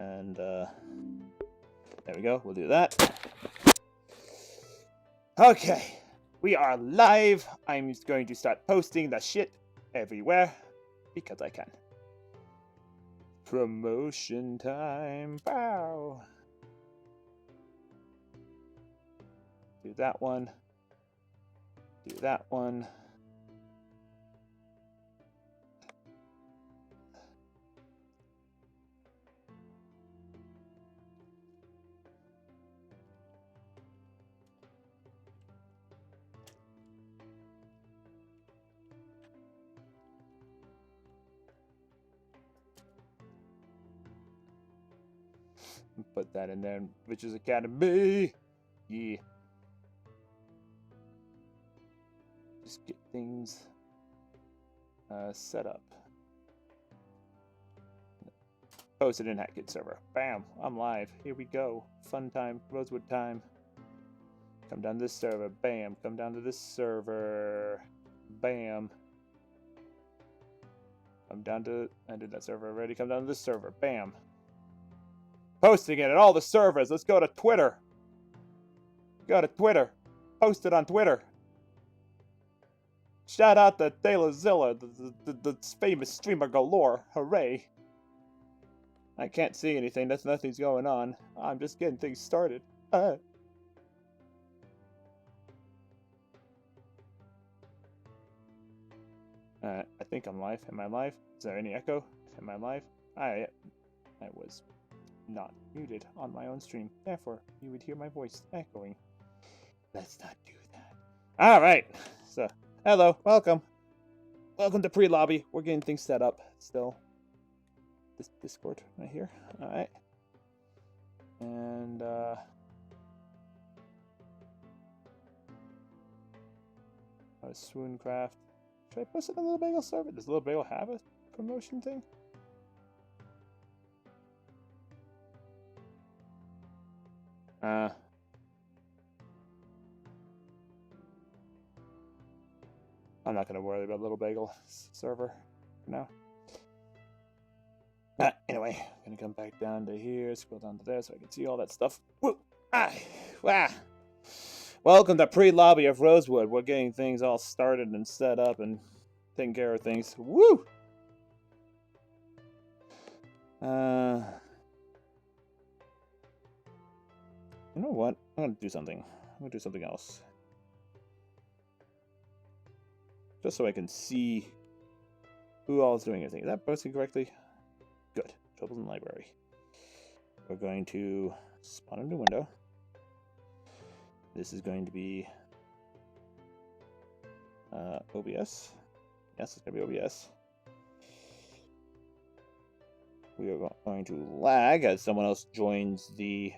And there we go. We'll do that. Okay, we are live. I'm going to start posting the shit everywhere because I can. Promotion time. Wow. Do that one. Do that one. Put that in there. Witches Academy. Yeah. Just get things set up. Posted in Hackett server. Bam! I'm live. Here we go. Fun time. Rosewood time. Come down to this server. Bam. Come down to this server. Bam. Come down to... I did that server already. Come down to this server. Bam. Posting it at all the servers. Let's go to Twitter. Go to Twitter. Post it on Twitter. Shout out to TaylorZilla, the famous streamer galore. Hooray. I can't see anything. Nothing's going on. I'm just getting things started. I think I'm live. Am I live? Is there any echo? Am I live? I was not muted on my own stream. Therefore, you would hear my voice echoing. Let's not do that. Alright. So, hello. Welcome. Welcome to pre-lobby. We're getting things set up still. This Discord right here. Alright. And, Swooncraft. Should I post it on Little Bagel server? Does Little Bagel have a promotion thing? I'm not gonna worry about Little Bagel server for now. Anyway, I'm gonna come back down to here, scroll down to there so I can see all that stuff. Woo! Wow! Welcome to pre-lobby of Rosewood. We're getting things all started and set up and taking care of things. Woo! You know what? I'm gonna do something. I'm gonna do something else. Just so I can see who all is doing anything. Is that posting correctly? Good. Troubles in the library. We're going to spawn a new window. This is going to be OBS. Yes, it's going to be OBS. We are going to lag as someone else joins the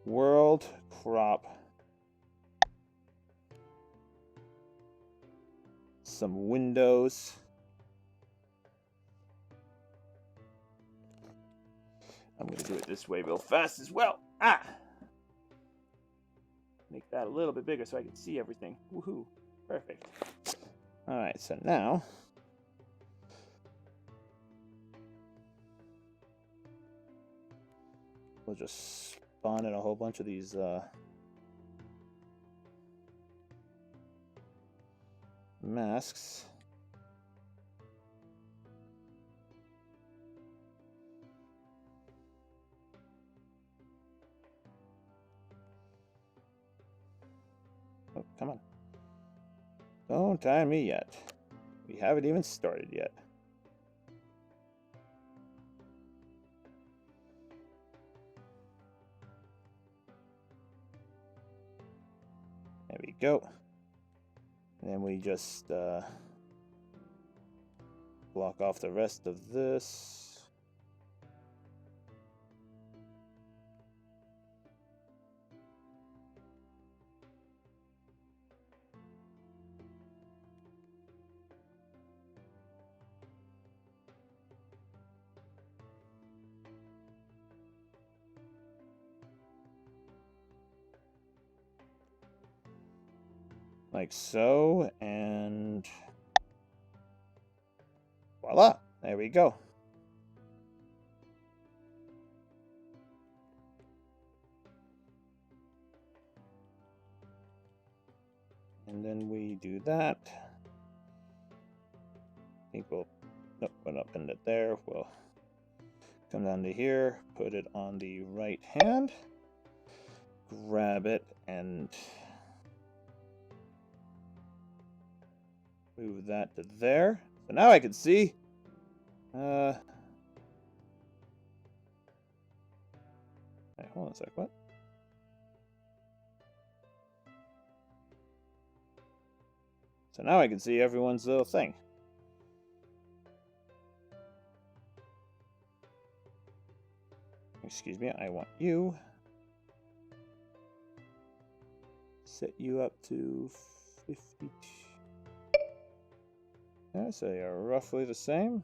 world crop. Some windows. I'm going to do it this way real fast as well. Make that a little bit bigger so I can see everything. Woohoo. Perfect. Alright, so now we'll just spawn in a whole bunch of these masks. Oh, come on. Don't time me yet. We haven't even started yet. There we go. And then we just block off the rest of this. Like so, and voila, there we go. And then we do that. I think we'll up in it there. We'll come down to here, put it on the right hand, grab it, and move that to there. So now I can see. Wait, hold on a sec. What? So now I can see everyone's little thing. Excuse me, I want you. Set you up to 52. Yeah, so you're roughly the same.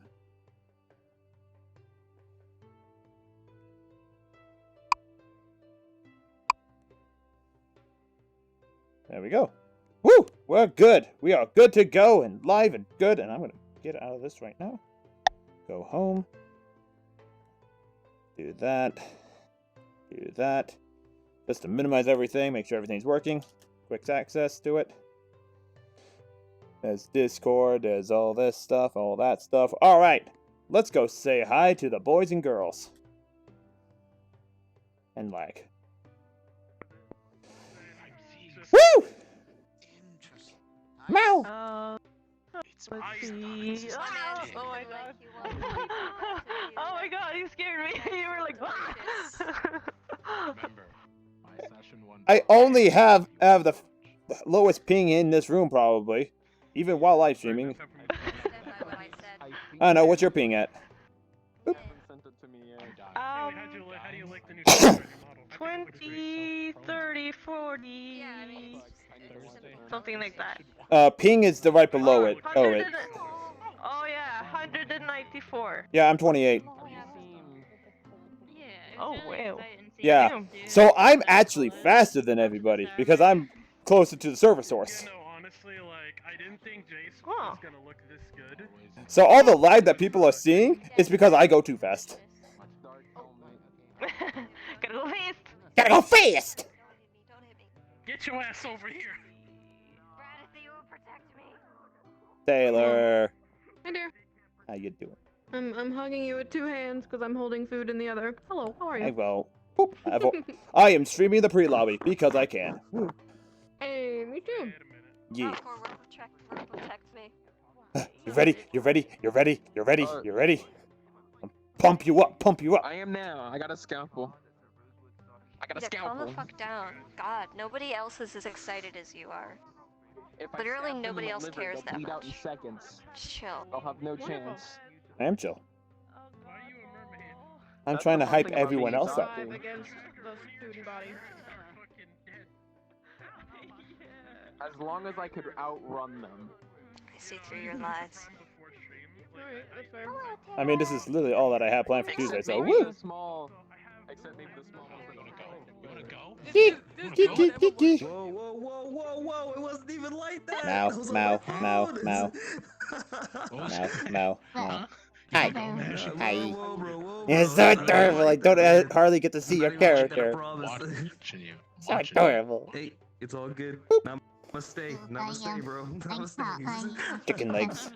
There we go. Woo! We're good. We are good to go and live and good. And I'm going to get out of this right now. Go home. Do that. Do that. Just to minimize everything, make sure everything's working. Quick access to it. There's Discord, there's all this stuff, all that stuff. Alright, let's go say hi to the boys and girls. And lag. Woo! Meow! Let's see. Oh my god. Oh my god, you scared me. You were like, "Wah!" Remember, my session 1. I only have the lowest ping in this room, probably. Even while live streaming. I don't know, what's your ping at? Oop. How do you like the new 20, 30, 40. Yeah, I mean, something like that. Ping is right below it. Oh, it. Oh yeah, 194. Yeah, I'm 28. Oh wow. Yeah. So I'm actually faster than everybody because I'm closer to the server source. You know, honestly, like, I didn't think Jace was gonna look this good. So all the lag that people are seeing is because I go too fast. Gotta go fast. Gotta go fast! Get your ass over here. Taylor. Hi there. How you doing? I'm hugging you with two hands because I'm holding food in the other. Hello, how are you? I will. Boop. I am streaming the pre-lobby because I can. Woo. Hey, me too. Yeah. You ready? You ready? You ready? You ready? You ready? Pump you up, pump you up. I am now. I got a scalpel. Calm the fuck down. God, nobody else is as excited as you are. Literally nobody else cares that much. Out in seconds. Chill. I'll have no chance. I am chill. I'm trying to hype everyone else up. Against the student body. As long as I could outrun them. I see through your lies. Alright, that's fair. I mean, this is literally all that I have planned for Tuesday, so maybe woo! the small. Except maybe the small. You wanna go? Whoa, whoa, whoa, whoa, whoa! It wasn't even like that. Mow, I was mow, like, mow, "Oh, mow. What was Mow, mow, mow. Hi. Whoa, Hi. whoa, bro, whoa, It's bro, so adorable. I don't hardly get to see your I'm not even gonna character. promise. watching you? So Watching you. adorable. Hey, it's all good. Namaste, namaste, bro. Namaste. Chicken legs.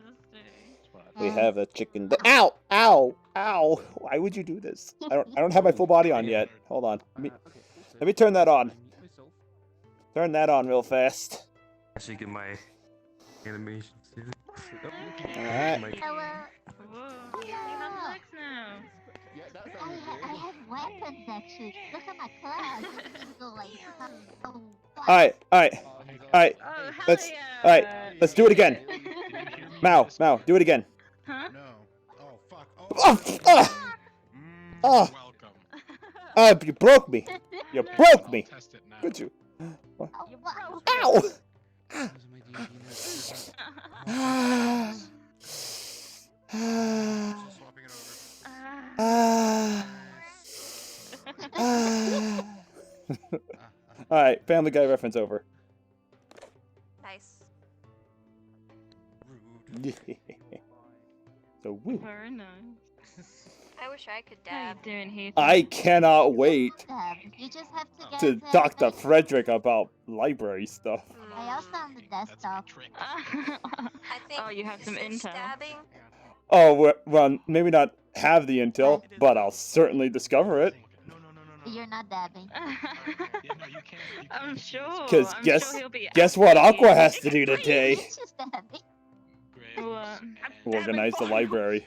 We have a chicken. Ow! Ow! Ow! Why would you do this? I don't have my full body on yet. Hold on. Let me turn that on. Turn that on real fast. Actually, get my animation. Alright. Whoa, you have legs now. I have weapons actually. Look at my class. Alright, alright. Alright. Oh, hell Let's yeah. alright. Let's do it again. Mao, Mao, do it again. Huh? No. Oh, fuck. Oh, oh. Welcome. You broke me. You broke me. Test it now. Could you? You broke Ow! Swapping it over. Alright, Family Guy reference over. Nice. So woo. Very nice. I wish I could How you dab. doing, Heath? I cannot wait You just have to get to talk to Frederick about library stuff. I also on the desktop. I think Oh, you have some intel. stabbing. Oh, well, maybe not have the intel, but I'll certainly discover it. You're not dabbing. I'm sure. Because I'm guess sure he'll be what absolutely Aqua has to do today? It's just dabbing. What? Organize the library.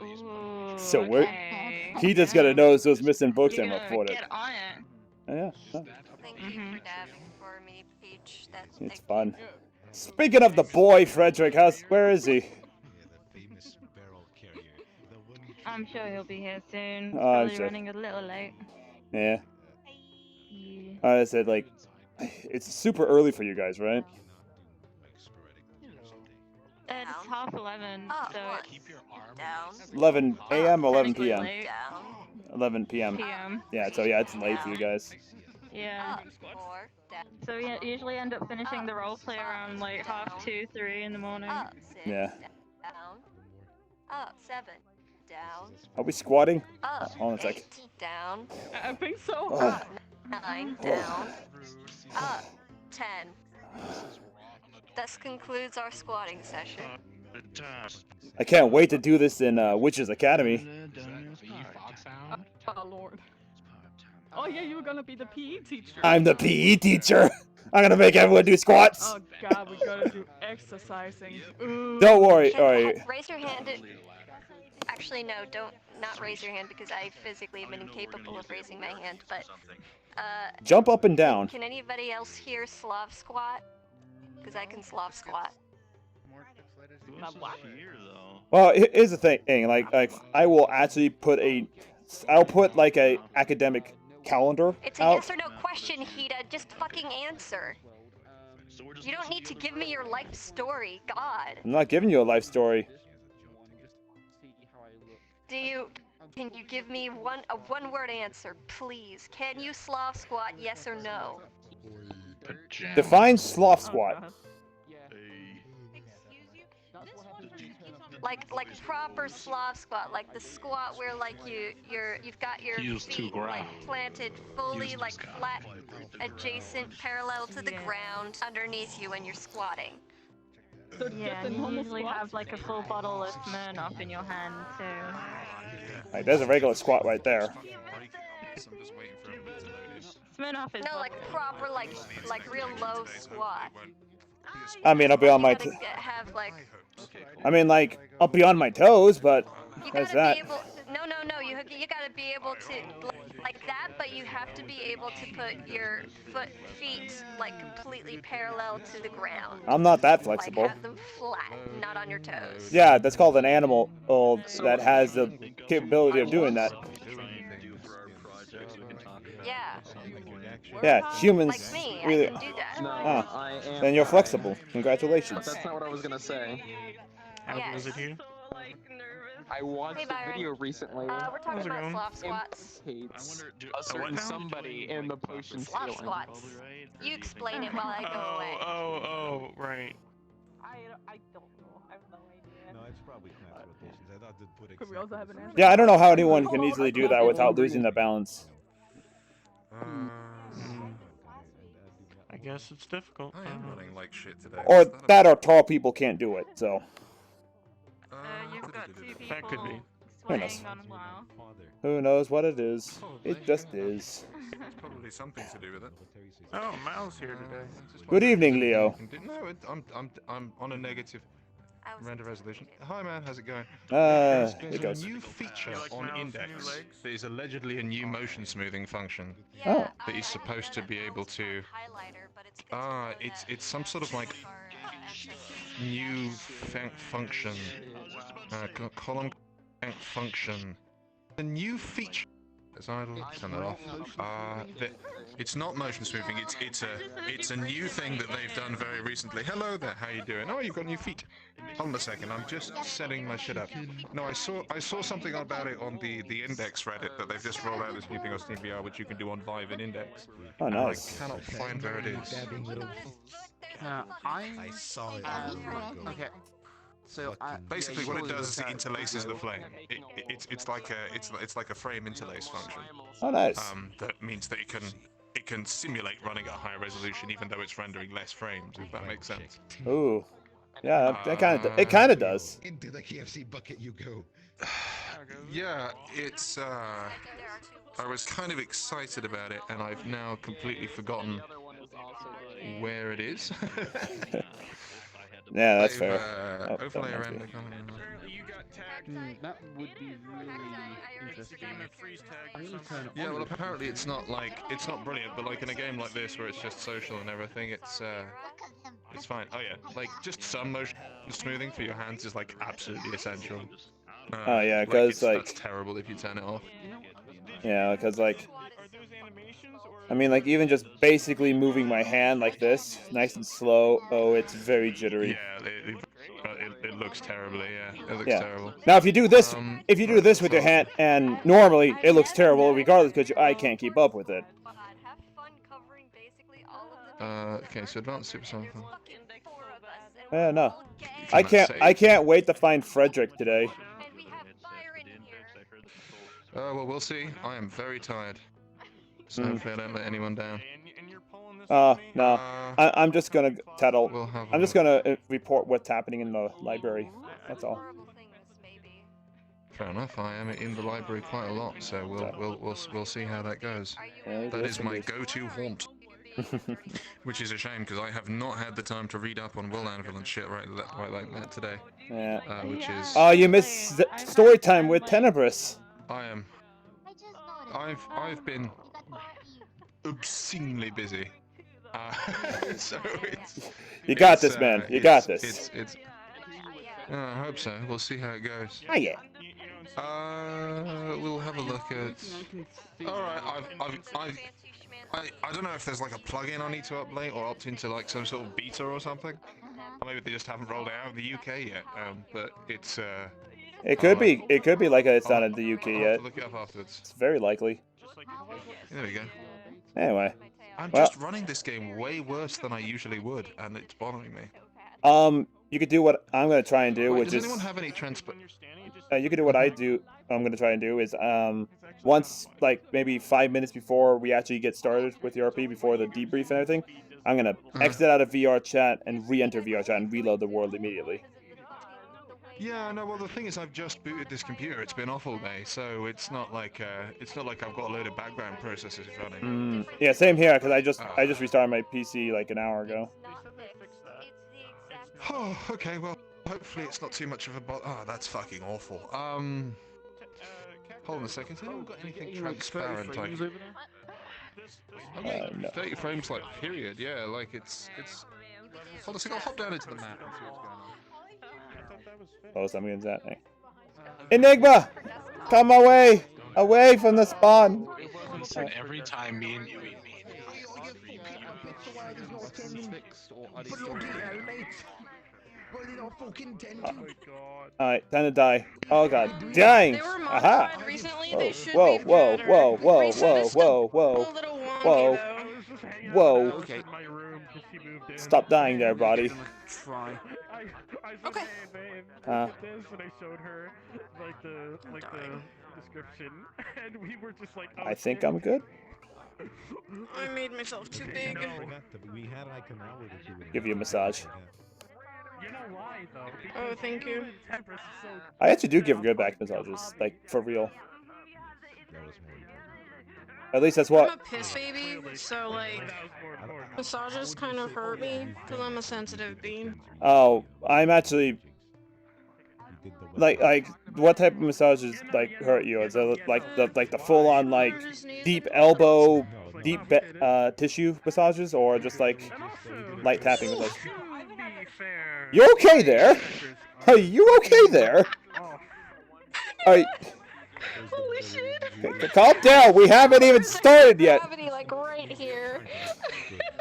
Ooh, So okay. he just gotta know those missing books You're and gonna report it. get on it. Yeah, Thank you for dabbing for me, Peach. it's fun. Speaking of the boy, Frederick, where is he? I'm sure he'll be here soon. Oh, Probably sure. running a little late. Yeah. Yeah. I said, like, it's super early for you guys, right? It's half 11, so Down. 11 a.m. or 11 p.m.? late. Down. 11 p.m. PM. Yeah, so yeah, it's late for you guys. Yeah. Up. 4. Down. So we usually end up finishing the roleplay around like half 2, 3 in the morning. Up. 6. Yeah. Down. Up. 7. Down. Are we squatting? Up. Hold on a sec. 8. Down. I think so. Oh. Up. 9. Down. Up. 10. This concludes our squatting session. I can't wait to do this in Witches Academy. Oh lord. Oh yeah, you were gonna be the PE teacher. I'm the PE teacher. I'm gonna make everyone do squats. Oh god, we gotta do exercising. Ooh. Don't worry. All right. Raise your hand. Actually, no, not raise your hand because I physically have been incapable of raising my hand. But Jump up and down. can anybody else hear Slav squat? Because I can Slav squat. Well, here's the thing. Like I will actually put I'll put like a academic calendar It's a out. yes or no question, Hida. Just fucking answer. You don't need to give me your life story. God. I'm not giving you a life story. Can you give me a one-word answer, please? Can you Slav squat, yes or no? Define sloth squat. Like proper Slav squat, like the squat where like you've got your feet like planted fully like flat, adjacent, parallel to the ground underneath you when you're squatting. So Yeah, just a you normal usually squat? have like a full bottle of Smirnoff in your hand too. Like, there's a regular squat right there. Smirnoff is No, like proper, like real low squat. I mean, I'll be on my. You gotta have like. I mean, like, I'll be on my toes, but You that's gotta that. be able. No. You gotta be able to like that, but you have to be able to put your feet like completely parallel to the ground. I'm not that Like flexible. have them flat, not on your toes. Yeah, that's called an animal that has the capability of doing that. Yeah. Yeah, humans Like me, really. I can do that. No, Ah, I am. then you're flexible. Congratulations. That's not what I was gonna say. Yes. I watched Hey, a Byron. video recently. We're talking about Slav squats. Hates a certain somebody in the potion Slav ceiling. squats. You explain it while I go away. Oh, right. I don't know. I have no idea. No, it's probably class rotations. I thought they'd put Could we also have an answer? Yeah, I don't know how anyone can easily do that without losing the balance. I guess it's difficult. I am running like shit today. Or that or tall people can't do it, so. You've got two people That could be. swaying on a while. Who knows what it is? It just is. It's probably something to do with it. Oh, Mal's here today. Good evening, Leo. No, I'm on a negative render resolution. Hi man, how's it going? It There's a goes. new feature on Mouse, Index new legs? that is allegedly a new motion smoothing function Oh. that is supposed to be able to. It's some sort of like new function, column function. A new feature. As idle, turn that off. It's not motion smoothing. It's a new thing that they've done very recently. Hello there, how you doing? Oh, you've got new feet. Hold on a second, I'm just setting my shit up. No, I saw something about it on the Index Reddit that they've just rolled out this new thing on Steam VR, which you can do on Vive and Index. Oh, And nice. I cannot find where it is. I saw it. Okay. So Basically, what it does is it interlaces the flame. It's like a frame interlace function. Oh, nice. That means that it can simulate running at a higher resolution even though it's rendering less frames, if that makes sense. Ooh. Yeah, it kind of does. Into the KFC bucket you go. Yeah, it's I was kind of excited about it, and I've now completely forgotten where it is. Yeah, that's I've, fair. overlay That around reminds the Apparently you got tagged. That would be really interesting. Freeze tag I'm or gonna something. turn Yeah, on well, the- apparently it's not brilliant, but like in a game like this where it's just social and everything, it's fine. Oh yeah, like just some motion smoothing for your hands is like absolutely essential. Oh yeah, because that's terrible if you turn it off. yeah, because like, I mean, like even just basically moving my hand like this, nice and slow. Oh, it's very jittery. Yeah, it looks terribly. Yeah, it looks Yeah. terrible. Now, if you do this with your hand, and normally it looks terrible, regardless, because your eye can't keep up with it. Have fun covering basically all of the Okay, so advanced supersonic. Yeah, no. I can't wait to find Frederick today. And we have Byron here. Well, we'll see. I am very tired, so hopefully I don't let anyone down. No. I'm just gonna tattle. We'll have I'm just gonna report what's happening in the library. That's all. Fair enough. I am in the library quite a lot, so we'll see how that goes. Yeah, That is my go-to haunt. Which is a shame because I have not had the time to read up on Will Anvil and shit right like that today. Yeah. Which is. Oh, you missed story time with Tenebris. I am. I've been obscenely busy. So it's. You got this, man. You got this. I hope so. We'll see how it goes. Oh yeah. We'll have a look at. All right, I don't know if there's like a plugin I need to update or opt into like some sort of beta or something. Or maybe they just haven't rolled it out in the UK yet. But it's. It could be like it's not in the UK I'll have yet. to look it up afterwards. It's very likely. There we go. Anyway. I'm just running this game way worse than I usually would, and it's bothering me. You could do what I'm gonna try and do, which does is. anyone have any transpo? You could do what I'm gonna try and do is once like maybe 5 minutes before we actually get started with the RP, before the debrief and everything, I'm gonna exit out of VR chat and re-enter VR chat and reload the world immediately. Yeah, no. Well, the thing is, I've just booted this computer. It's been off all day, so it's not like I've got a load of background processes running. Yeah, same here, because I just restarted my PC like an hour ago. Oh, okay. Well, hopefully it's not too much of a Oh, that's fucking awful. Hold on a second. Has anyone got anything transparent? No. 30 frames, like period. Yeah, like it's. Hold on a second. I'll hop down into the map and see what's going on. Oh, something's happening. Enigma! Come away! Away from the spawn! Listen, every time me and you eat meat. Alright, time to die. Oh god. Dying! They were Aha! modified recently. They should Whoa, be whoa, better. whoa, whoa, Reset is still whoa, a little wonky, whoa, though. whoa. Okay. My room 'cause he moved in. Stop dying there, buddy. Try. I said, Okay. hey babe, look at this, and I showed her like the description, and we were just like. I think I'm good. I made myself too big. We had like an hour to do it. Give you a massage. You know why though? Oh, thank you. Temperance is so. I actually do give good back massages, like for real. At least that's I'm what. a piss baby, so like massages kind of hurt me because I'm a sensitive bean. Oh, I'm actually like what type of massages like hurt you? Is it like the full on like deep elbow, deep tissue massages, or just like light tapping massages? You okay there? Are you okay there? Alright. Holy shit! Calm down. We haven't even started yet. Gravity, like right here.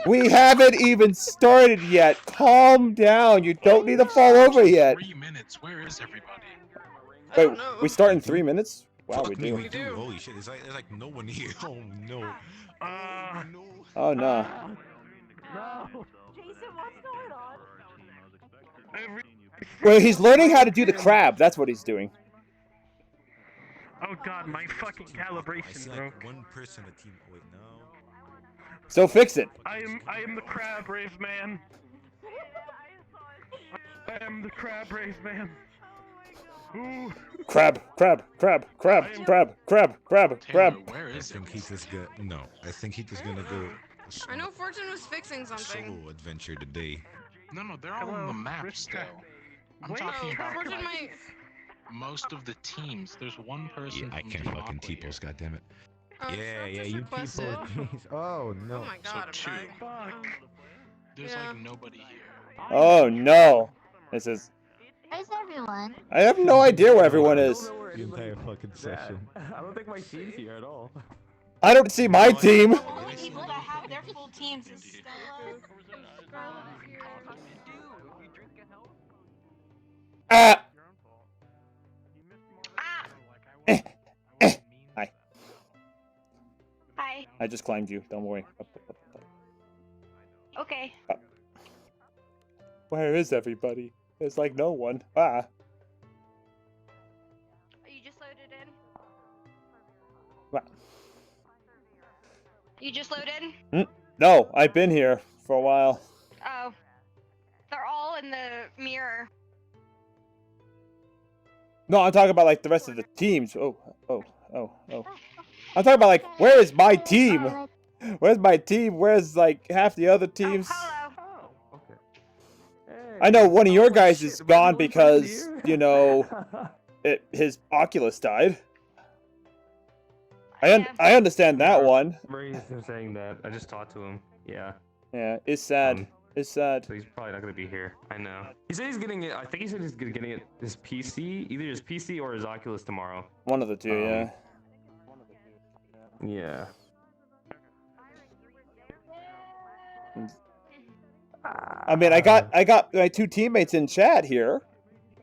We haven't even started yet. Calm down. You don't need to fall over yet. 3 minutes. Where is everybody? Wait, we start in 3 minutes? Wow, we do. We do. Holy shit! It's like no one here. Oh no. Oh no. Jason, what's going on? Well, he's learning how to do the crab. That's what he's doing. Oh god, my fucking calibration I see broke. like one person a team. Wait, no. So fix it. I am the crab raised man. I am the crab raised man. Ooh. Crab. Taylor, where is it? I think he just got no. I think he just gonna go. I know Fortune was fixing something. Solo adventure today. No, they're all on the map still. I'm talking about Fortune might. most of the teams. There's one person. Yeah, I can't fucking T-pose, goddammit. Oh, Yeah, Sharp yeah, just you requested. T-pose. Oh no. Oh my god, So I'm two. dying. There's Yeah. like nobody here. Oh no. This is. Where's everyone? I have no idea where everyone is. The entire fucking session. I don't think my team's here at all. I don't see my team. The only people that have their full teams is Stella. Ah. Hi. Hi. I just climbed you. Don't worry. Up. Okay. Where is everybody? There's like no one. Ah. You just loaded in? What? You just loaded? No, I've been here for a while. Oh. They're all in the mirror. No, I'm talking about like the rest of the teams. Oh. I'm talking about like, where is my team? Where's my team? Where's like half the other teams? Oh, okay. Hey, I know one of your guys shit, is am I the gone only person because, here? you know, his Oculus died. I understand that one. Mary's saying that. I just talked to him. Yeah. Yeah, it's sad. It's sad. So he's probably not gonna be here. I know. He said he's getting it. I think he said he's getting it. His PC, either his PC or his Oculus tomorrow. One of the two, yeah. Yeah. I mean, I got my two teammates in chat here.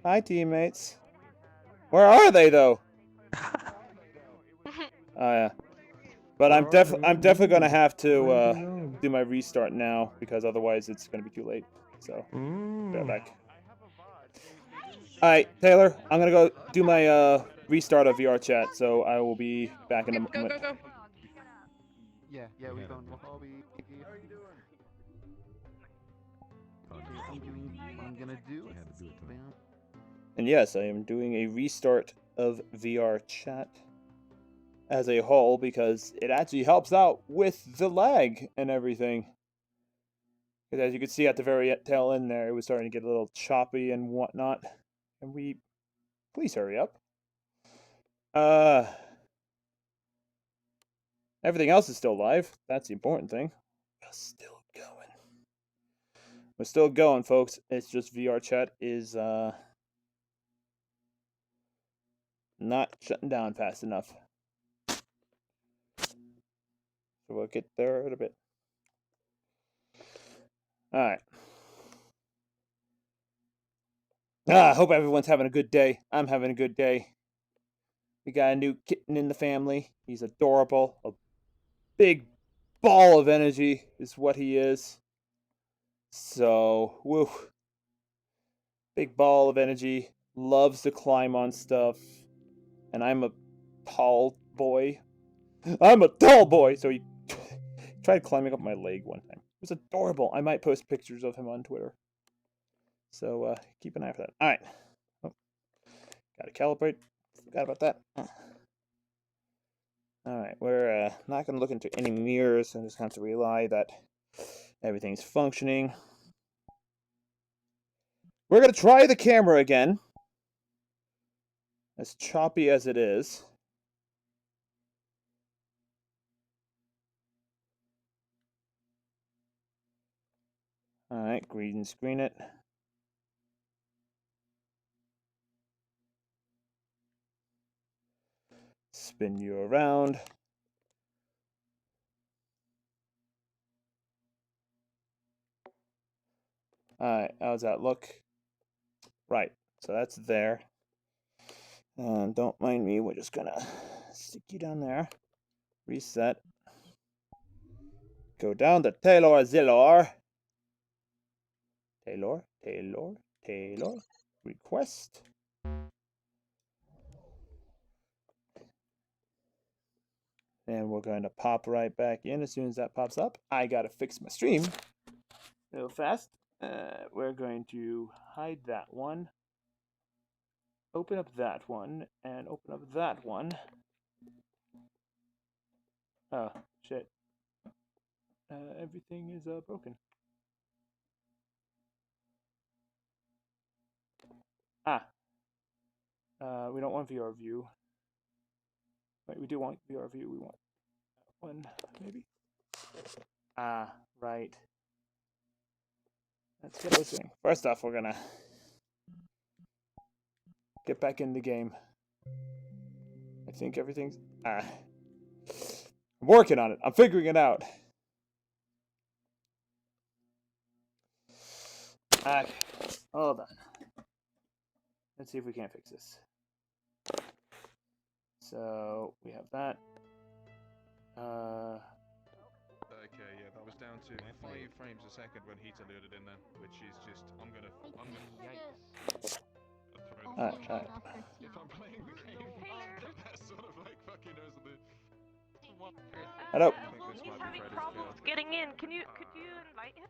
Hi, teammates. Where are they though? Oh yeah. But I'm definitely gonna have to do my restart now because otherwise it's gonna be too late. So be right back. All right, Taylor, I'm gonna go do my restart of VRchat. So I will be back in a moment. Go. Yeah, we found Mojave. How are you doing? I'm doing what I'm gonna do. And yes, I am doing a restart of VRchat as a whole because it actually helps out with the lag and everything. Because as you can see at the very tail end there, it was starting to get a little choppy and whatnot. And please hurry up. Everything else is still live. That's the important thing. We're still going. We're still going, folks. It's just VRchat is not shutting down fast enough. So we'll get there in a bit. Alright. I hope everyone's having a good day. I'm having a good day. We got a new kitten in the family. He's adorable. A big ball of energy is what he is. So, woo. Big ball of energy. Loves to climb on stuff. And I'm a tall boy. I'm a tall boy! So he tried climbing up my leg one time. It was adorable. I might post pictures of him on Twitter. So, keep an eye for that. Alright. Oh, gotta calibrate. Forgot about that. Alright, we're not going to look into any mirrors. I'm just going to have to rely that everything's functioning. We're going to try the camera again. As choppy as it is. Alright, green screen it. Spin you around. Alright, how's that look? Right, so that's there. Don't mind me, we're just gonna stick you down there. Reset. Go down to Taylor Zillor. Taylor. Request. And we're going to pop right back in as soon as that pops up. I gotta fix my stream real fast. We're going to hide that one. Open up that one, and open up that one. Oh, shit. Everything is broken. Ah. We don't want VR view. Wait, we do want VR view. We want one, maybe. Ah, right. That's what I was doing. First off, we're gonna get back in the game. I think everything's... I'm working on it. I'm figuring it out. Okay, hold on. Let's see if we can't fix this. So, we have that. Okay, yeah, that was down to 5 frames a second when Heat alerted in there, which is just, I'm gonna yikes. Alright. If I'm playing the game, that's sort of like fucking knows the... Hello. He's having problems getting in. Could you invite him?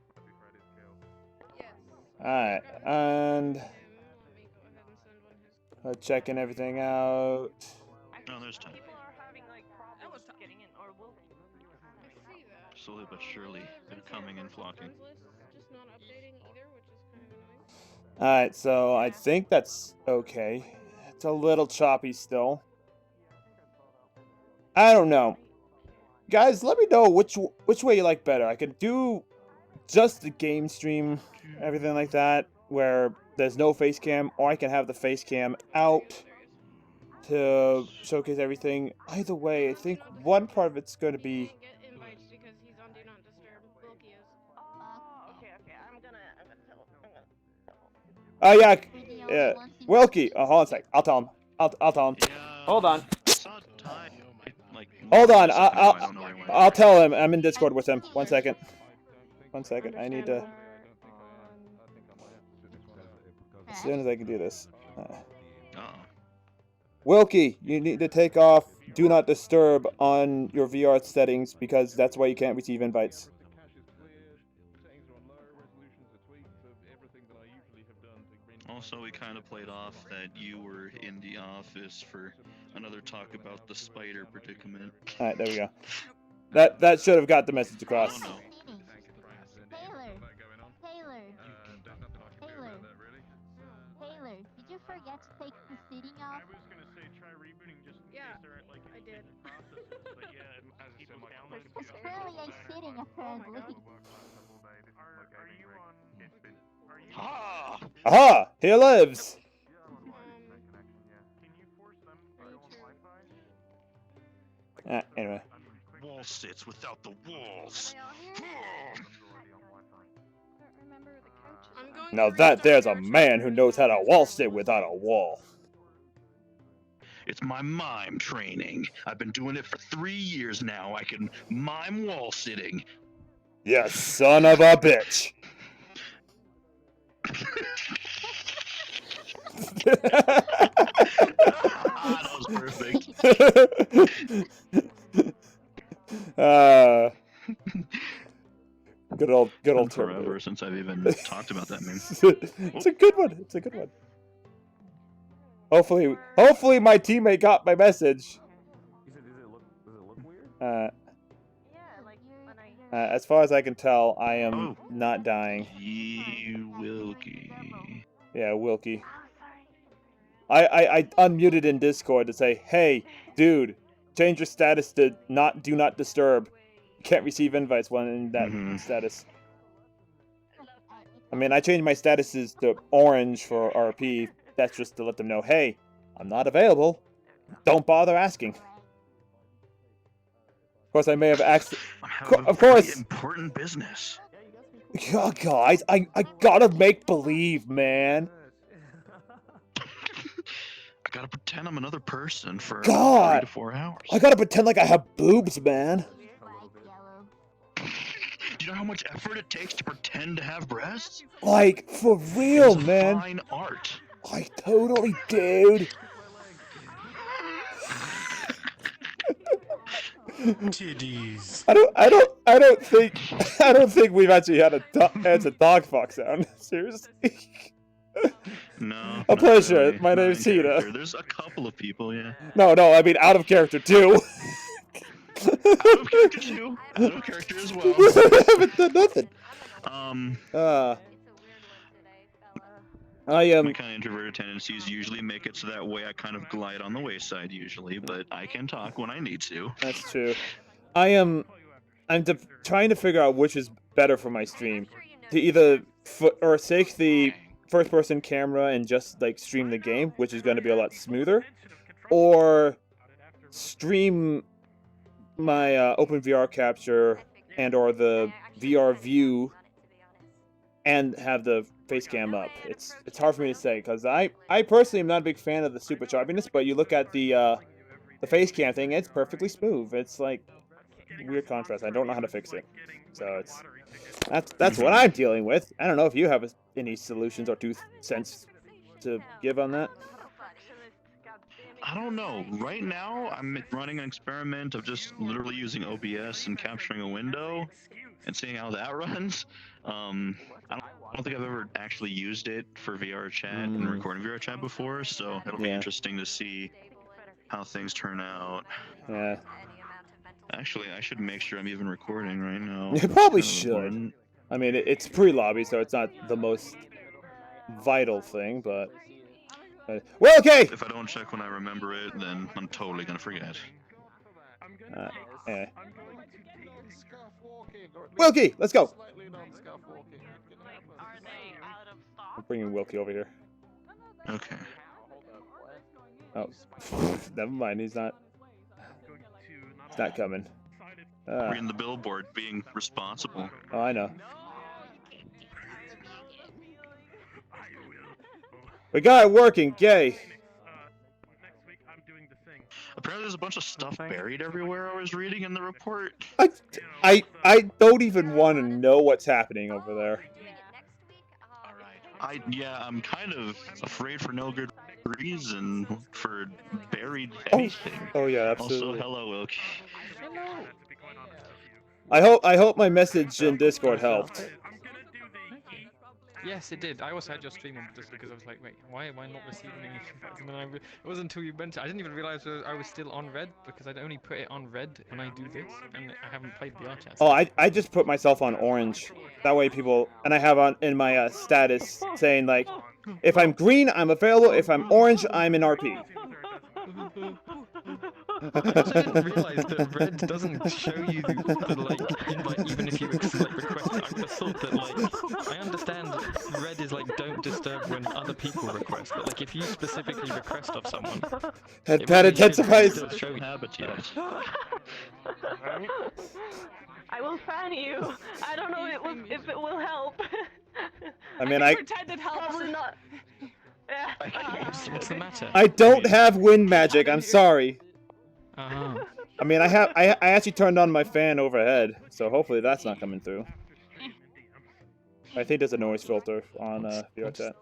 Alright, and checking everything out. No, there's time. People are having like problems getting in, or will. Slowly but surely, they're coming and flocking. Alright, so I think that's okay. It's a little choppy still. I don't know. Guys, let me know which way you like better. I could do just the game stream, everything like that, where there's no face cam, or I can have the face cam out to showcase everything. Either way, I think one part of it's going to be... Oh yeah, Wilkie. Oh, hold on a sec. I'll tell him. I'll tell him. Hold on. Hold on. I'll tell him. I'm in Discord with him. 1 second. 1 second. I need to. As soon as I can do this. Wilkie, you need to take off Do Not Disturb on your VR settings because that's why you can't receive invites. Also, we kind of played off that you were in the office for another talk about the spider predicament. Alright, there we go. That should have got the message across. Taylor, did you forget to take the seating off? I was gonna say try rebooting just in case there are like I did. processes, but yeah, as people download It's barely a seating apparently. Are you on? Ah! Aha! He lives! Can you force them to go on Wi-Fi? Anyway. Wall sits without the walls. Now there's a man who knows how to wall sit without a wall. It's my mime training. I've been doing it for 3 years now. I can mime wall sitting. You son of a bitch. That was perfect. Good old forever since I've even talked about that meme. It's a good one. It's a good one. Hopefully my teammate got my message. Does it look weird? As far as I can tell, I am not dying. Wilkie. Yeah, Wilkie. I unmuted in Discord to say, hey, dude, change your status to do not disturb. You can't receive invites when in that status. I mean, I changed my statuses to orange for RP. That's just to let them know, hey, I'm not available. Don't bother asking. Of course, I may have asked. Of course. Important business. Oh, guys, I gotta make believe, man. I gotta pretend I'm another person for 3 to 4 hours. I gotta pretend like I have boobs, man. Do you know how much effort it takes to pretend to have breasts? Like, for real, it's man. Fine art. I totally, dude. Titties. I don't think we've actually had a dog fuck sound. Seriously. No. A not pleasure. really. My Not in name's Hita. character. There's a couple of people, yeah. No, I mean out of character too. Out of character too. Out of character as well. I haven't done nothing. My kind of introverted tendencies usually make it so that way I kind of glide on the wayside usually, but I can talk when I need to. That's true. I'm trying to figure out which is better for my stream. To either take the first-person camera and just like stream the game, which is going to be a lot smoother, or stream my open VR capture and or the VR view and have the face cam up. It's hard for me to say because I personally am not a big fan of the super sharpness, but you look at the face cam thing, it's perfectly smooth. It's like weird contrast. I don't know how to fix it, so that's what I'm dealing with. I don't know if you have any solutions or 2 cents to give on that. I don't know. Right now, I'm running an experiment of just literally using OBS and capturing a window and seeing how that runs. I don't think I've ever actually used it for VRchat and recording VRchat before, so it'll be interesting to see how things turn out. Yeah. Actually, I should make sure I'm even recording right now. You probably should. I mean, it's pre-lobby, so it's not the most vital thing, but well, okay. If I don't check when I remember it, then I'm totally gonna forget. Wilkie, let's go. I'm bringing Wilkie over here. Okay. Oh, never mind. He's not coming. Reading the billboard, being responsible. Oh, I know. We got it working, gay. Apparently there's a bunch of stuff buried everywhere I was reading in the report. I don't even want to know what's happening over there. I'm kind of afraid for no good reason for buried anything. Oh yeah, absolutely. Also, hello, Wilkie. I hope my message in Discord helped. Yes, it did. I also had your stream on just because I was like, wait, why am I not receiving anything back? And then it wasn't until you mentioned, I didn't even realize I was still on red because I'd only put it on red when I do this, and I haven't played VRchat. Oh, I just put myself on orange. That way people, and I have on in my status saying like, if I'm green, I'm available. If I'm orange, I'm in RP. I didn't realize that red doesn't show you the like even if you request it. I would have thought that like I understand red is like don't disturb when other people request, but like if you specifically request of someone, that intensifies. I will fan you. I don't know if it will help. I mean, pretend it helps. Probably not. What's the matter? I don't have wind magic. I'm sorry. I mean, I actually turned on my fan overhead, so hopefully that's not coming through. I think there's a noise filter on VRchat.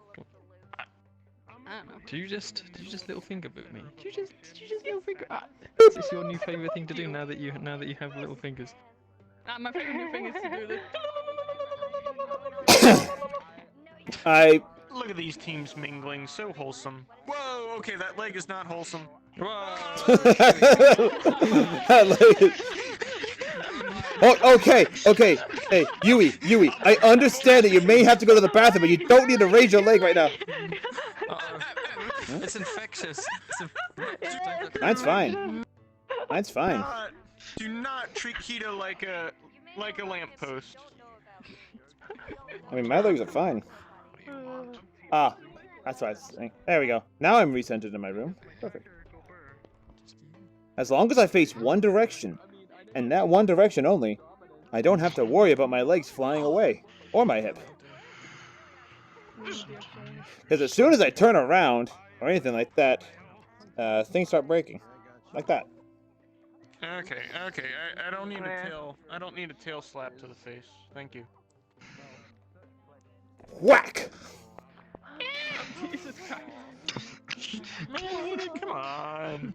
Did you just little finger boot me? Did you just little finger? Is this your new favorite thing to do now that you have little fingers? My favorite new thing is to do this. Look at these teams mingling, so wholesome. Whoa, okay, that leg is not wholesome. Whoa. Oh, okay. Hey, Yui, I understand that you may have to go to the bathroom, but you don't need to raise your leg right now. It's infectious. Mine's fine. Mine's fine. Do not treat Hita like a lamppost. I mean, my legs are fine. Ah, that's what I was saying. There we go. Now I'm recentered in my room. Perfect. As long as I face one direction, and that one direction only, I don't have to worry about my legs flying away, or my hip. Because as soon as I turn around, or anything like that, things start breaking. Like that. Okay. I don't need a tail slap to the face. Thank you. Whack! Jesus Christ. Man, come on.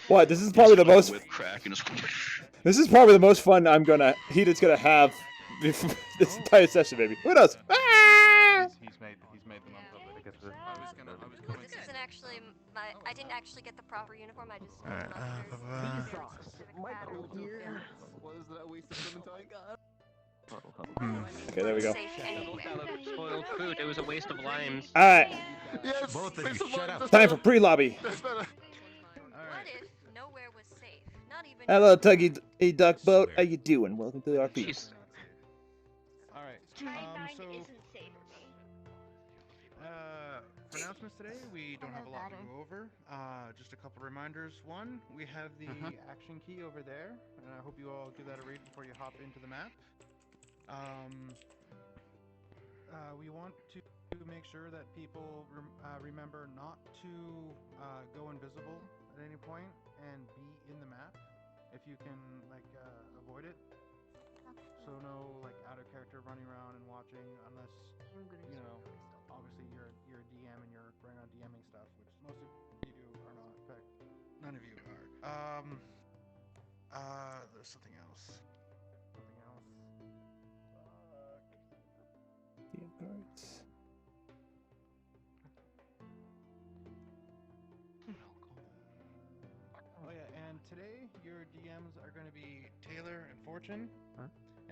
What? This is probably the most. This is probably the most fun Heated's gonna have before this entire session, maybe. Who knows? He's made them non-public. This isn't actually I didn't actually get the proper uniform. I just. Michael here. What is that? A waste of Clementine? Okay, there we go. Spoiled food. It was a waste of limes. All right. Yes. Both of you, shut up. Time for pre-lobby. What if nowhere was safe? Not even. Hello, Tuggy a Duck Boat. How you doing? Welcome to the RP. Alright, so for announcements today, we don't have a lot to go over. Just a couple reminders. One, we have the action key over there, and I hope you all give that a read before you hop into the map. We want to make sure that people remember not to go invisible at any point and be in the map if you can, like, avoid it. So no, like, out of character running around and watching, unless, you know, obviously you're a DM and you're running on DMing stuff, which most of you are not. In fact, none of you are. There's something else. DM cards. Oh yeah, and today your DMs are going to be Taylor and Fortune.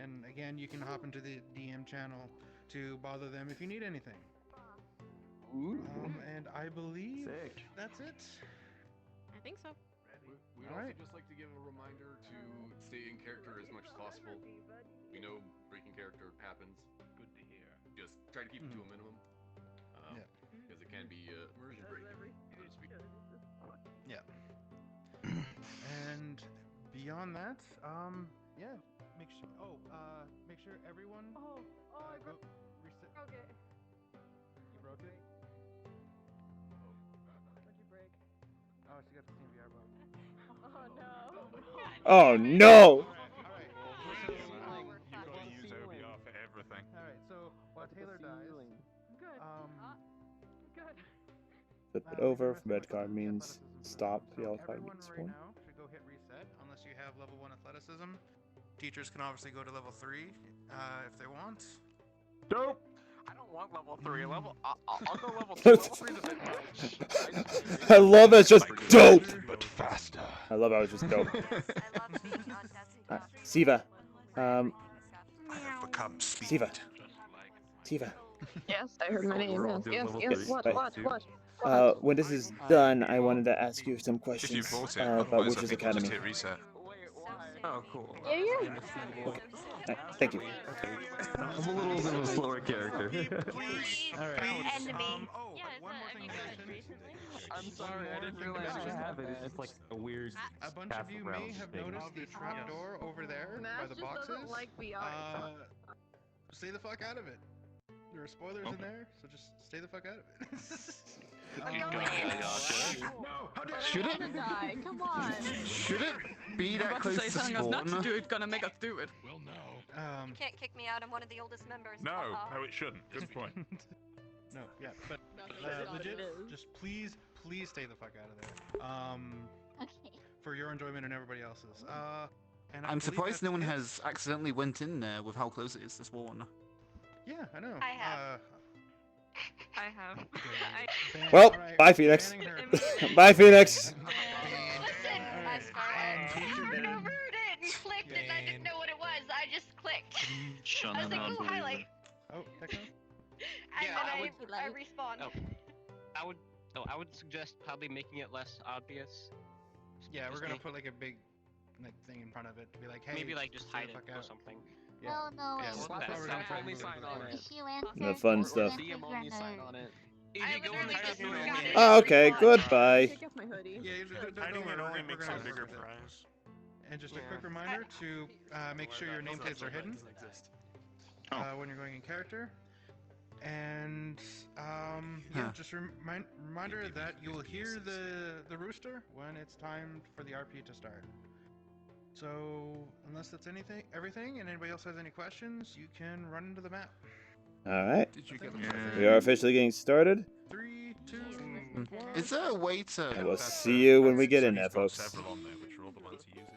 And again, you can hop into the DM channel to bother them if you need anything. And I believe that's it. I think so. We'd also just like to give a reminder to stay in character as much as possible. We know breaking character happens. Good to hear. Just try to keep it to a minimum. Because it can be immersion breaking, so to speak. Yeah. And beyond that, yeah, make sure everyone. I broke. Reset. Okay. You broke it? What'd you break? Oh, she got the Team VR bug. Oh Oh no. no! You've got to use OBR for everything. Alright, so while Taylor dies, Good. Good. Flip it over. Red card means stop. Yellow card means right one. now should go hit reset unless you have level 1 athleticism. Teachers can obviously go to level 3 if they want. Dope. I don't want level 3. I'll go level 2. Level 3 is a bit much. I love it's just dope. But faster. I love how it's just dope. Siva. I have become speed. Siva. Siva. Yes, I heard my name. Yes. When this is done, I wanted to ask you some If you questions bought it, about otherwise I Witches think I'll Academy. just hit reset. Oh, cool. Yeah. Okay. Thank you. I'm a little bit of a slower character. Alright. Enemy. One more thing to mention. I'm sorry, I didn't realize I you have it. It's just like a weird. A bunch of you may have noticed the trap door over there by the boxes. Like VR. Stay the fuck out of it. There are spoilers in there, so just stay the fuck out of it. Should it? Come on. Should it be that close to spawn? It's gonna make us do it. Well, no. You can't kick me out. I'm one of the oldest members. No, it shouldn't. Good point. No, yeah, but legit, just please stay the fuck out of there. Okay. For your enjoyment and everybody else's. And I'm surprised no one has accidentally went in there with how close it is to spawn. Yeah, I know. I have. Well, bye, Phoenix. Bye, Phoenix. I hovered over it and clicked it and I didn't know what it was. I just clicked. I was like, ooh, highlight. Oh, Techno? And then I respawned. I would suggest probably making it less obvious. Yeah, we're gonna put like a big thing in front of it to be like, hey, maybe like just stay hide the it fuck or out. something. No, no. Yeah, it's we'll not probably that. only sign on it. If you answer, The fun stuff. DM only sign on it. I literally just got it. Oh, okay, goodbye. Yeah, Hiding it only makes a bigger prize. And just a quick reminder to make sure your name tags are hidden when you're going in character. And yeah, just reminder that you will hear the rooster when it's time for the RP to start. So unless that's everything, and anybody else has any questions, you can run into the map. All right. Did you get We are officially getting started. 3, 2, 1. Is there a way to... I will see you when we get in there, folks. Several on there, which are all the ones he uses.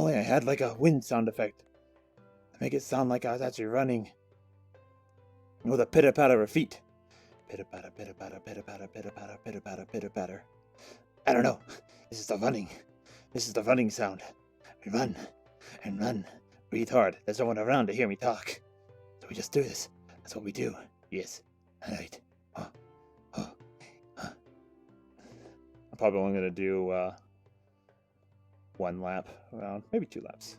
only I had like a wind sound effect to make it sound like I was actually running with a pitter-patter of feet. Pitter-patter, pitter-patter, pitter-patter, pitter-patter, pitter-patter, pitter-patter. I don't know. This is the running. This is the running sound. We run and run. Breathe hard. There's no one around to hear me talk. So we just do this. That's what we do. Yes. All right. I'm probably only going to do 1 lap around, maybe 2 laps.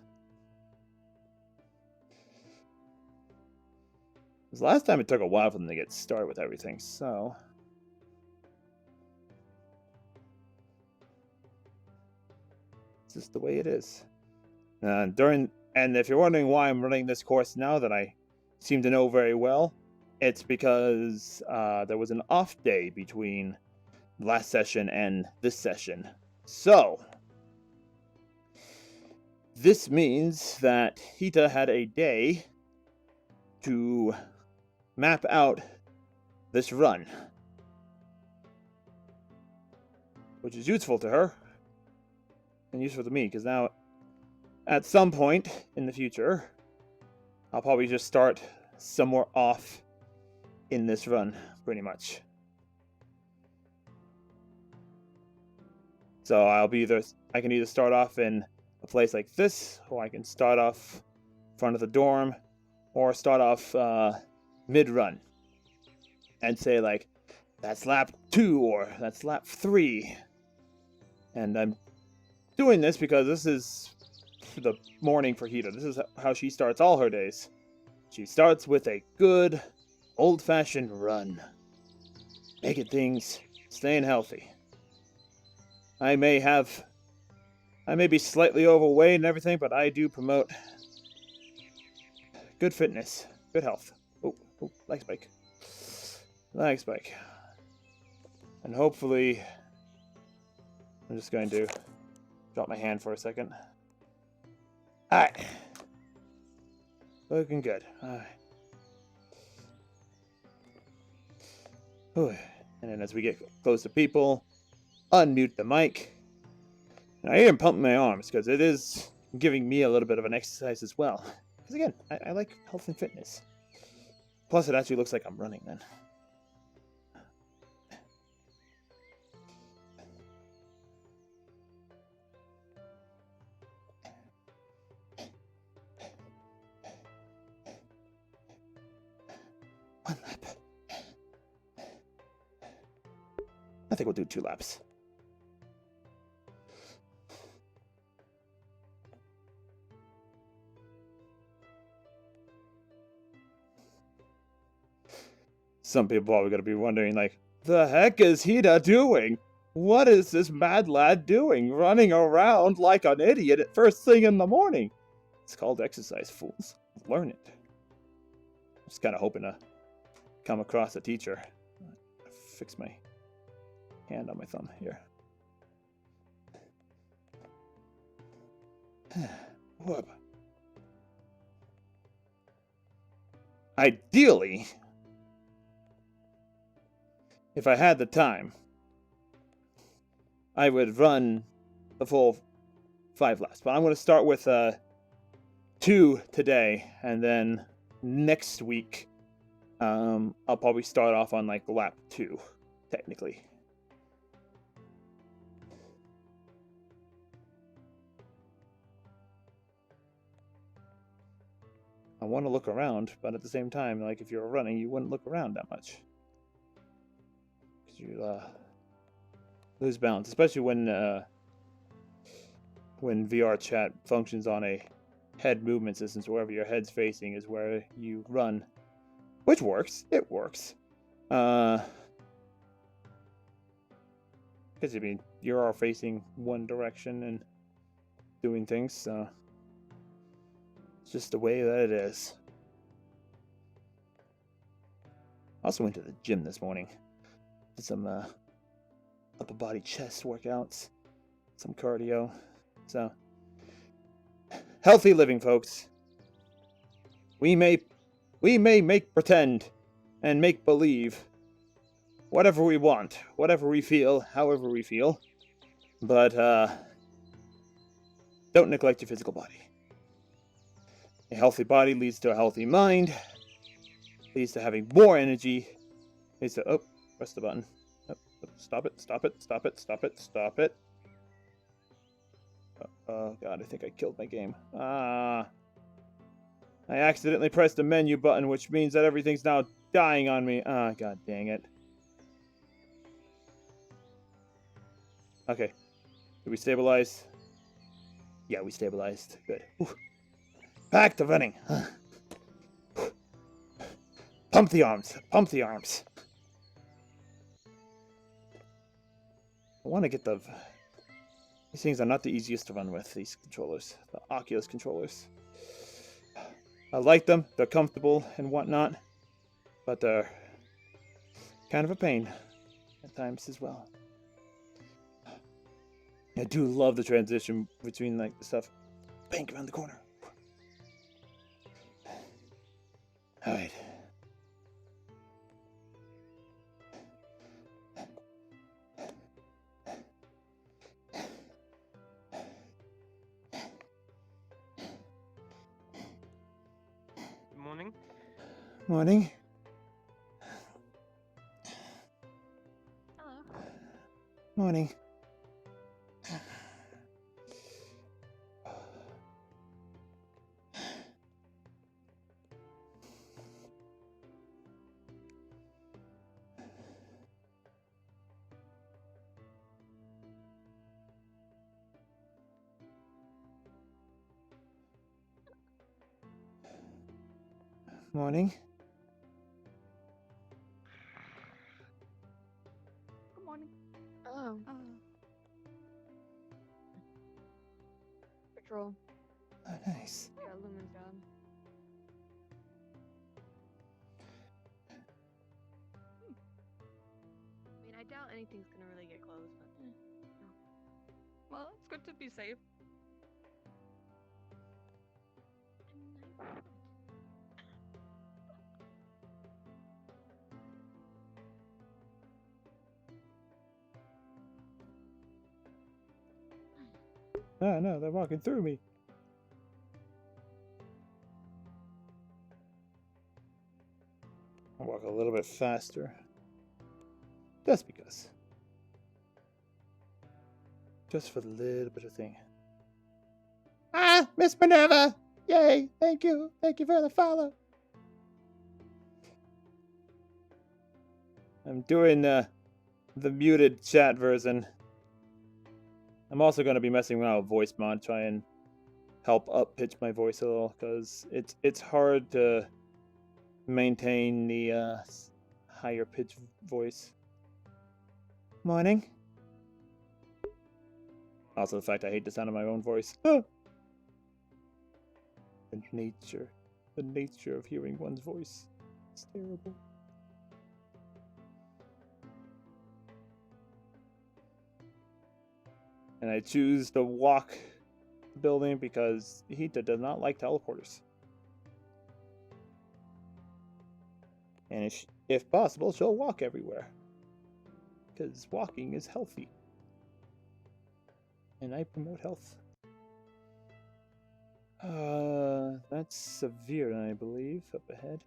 Because last time it took a while for them to get started with everything, so... It's just the way it is. And if you're wondering why I'm running this course now that I seem to know very well, it's because there was an off day between last session and this session. So, this means that Hita had a day to map out this run, which is useful to her and useful to me, because now at some point in the future I'll probably just start somewhere off in this run, pretty much. So I can either start off in a place like this, or I can start off in front of the dorm, or start off mid-run and say like, that's lap 2 or that's lap 3. And I'm doing this because this is the morning for Hita. This is how she starts all her days. She starts with a good old-fashioned run, making things, staying healthy. I may be slightly overweight and everything, but I do promote good fitness, good health. Oh, lag spike. Lag spike. And hopefully, I'm just going to drop my hand for a second. Alright. Looking good. Alright. And then as we get close to people, unmute the mic. And I am pumping my arms because it is giving me a little bit of an exercise as well. Because again, I like health and fitness. Plus, it actually looks like I'm running then. One lap. I think we'll do 2 laps. Some people are going to be wondering, like, the heck is Hita doing? What is this mad lad doing, running around like an idiot at first thing in the morning? It's called exercise, fools. Learn it. I'm just kind of hoping to come across a teacher. Fix my hand on my thumb here. Whoop. Ideally, if I had the time, I would run the full 5 laps. But I'm going to start with 2 today, and then next week, I'll probably start off on like lap 2, technically. I want to look around, but at the same time, like if you're running, you wouldn't look around that much. Because you lose balance, especially when VRchat functions on a head movement system, so wherever your head's facing is where you run. Which works. It works. Because, I mean, you're all facing one direction and doing things, so it's just the way that it is. I also went to the gym this morning. Did some upper body chest workouts, some cardio. So, healthy living, folks. We may make pretend and make believe whatever we want, whatever we feel, however we feel. But Don't neglect your physical body. A healthy body leads to a healthy mind, leads to having more energy, leads to... Oh, press the button. Oh, stop it, stop it, stop it, stop it, stop it. Oh god, I think I killed my game. I accidentally pressed the menu button, which means that everything's now dying on me. God dang it. Okay. Did we stabilize? Yeah, we stabilized. Good. Whew. Back to running. Pump the arms. Pump the arms. I want to get the... These things are not the easiest to run with, these controllers. The Oculus controllers. I like them. They're comfortable and whatnot. But they're kind of a pain at times as well. I do love the transition between like the stuff. Bank around the corner. Alright. Good morning. Morning. Hello. Morning. Morning. Good morning. Hello. Patrol. Oh, nice. Yeah, Lumen's job. I mean, I doubt anything's gonna really get close, but well, it's good to be safe. Oh no, they're walking through me. I'll walk a little bit faster. Just because. Just for the little bit of thing. Ah, Miss Minerva! Yay! Thank you! Thank you for the follow! I'm doing the muted chat version. I'm also going to be messing around with voice mod, try and help up pitch my voice a little, because it's hard to maintain the higher pitch voice. Morning. Also the fact I hate the sound of my own voice. Ah! The nature of hearing one's voice. It's terrible. And I choose to walk the building because Hita does not like teleporters. And if possible, she'll walk everywhere. Because walking is healthy. And I promote health. That's severe, I believe, up ahead.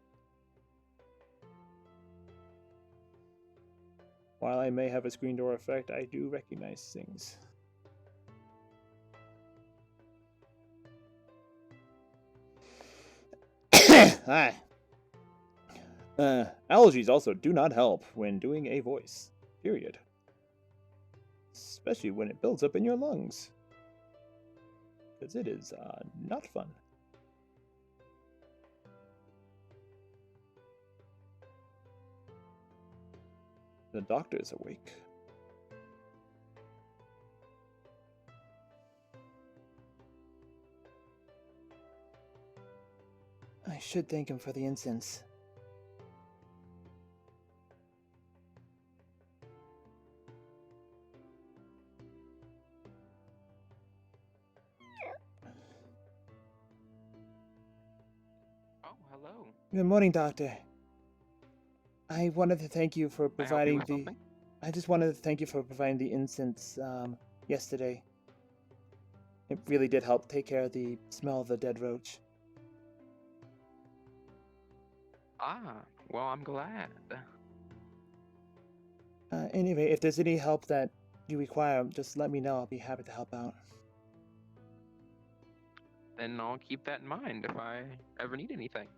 While I may have a screen door effect, I do recognize things. Hi. Allergies also do not help when doing a voice. Period. Especially when it builds up in your lungs. Because it is not fun. The doctor is awake. I should thank him for the incense. Oh, hello. Good morning, Doctor. I wanted to thank you for providing I just wanted to thank you for providing the incense yesterday. It really did help take care of the smell of the dead roach. Ah, well, I'm glad. Anyway, if there's any help that you require, just let me know. I'll be happy to help out. Then I'll keep that in mind if I ever need anything.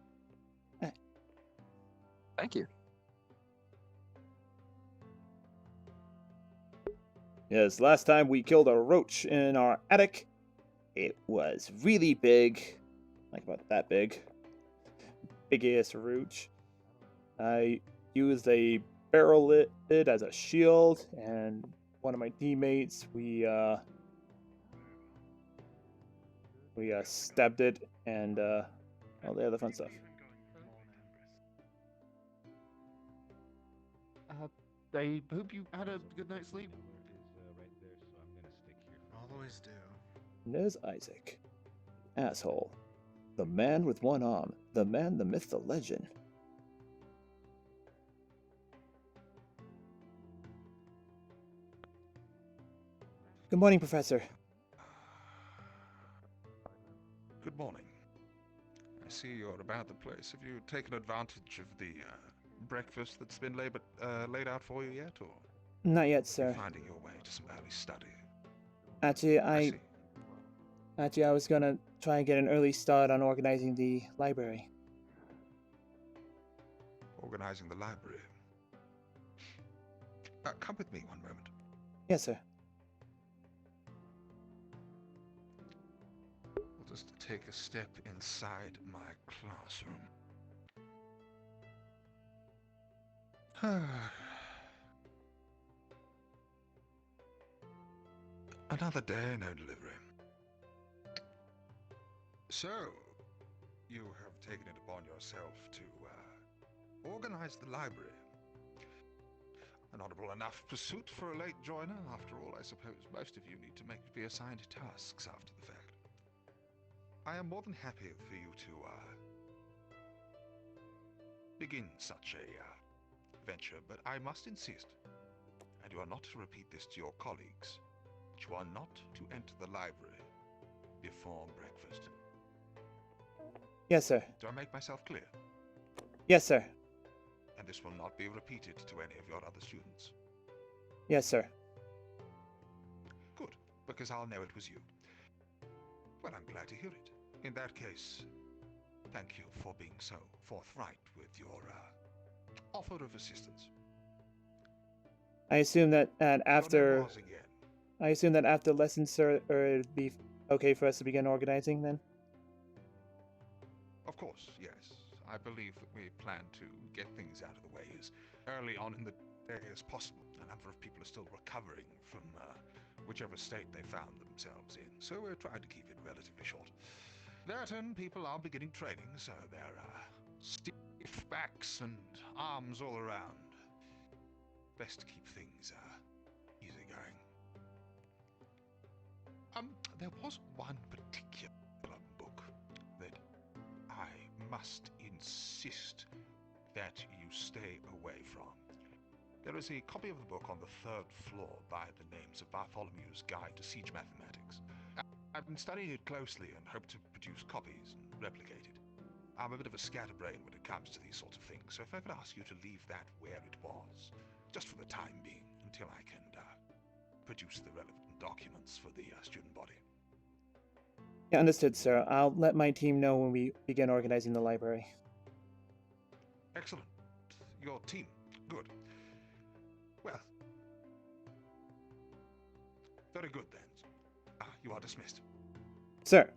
Thank you. Yes, last time we killed a roach in our attic. It was really big. Like about that big. Big-ass roach. I used a barrel lid as a shield, and one of my teammates, we stabbed it, and all the other fun stuff. I hope you had a good night's sleep. Always do. And there's Isaac. Asshole. The man with one arm. The man, the myth, the legend. Good morning, Professor. Good morning. I see you're about the place. Have you taken advantage of the breakfast that's been laid out for you yet, or? Not yet, sir. Finding your way to some early study. Actually, I was gonna try and get an early start on organizing the library. Organizing the library. Come with me one moment. Yes, sir. We'll just take a step inside my classroom. Another day, no delivery. So, you have taken it upon yourself to organize the library. An honorable enough pursuit for a late joiner. After all, I suppose most of you need to be assigned tasks after the fact. I am more than happy for you to begin such a venture, but I must insist, and you are not to repeat this to your colleagues, that you are not to enter the library before breakfast. Yes, sir. Do I make myself clear? Yes, sir. And this will not be repeated to any of your other students. Yes, sir. Good, because I'll know it was you. Well, I'm glad to hear it. In that case, thank you for being so forthright with your offer of assistance. I assume that after lessons, sir, it'd be okay for us to begin organizing then? Of course, yes. I believe that we plan to get things out of the way as early on in the day as possible. A number of people are still recovering from whichever state they found themselves in, so we're trying to keep it relatively short. That and people are beginning training, so they're stiff backs and arms all around. Best to keep things easy going. There was one particular book that I must insist that you stay away from. There is a copy of the book on the 3rd floor by the names of Bartholomew's Guide to Siege Mathematics. I've been studying it closely and hope to produce copies and replicate it. I'm a bit of a scatterbrain when it comes to these sorts of things, so if I could ask you to leave that where it was, just for the time being, until I can produce the relevant documents for the student body. Yeah, understood, sir. I'll let my team know when we begin organizing the library. Excellent. Your team. Good. Well. Very good then. You are dismissed. Sir.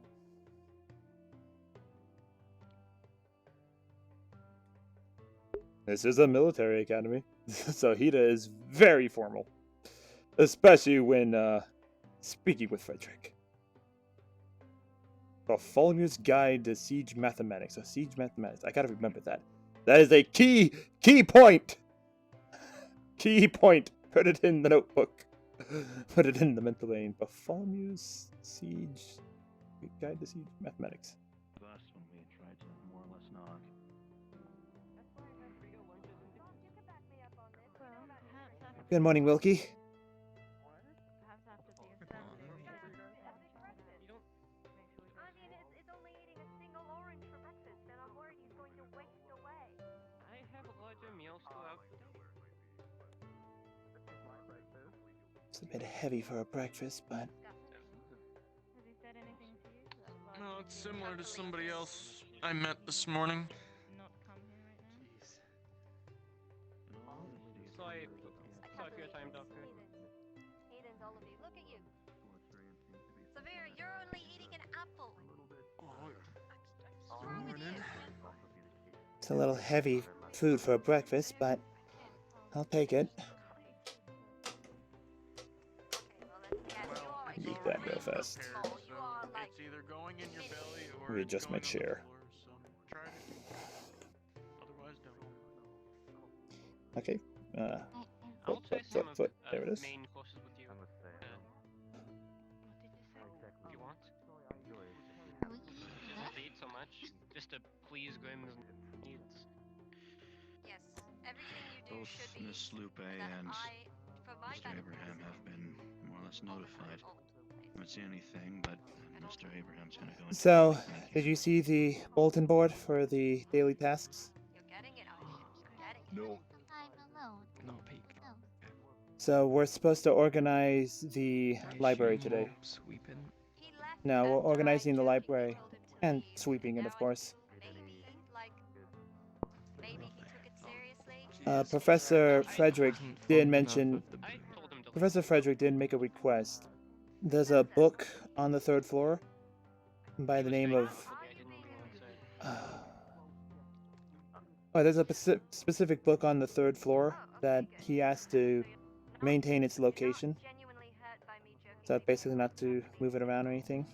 This is a military academy, so Hida is very formal. Especially when speaking with Frederick. Bartholomew's Guide to Siege Mathematics. So Siege Mathematics. I gotta remember that. That is a key point! Key point. Put it in the notebook. Put it in the mental lane. Bartholomew's Guide to Siege Mathematics. Last one we tried to more or less knock. Good morning, Wilkie. It's a bit heavy for a breakfast, but... No, it's similar to somebody else I met this morning. Sorry for your time, Doctor. Hayden's all of you. Look at you. Severe, you're only eating an apple. What's wrong with you? It's a little heavy food for a breakfast, but I'll take it. Eat that real fast. It's either going in your belly or Readjust my chair. try it. Otherwise, don't. Okay. I'll try some of There it is. main courses with you. If you want. Don't have to eat so much, just to please Graham's needs. Yes, everything you do Both should be Miss Lupe and Mr. Abraham have been more or less notified. I haven't seen anything, but Mr. Abraham's gonna go. So, did you see the bulletin board for the daily tasks? No. No peek. So, we're supposed to organize the library today. Sweeping. No, we're organizing the library. And sweeping it, of course. Professor Frederick did mention... Professor Frederick did make a request. There's a book on the 3rd floor by the name of... there's a specific book on the 3rd floor that he asked to maintain its location. So basically not to move it around or anything.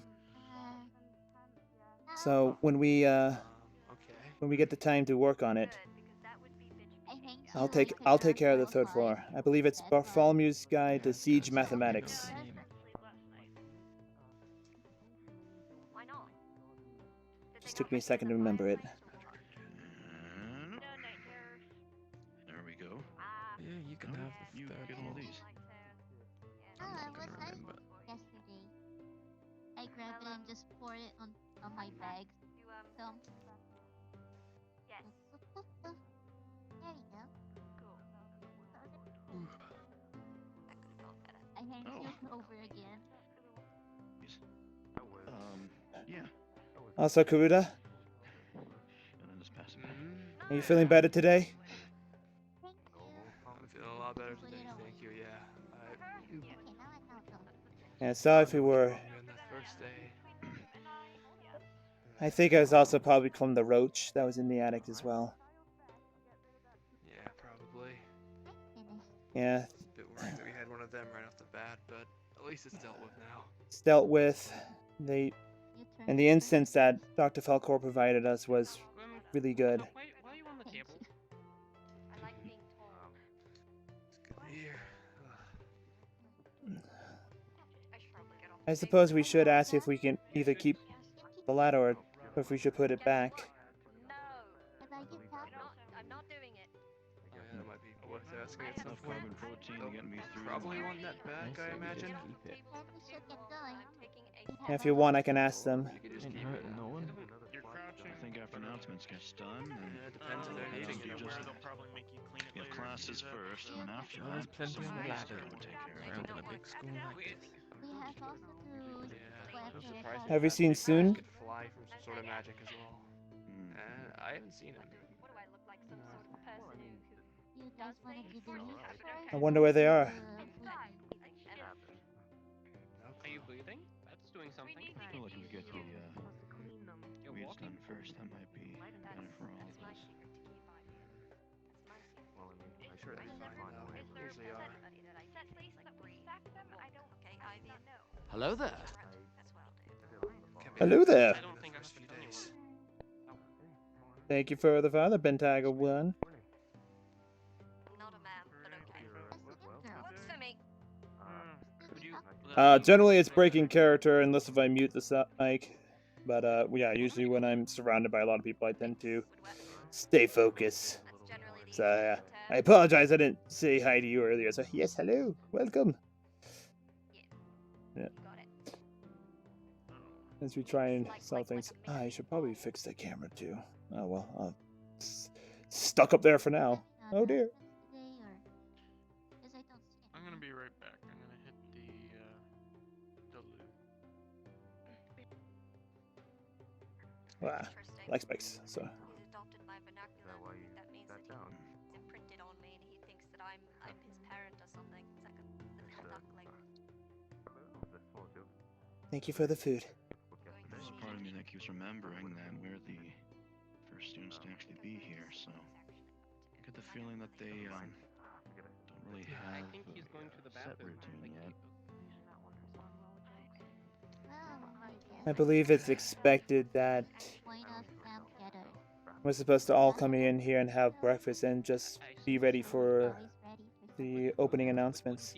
So when we get the time to work on it, I'll take care of the 3rd floor. I believe it's Bartholomew's Guide to Siege Mathematics. Just took me a second to remember it. There we go. Yeah, you can have the You third get all one. these. Yesterday. I grabbed it and just poured it on my bag. So. Yes. There you go. Cool. I hand it over again. Yeah. Also, Karuda, And then just pass it back. are you feeling better today? I'm feeling a lot better today, thank you, yeah. Yeah, sorry if we were... On that first day. I think it was also probably from the roach that was in the attic as well. Yeah, probably. Yeah. It's a bit worrying that we had one of them right off the bat, but at least it's dealt with now. It's dealt with. And the instance that Dr. Falcor provided us was really good. Why are you on the table? I like being told. It's good to hear. I suppose we should ask if we can either keep the ladder or if we should put it back. No. I'm not doing it. Yeah, that might be worth asking at some Enough point. carbon protein to get me through. Probably want that back, I imagine. And if you want, I can ask them. You could just keep it. No one. I think after announcements gets done, and it depends if they're needing you you. just They'll probably make you clean it get later. classes first, and then after There's that, plenty of somebody else ladder will take care of around it. in a big school like this. We have also to I'm surprised Have you seen Soon? could fly from some sort of magic as well. I haven't seen him. What do I look like? Some sort of person who you guys want to do the news I wonder where they are. Are you breathing? That's doing something. Still looking to get the weeds done first. That might be better for all of us. Well, I mean, I'm sure it'll be fine though. Usually are. Hello there. Hello there. I don't think I've few days. Thank you for the father, Bentago 1. not a man, but okay. Works for me. Generally it's breaking character unless if I mute the mic. But yeah, usually when I'm surrounded by a lot of people, I tend to stay focused. So I apologize, I didn't say hi to you earlier. So yes, hello, welcome. Yeah. As we try and solve things, I should probably fix the camera too. Oh well, stuck up there for now. Oh dear. Today, or because I don't see I'm gonna be right back. I'm gonna hit the loot. Wow. Like spikes. So. He's adopted my vernacular. That means that he's imprinted on me, and he thinks that I'm his parent or something. It's like a duckling. Thank you for the food. There's a part of me that keeps remembering that we're the first students to actually be here, so I get the feeling that they don't really have I think he's going to the set bathroom. routine yet. I believe it's expected that we're supposed to all come in here and have breakfast and just be ready for the opening announcements.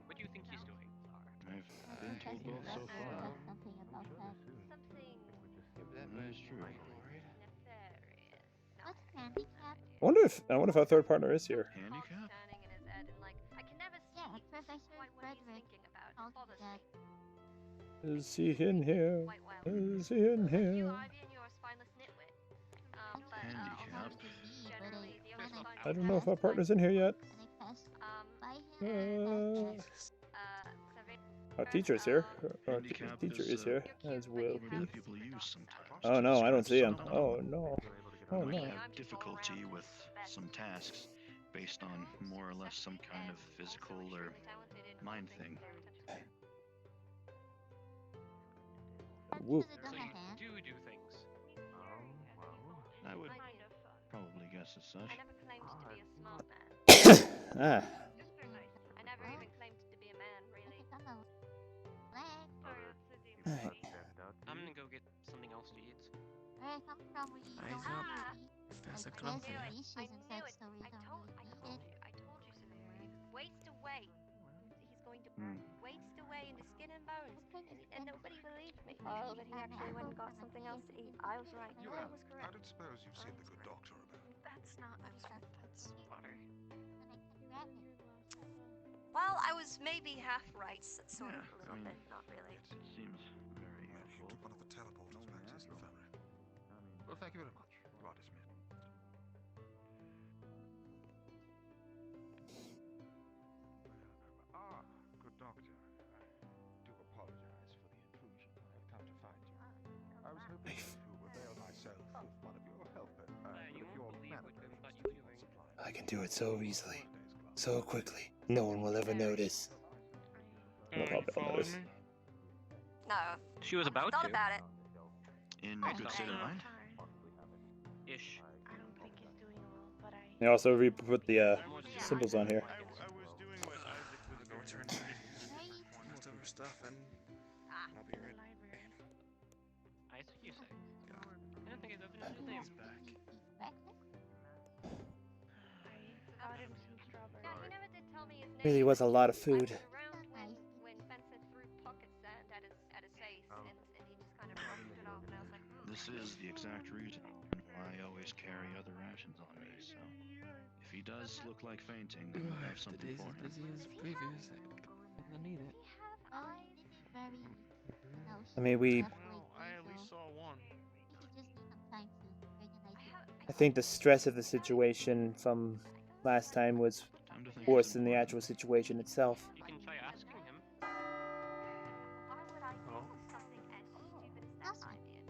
What do you think he's doing? I've been told both so far. That is true. I wonder if our third partner is here. Handicap? Is he in here? Is he in here? Handicap. I don't know if our partner's in here yet. Our teacher's here. Our teacher is here, as will be. People use sometimes. Oh no, I don't see him. Oh no. Oh We no. have difficulty with some tasks based on more or less some kind of physical or mind thing. Woo. So you do things. I would probably guess as such. I never claimed to be a smart man. Ah. I never even claimed to be a man, really. I'm gonna go get something else to eat. Where I come from, we don't really eat. There's a Like, clump there's here. dishes and such, so we don't really eat it. I told you so. Waste away. He's going to waste away into skin and bones, and nobody believed me. Oh, but he actually went and got something else to eat. I was right. I was I correct. don't suppose you've seen the good doctor about. That's not ice cream, that's water. Well, I was maybe half right, sort of, a little bit, not really. It seems very helpful. Took one of the teleporters back to his infirmary. Well, thank you very much. You are dismissed. Good doctor. I do apologize for the intrusion. I have come to find you. I was hoping to avail myself of one of your helpers. You Your won't believe what management I'm doing. I can do it so easily, so quickly. No one will ever notice. No You following notice. me? No. She was about Thought to. about it. In Nice good dog. state of mind? Ish. I don't think he's doing well, but I... You also put the symbols on here. I was doing what Isaac was going to return leftover stuff and I'll be right back. Isaac, you say? I don't think I've ever known his name. I got him some strawberries. Yeah, he never did tell me his name. Really was a lot of food. I was around when Spencer threw pocket sand at his face, and he just kind of brushed it off, and I was like, This is the exact reason why I always carry other rations on me, so if he does look like fainting, then we'll have something Today's for as him. busy as previous. I need it. I mean, I at least saw one. I think the stress of the situation from last time was worse than the actual situation itself. You can try asking him. why would I do something as stupid as that idea?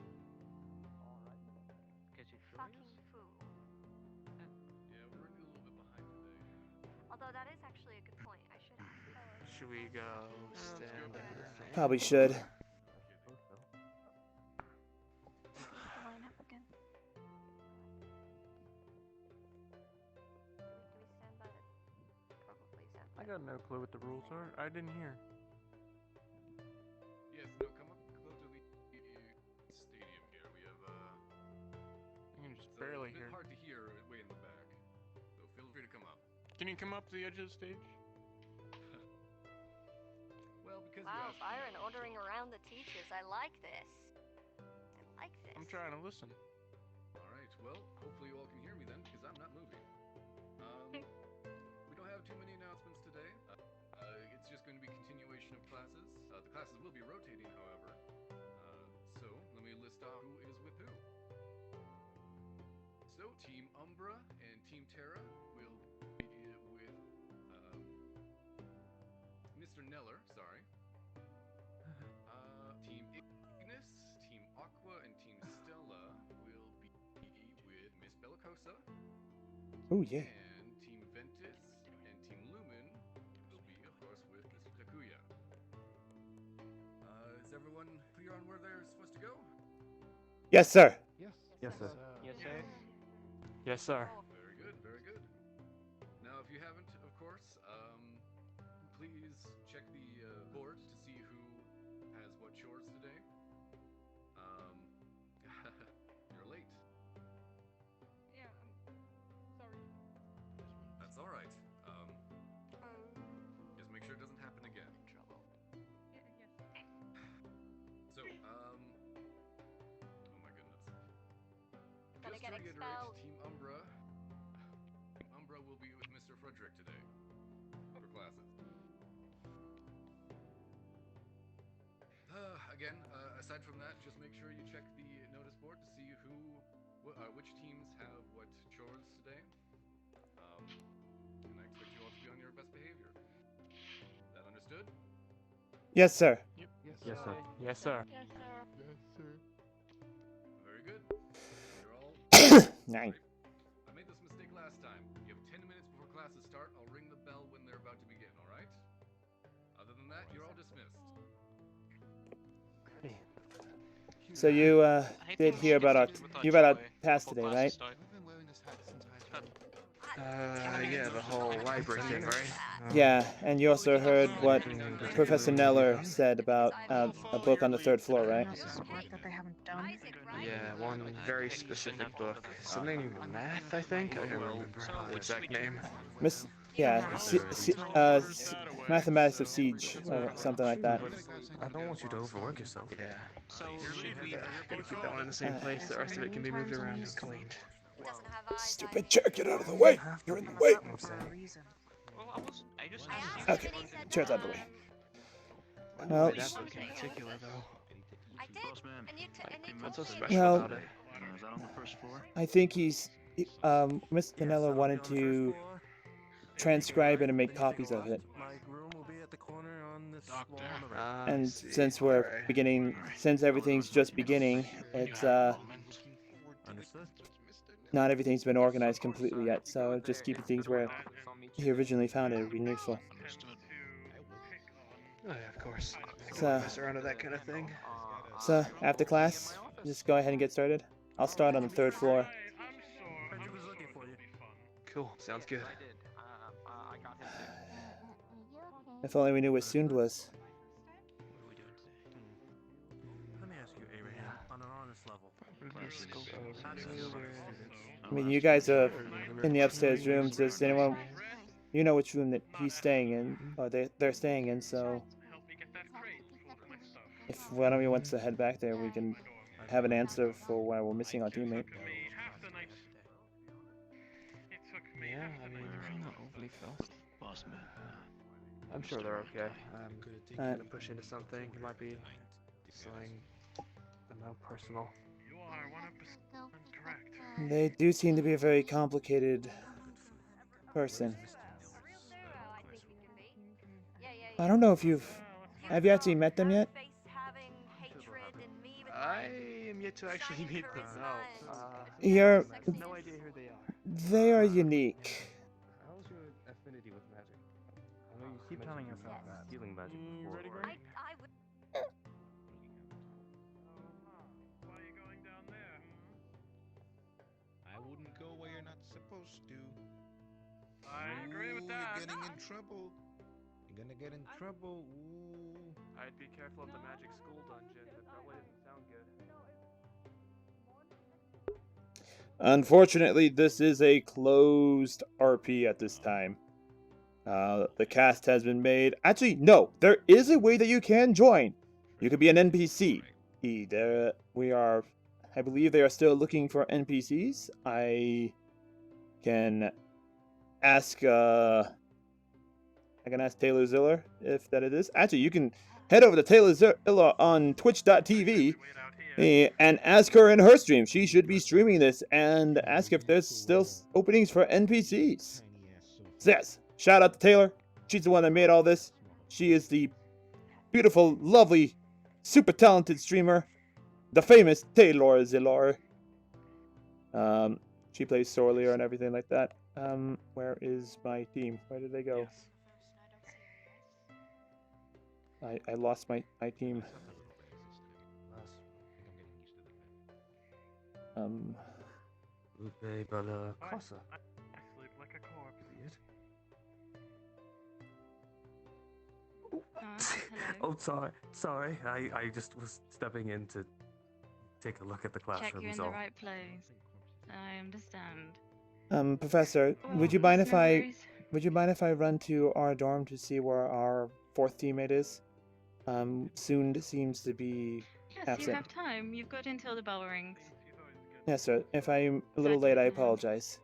Because you're Fucking fool. Yeah, we're running a little bit behind today. Although that is actually a good point. I should ask. Should we go stand in the thing? Probably should. Line up again. I got no clue what the rules are. I didn't hear. Yes, no, come up close to the stadium here. We have I can just it's barely a bit hear. hard to hear way in the back. So feel free to come up. Can you come up to the edge of the stage? Well, because Wow, you asked me, Byron ordering around the teachers. I like this. I like this. I'm trying to listen. Alright, well, hopefully you all can hear me then, because I'm not moving. We don't have too many announcements today. It's just going to be continuation of classes. The classes will be rotating, however. So, let me list off who is with who. So, Team Umbra and Team Terra will Mr. Neller, sorry. Team Ignis, Team Aqua, and Team Stella will be with Miss Bellicosa. Oh yeah. And Team Ventus and Team Lumen will be, of course, with Mr. Takuya. Is everyone clear on where they're supposed to go? Yes, sir. Yes, sir. Yes, sir. Yes, sir. Very good, very good. Now, if you haven't, of course, please check the board to see who has what chores today. You're late. Yeah, sorry. That's all right. Just make sure it doesn't happen again. Yes. So, oh my goodness. Gonna Just get to reiterate, expelled. Team Umbra will be with Mr. Frederick today for classes. Again, aside from that, just make sure you check the notice board to see which teams have what chores today. And I expect you all to be on your best behavior. Is that understood? Yes, sir. Yes, sir. Yes, sir. Yes, sir. Yes, sir. Very good. You're all. Nine. I made this mistake last time. You have 10 minutes before classes start. I'll ring the bell when they're about to begin, alright? Other than that, you're all dismissed. So you did hear about our pass today, right? Yeah, the whole library thing, right? Yeah, and you also heard what Professor Neller said about a book on the 3rd floor, right? Yeah, one very specific book. Something math, I think? I don't remember the exact name. Mathematics of Siege, or something like that. I don't want you to overwork yourself. Yeah. So should we Gotta keep that one in the same place. The rest of it can be moved around and cleaned. Stupid chair, get out of the way! You're in the way! Well, I just Okay, chair's out of the way. Well, That book in particular, though. I did. And you What's so special well, about it? Is that on the first floor? I think Mr. Neller wanted to transcribe it and make copies of it. And since we're beginning, since everything's just beginning, it's not everything's been organized completely yet, so just keeping things where he originally found it would be useful. Oh, yeah, of course. So, Mess around with that kind of thing. so after class, just go ahead and get started. I'll start on the 3rd floor. Cool, sounds good. If only we knew where Sund was. Let me ask you, Abraham, on an honest level. I mean, you guys are in the upstairs rooms. Does anyone, you know which room that he's staying in, or they're staying in? So, if one of you wants to head back there, we can have an answer for why we're missing our teammate. Yeah, I mean, not overly fast. Boss man. I'm sure they're okay. I'm gonna push into something. It might be something, I don't know, personal. You are 100% correct. They do seem to be a very complicated person. I don't know if have you actually met them yet? I am yet to actually meet them. You're, No idea who they are. they are unique. How's your affinity with magic? I know you Keep telling yourself that. Healing magic before. Ready, or- Greg? Why are you going down there? I wouldn't go where you're not supposed to. I agree with that. You're getting in trouble. You're gonna get in trouble. Ooh. I'd be careful of the magic school dungeon. That probably didn't sound good. Unfortunately, this is a closed RP at this time. The cast has been made. Actually, no, there is a way that you can join. You could be an NPC. I believe they are still looking for NPCs. I can ask Taylor Ziller if that it is. Actually, you can head over to Taylor Ziller on twitch.tv and ask her in her stream. She should be streaming this, and ask if there's still openings for NPCs. So yes, shout out to Taylor. She's the one that made all this. She is the beautiful, lovely, super talented streamer, the famous Taylor Zillar. She plays Sorlier and everything like that. Where is my team? Where did they go? I lost my team. Actually, like a corpse. Oh, sorry. I just was stepping in to take a look at the classroom. Check you're in the right place. I understand. Professor, Well, would you mind that's if no I worries. run to our dorm to see where our 4th teammate is? Soon seems to be Yes, absent. you have time. You've got until the bell rings. Yes, sir. If I'm a little late, I apologize.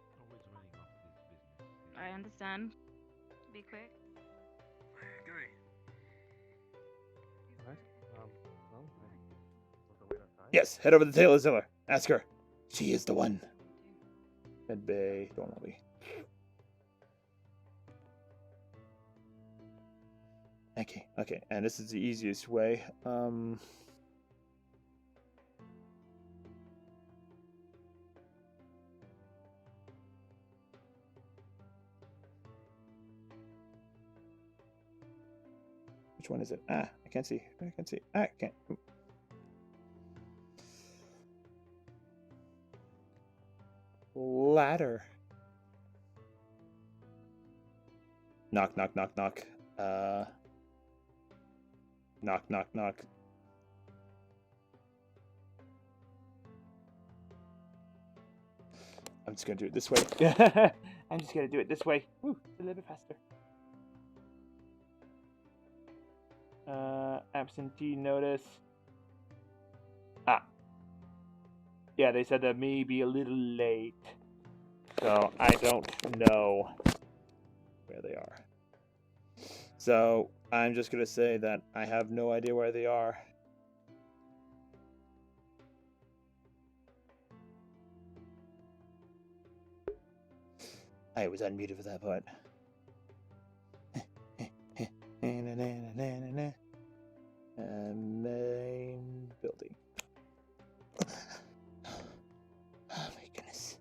I understand. Be quick. Yes, head over to Taylor Ziller. Ask her. She is the one. Med Bay, Dormley. Okay, and this is the easiest way. Which one is it? I can't see. I can't. Ladder. Knock. Knock. I'm just gonna do it this way. I'm just gonna do it this way. Woo, it's a little bit faster. Absentee notice. Yeah, they said that may be a little late. So I don't know where they are. So I'm just gonna say that I have no idea where they are. I was unmuted for that part. Main building. Oh my goodness.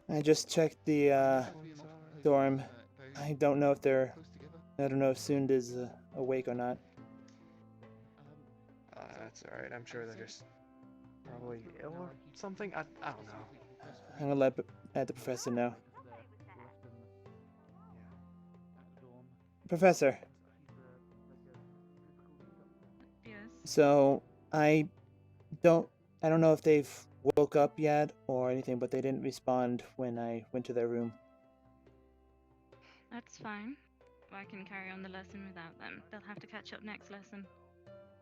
I just checked the dorm. I don't know if Sund is awake or not. That's alright. I'm sure they're just probably ill or something. I don't know. I'm gonna let the professor know. Professor. Yes. So I don't know if they've woke up yet or anything, but they didn't respond when I went to their room. That's fine. I can carry on the lesson without them. They'll have to catch up next lesson.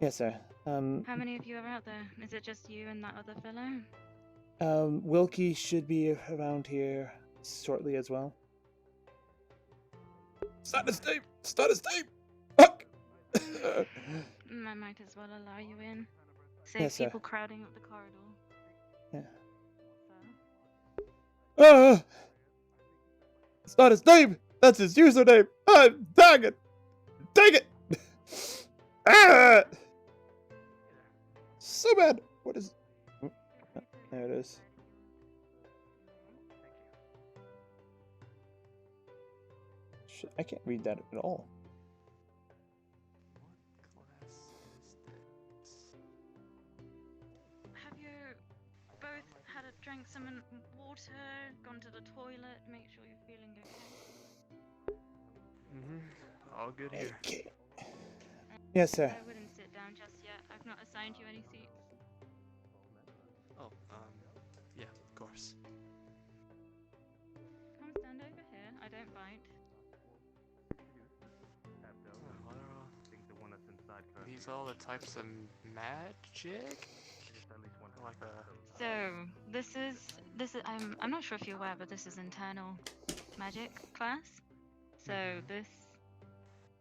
Yes, sir. How many of you are out there? Is it just you and that other fellow? Wilkie should be around here shortly as well. Start his name! Fuck! I might as well allow you in. Save Yes, sir. people crowding up the corridor. Yeah. It's not his name! That's his username! Dang it! Dang it! So bad! What is... There it is. Shit, I can't read that at all. Have you both drank some water, gone to the toilet, make sure you're feeling okay? All good here. Okay. Yes, sir. I wouldn't sit down just yet. I've not assigned you any seats. Oh, yeah, of course. Come stand over here. I don't bite. These all the types of magic? Like a... So this is I'm not sure if you're aware, but this is internal magic class. So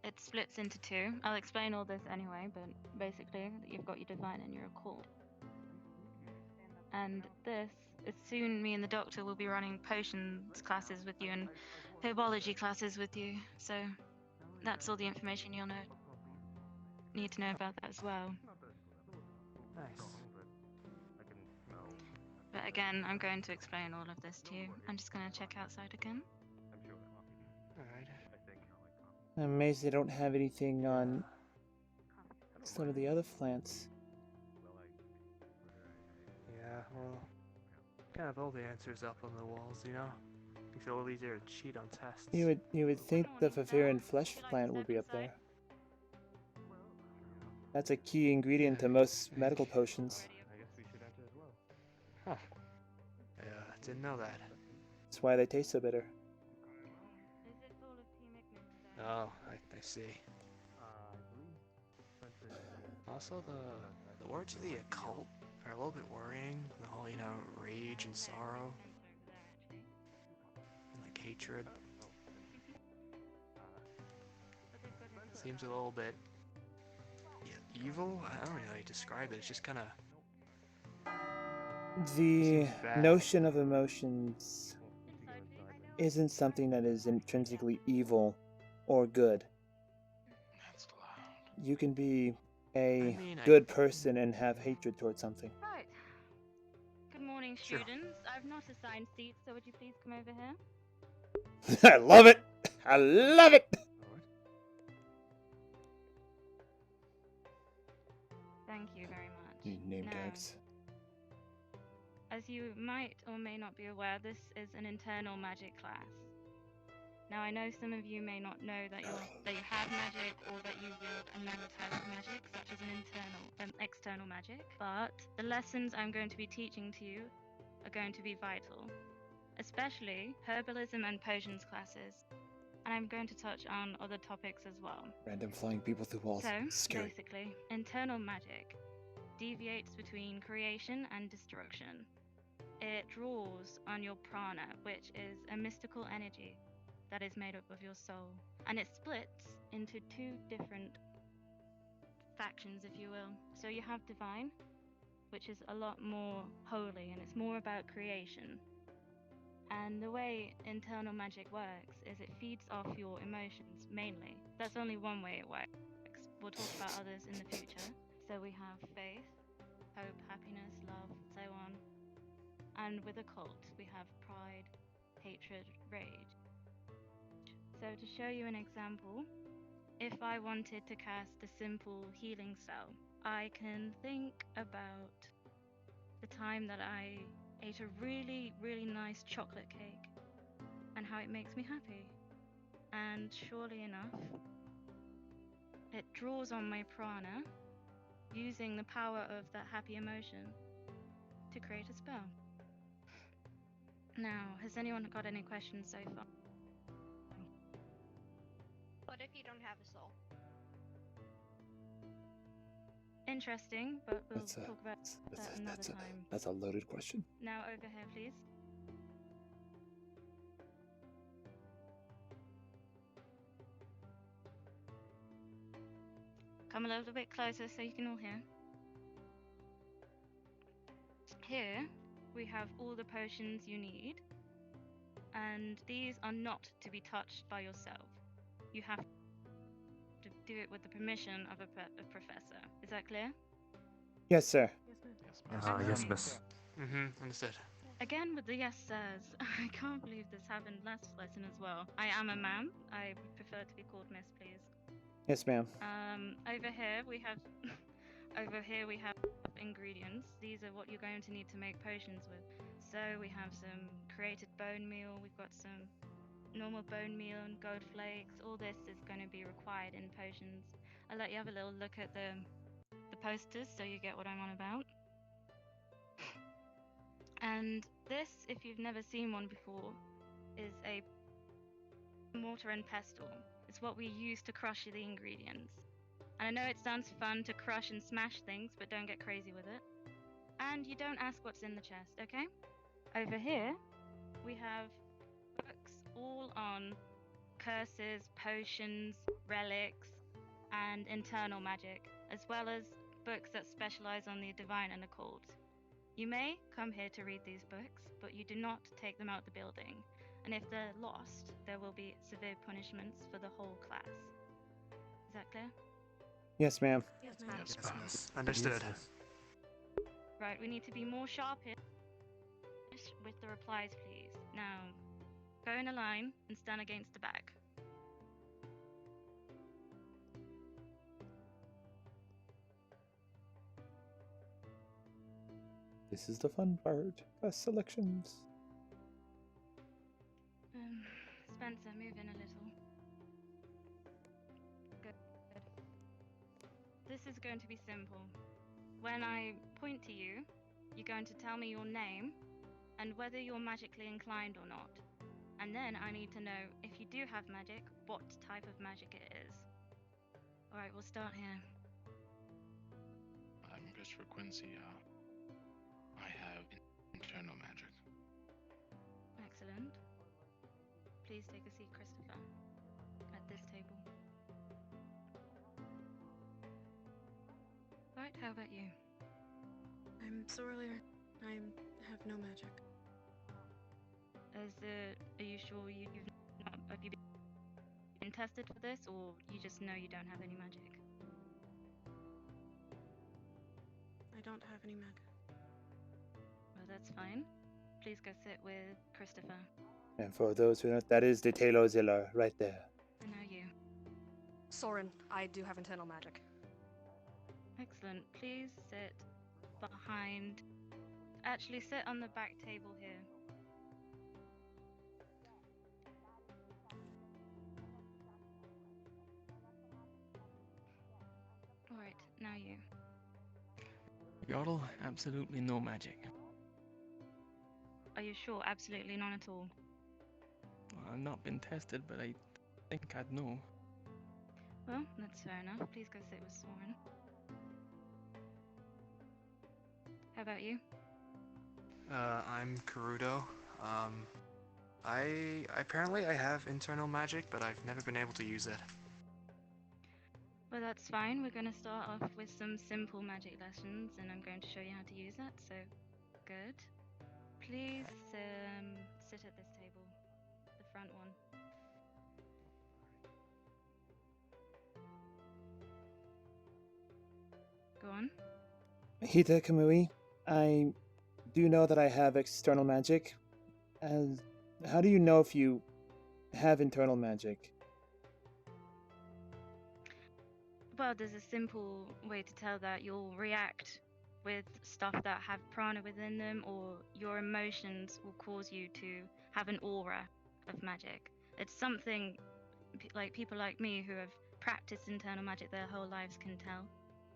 it splits into two. I'll explain all this anyway, but basically you've got your divine and your occult. And this is soon me and the doctor will be running potions classes with you and herbology classes with you. So that's all the information you'll need to know about that as well. Nice. But again, I'm going to explain all of this to you. I'm just going to check outside again. Alright. I'm amazed they don't have anything on some of the other plants. Yeah, well, kind of all the answers up on the walls, you know? Makes it a little easier to cheat on tests. You would think the Faviran flesh plant would be up there. That's a key ingredient to most medical potions. I guess we should enter as well. Huh. Yeah, didn't know that. That's why they taste so bitter. Oh, I see. Also, the words of the occult are a little bit worrying. The whole, you know, rage and sorrow. And, like, hatred. Seems a little bit evil? I don't really describe it. It's just kind of... The notion of emotions isn't something that is intrinsically evil or good. You can be a good person and have hatred towards something. Right. Good morning, students. I've not assigned seats, so would you please come over here? I love it! I love it! Thank you very much. Name Now, tags. as you might or may not be aware, this is an internal magic class. Now, I know some of you may not know that you have magic or that you wield another type of magic, such as an external magic, but the lessons I'm going to be teaching to you are going to be vital, especially herbalism and potions classes. And I'm going to touch on other topics as well. Random flying people through walls. So, Scary. basically, internal magic deviates between creation and destruction. It draws on your prana, which is a mystical energy that is made up of your soul. And it splits into two different factions, if you will. So you have divine, which is a lot more holy, and it's more about creation. And the way internal magic works is it feeds off your emotions, mainly. That's only one way it works. We'll talk about others in the future. So we have faith, hope, happiness, love, so on. And with occult, we have pride, hatred, rage. So to show you an example, if I wanted to cast a simple healing spell, I can think about the time that I ate a really, really nice chocolate cake and how it makes me happy. And surely enough, it draws on my prana using the power of that happy emotion to create a spell. Now, has anyone got any questions so far? What if you don't have a soul? Interesting, but we'll talk about that another time. That's a loaded question. Now over here, please. Come a little bit closer so you can all hear. Here, we have all the potions you need, and these are not to be touched by yourself. You have to do it with the permission of a professor. Is that clear? Yes, sir. Yes, miss. Understood. Again with the yes sirs. I can't believe this happened last lesson as well. I am a ma'am. I would prefer to be called miss, please. Yes, ma'am. Over here we have ingredients. These are what you're going to need to make potions with. So we have some created bone meal, we've got some normal bone meal and gold flakes. All this is going to be required in potions. I'll let you have a little look at the posters so you get what I'm on about. And this, if you've never seen one before, is a mortar and pestle. It's what we use to crush the ingredients. And I know it sounds fun to crush and smash things, but don't get crazy with it. And you don't ask what's in the chest, okay? Over here, we have books all on curses, potions, relics, and internal magic, as well as books that specialize on the divine and occult. You may come here to read these books, but you do not take them out the building. And if they're lost, there will be severe punishments for the whole class. Is that clear? Yes, ma'am. Yes, ma'am. Understood. Right, we need to be more sharp here with the replies, please. Now, go in a line and stand against the back. This is the fun part. Class selections. Spencer, move in a little. Good. This is going to be simple. When I point to you, you're going to tell me your name and whether you're magically inclined or not. And then I need to know, if you do have magic, what type of magic it is. Alright, we'll start here. Just for Quincy, I have internal magic. Excellent. Please take a seat, Christopher, at this table. Right, how about you? I'm sorry, I have no magic. Are you sure have you been tested for this, or you just know you don't have any magic? I don't have any magic. Well, that's fine. Please go sit with Christopher. And for those who don't, that is the Telozilla right there. And now you. Soren, I do have internal magic. Excellent. Please sit behind. Actually, sit on the back table here. Alright, now you. Yordle, absolutely no magic. Are you sure? Absolutely none at all? Well, I've not been tested, but I think I'd know. Well, that's fair enough. Please go sit with Soren. How about you? I'm Karudo. I apparently have internal magic, but I've never been able to use it. Well, that's fine. We're going to start off with some simple magic lessons, and I'm going to show you how to use that, so good. Please sit at this table, the front one. Go on. Hita Kamui, I do know that I have external magic. How do you know if you have internal magic? Well, there's a simple way to tell that. You'll react with stuff that have prana within them, or your emotions will cause you to have an aura of magic. It's something like people like me who have practiced internal magic their whole lives can tell.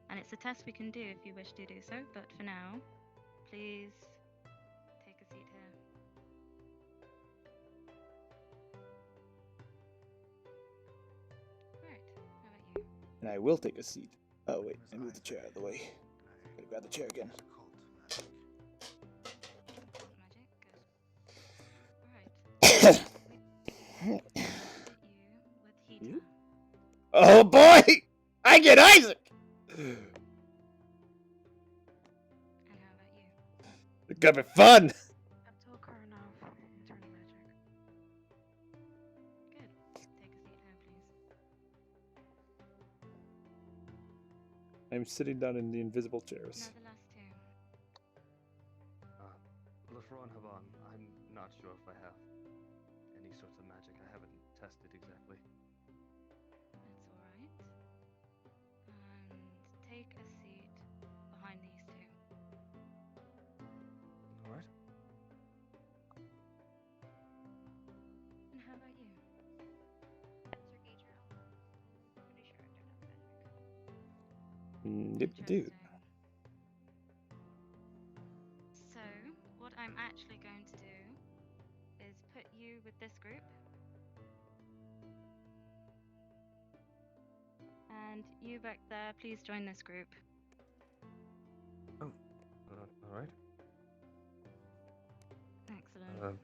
And it's a test we can do if you wish to do so, but for now, please take a seat here. Right, how about you? And I will take a seat. Oh wait, I moved the chair out of the way. Gotta grab the chair again. You? Oh boy! I get Isaac! And how about you? It's gonna be fun! Abdulkar now for internal magic. Good. Take a seat here, please. I'm sitting down in the invisible chairs. Now the last two. Lefron Havan, I'm not sure if I have any sorts of magic. I haven't tested exactly. That's alright. And take a seat behind these two. Alright. And how about you? Dude. So, what I'm actually going to do is put you with this group. And you back there, please join this group. Oh, alright. Excellent.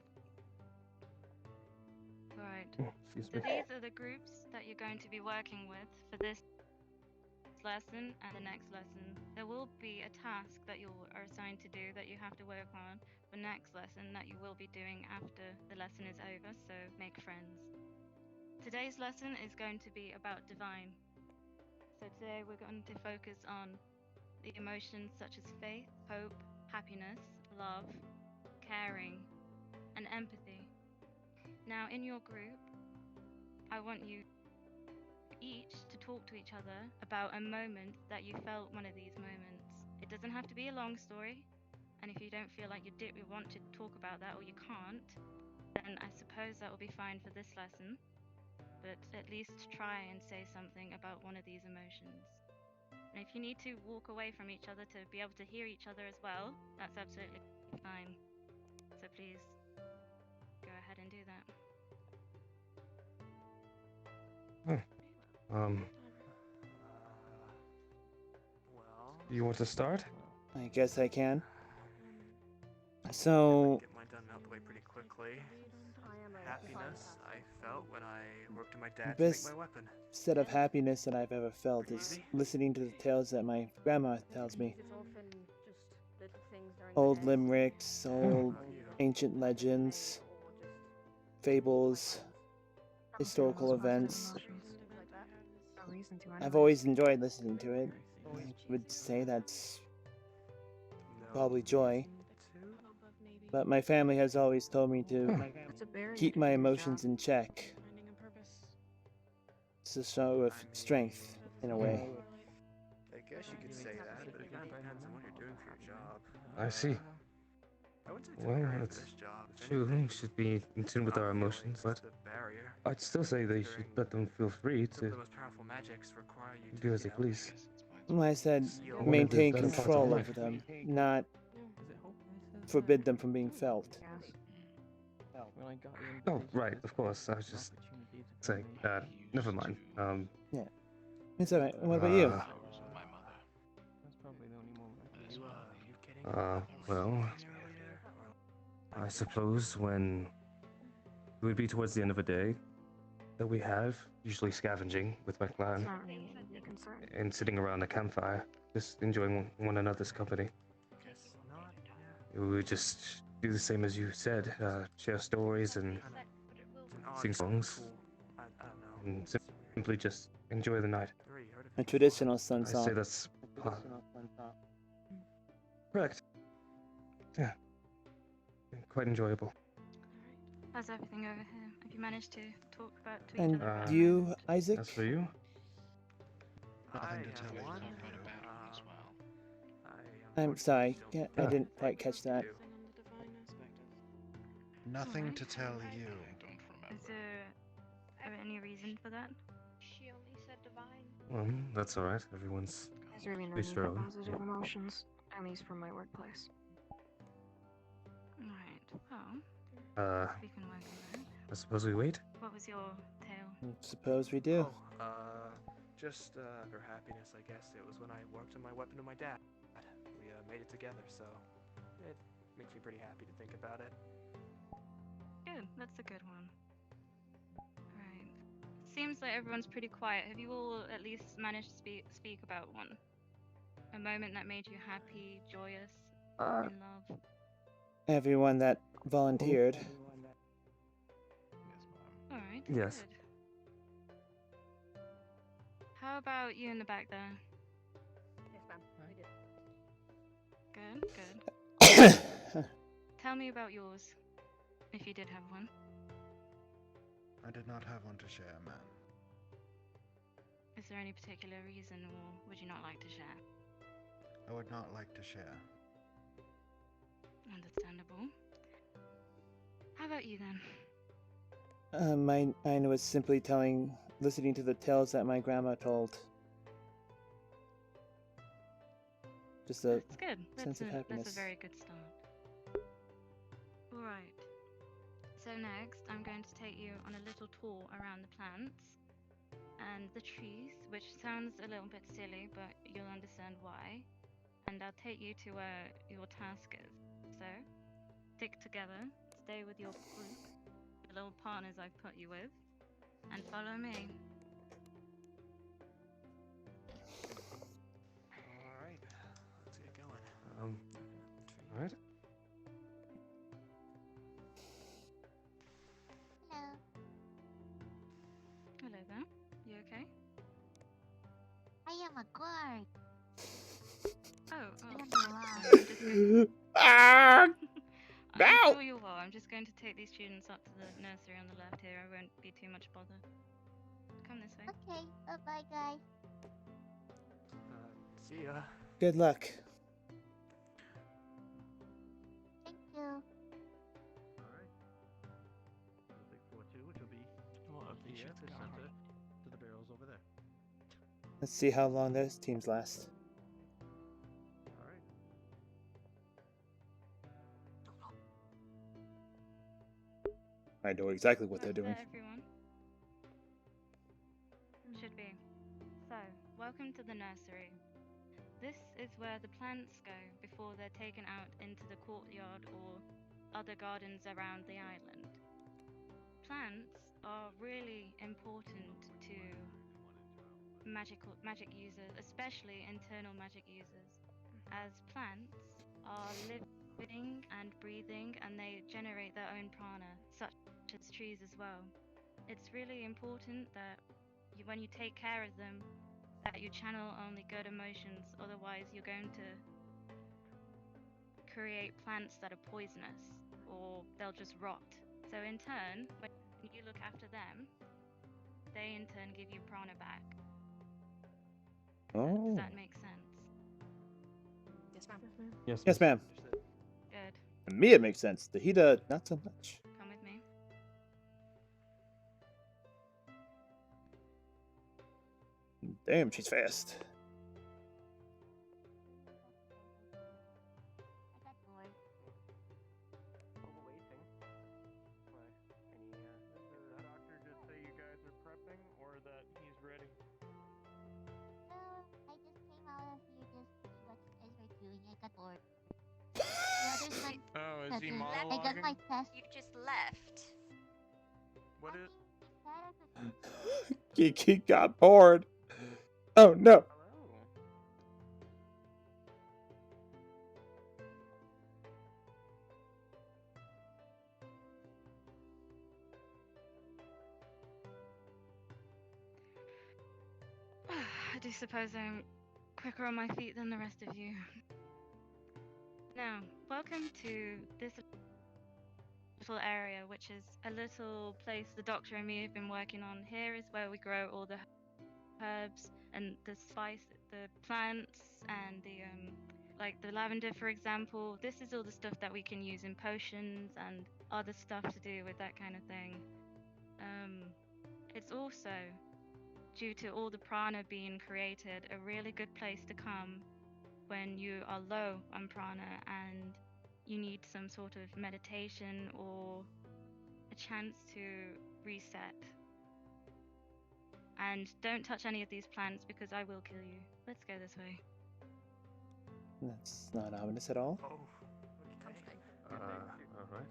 Alright. Oh, excuse So me. these are the groups that you're going to be working with for this lesson and the next lesson, there will be a task that you are assigned to do that you have to work on for next lesson that you will be doing after the lesson is over, so make friends. Today's lesson is going to be about divine. So today we're going to focus on the emotions such as faith, hope, happiness, love, caring, and empathy. Now in your group, I want you each to talk to each other about a moment that you felt one of these moments. It doesn't have to be a long story, and if you don't feel like you want to talk about that or you can't, then I suppose that will be fine for this lesson, but at least try and say something about one of these emotions. And if you need to walk away from each other to be able to hear each other as well, that's absolutely fine. So please, go ahead and do that. You want to start? I guess I can. So, Get mine done out the way pretty quickly. Happiness I felt when I worked with my the dad to make best my weapon. set of happiness that I've ever felt is listening to the tales that my grandma tells me. Old limericks, old ancient legends, fables, historical events. I've always enjoyed listening to it. I would say that's probably joy. But my family has always told me to keep my emotions in check. It's a show of strength, in a way. I guess you could say that, but it kind of depends on what you're doing for your job. I see. I would say it's Well, very it's for this job. If true, anything, we should be in tune with our emotions, but the barrier. I'd still say they should let them feel free Some of to the most powerful magics require you to, do as they please. I said One of the maintain better parts of control life. over them, not forbid them from being felt. Oh, right, of course. I was just saying. Never mind. Yeah, it's alright. What about you? Well, I suppose when it would be towards the end of a day that we have, usually scavenging with my clan, and sitting around a campfire, just enjoying one another's company. We would just do the same as you said, share stories and sing songs, and simply just enjoy the night. A traditional sun I song. say that's correct. Yeah, quite enjoyable. How's everything over here? Have you managed to talk about to each And other about you, Isaac? As for you? Nothing to tell you. I'm sorry, I didn't quite catch that. Nothing to tell you. Is there any reason for that? She only said divine. Well, that's alright. Everyone's There's really no each need their for own. positive emotions, at least from my workplace. Right, well, we can work on that. I suppose we wait? What was your tale? Suppose we do. Just for happiness, I guess. It was when I worked on my weapon with my dad. We made it together, so it makes me pretty happy to think about it. Good, that's a good one. Right. Seems like everyone's pretty quiet. Have you all at least managed to speak about one? A moment that made you happy, joyous, in love? Everyone that volunteered. Alright. Yes. Good. How about you in the back there? Yes, ma'am. We did. Good. Tell me about yours, if you did have one. I did not have one to share, ma'am. Is there any particular reason, or would you not like to share? I would not like to share. Understandable. How about you then? Mine was simply listening to the tales that my grandma told. Just a That's good. sense of happiness. That's a very good start. Alright. So next, I'm going to take you on a little tour around the plants and the trees, which sounds a little bit silly, but you'll understand why. And I'll take you to where your task is. So, stick together, stay with your group, the little partners I've put you with, and follow me. there. You okay? I am a guard. Oh, I am I'm Ah! I'm sure you're well. I'm just going to take these students up to the nursery on the left here. I won't be too much bother. Come this way. Okay, bye-bye, guys. See ya. Good luck. Thank you. Alright. We'll take floor 2, which will be the epicenter to the barrels over there. Let's see how long those teams last. Alright. I know exactly what they're Right doing. there, everyone. Should be. So, welcome to the nursery. This is where the plants go before they're taken out into the courtyard or other gardens around the island. Plants are really important to magic users, especially internal magic users, as plants are living and breathing and they generate their own prana, such as trees as well. It's really important that when you take care of them, that you channel only good emotions, otherwise you're going to create plants that are poisonous or they'll just rot. So in turn, when you look after them, they in turn give you prana back. Oh. Does that make sense? Yes, ma'am. Yes, ma'am. Good. To me, it makes sense. To Hida, not so much. Come with me. Damn, she's fast. Overweighting. Why? Any, Did the doctor just say you guys are prepping, or that he's ready? No, I just came out of here just to see what you guys were doing. I got bored. The others went Oh, is he prepping. monologuing? I got my test. You just left. What is? Kiki got bored. Oh no. Hello. I do suppose I'm quicker on my feet than the rest of you. Now, welcome to this little area, which is a little place the doctor and me have been working on. Here is where we grow all the herbs and the spice, the plants, and the like the lavender, for example. This is all the stuff that we can use in potions and other stuff to do with that kind of thing. It's also, due to all the prana being created, a really good place to come when you are low on prana and you need some sort of meditation or a chance to reset. And don't touch any of these plants because I will kill you. Let's go this way. That's not ominous at all. Oh. Okay. Alright.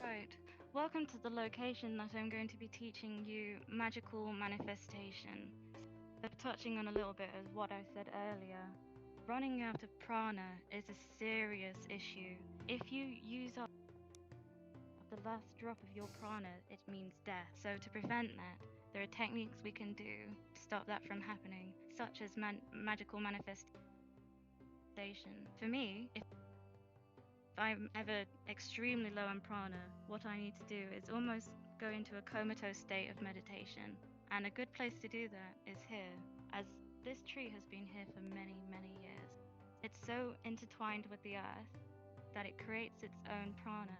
Right. Welcome to the location that I'm going to be teaching you magical manifestation. So touching on a little bit of what I said earlier, running out of prana is a serious issue. If you use up the last drop of your prana, it means death. So to prevent that, there are techniques we can do to stop that from happening, such as magical manifestation. For me, if I'm ever extremely low on prana, what I need to do is almost go into a comatose state of meditation. And a good place to do that is here, as this tree has been here for many, many years. It's so intertwined with the earth that it creates its own prana.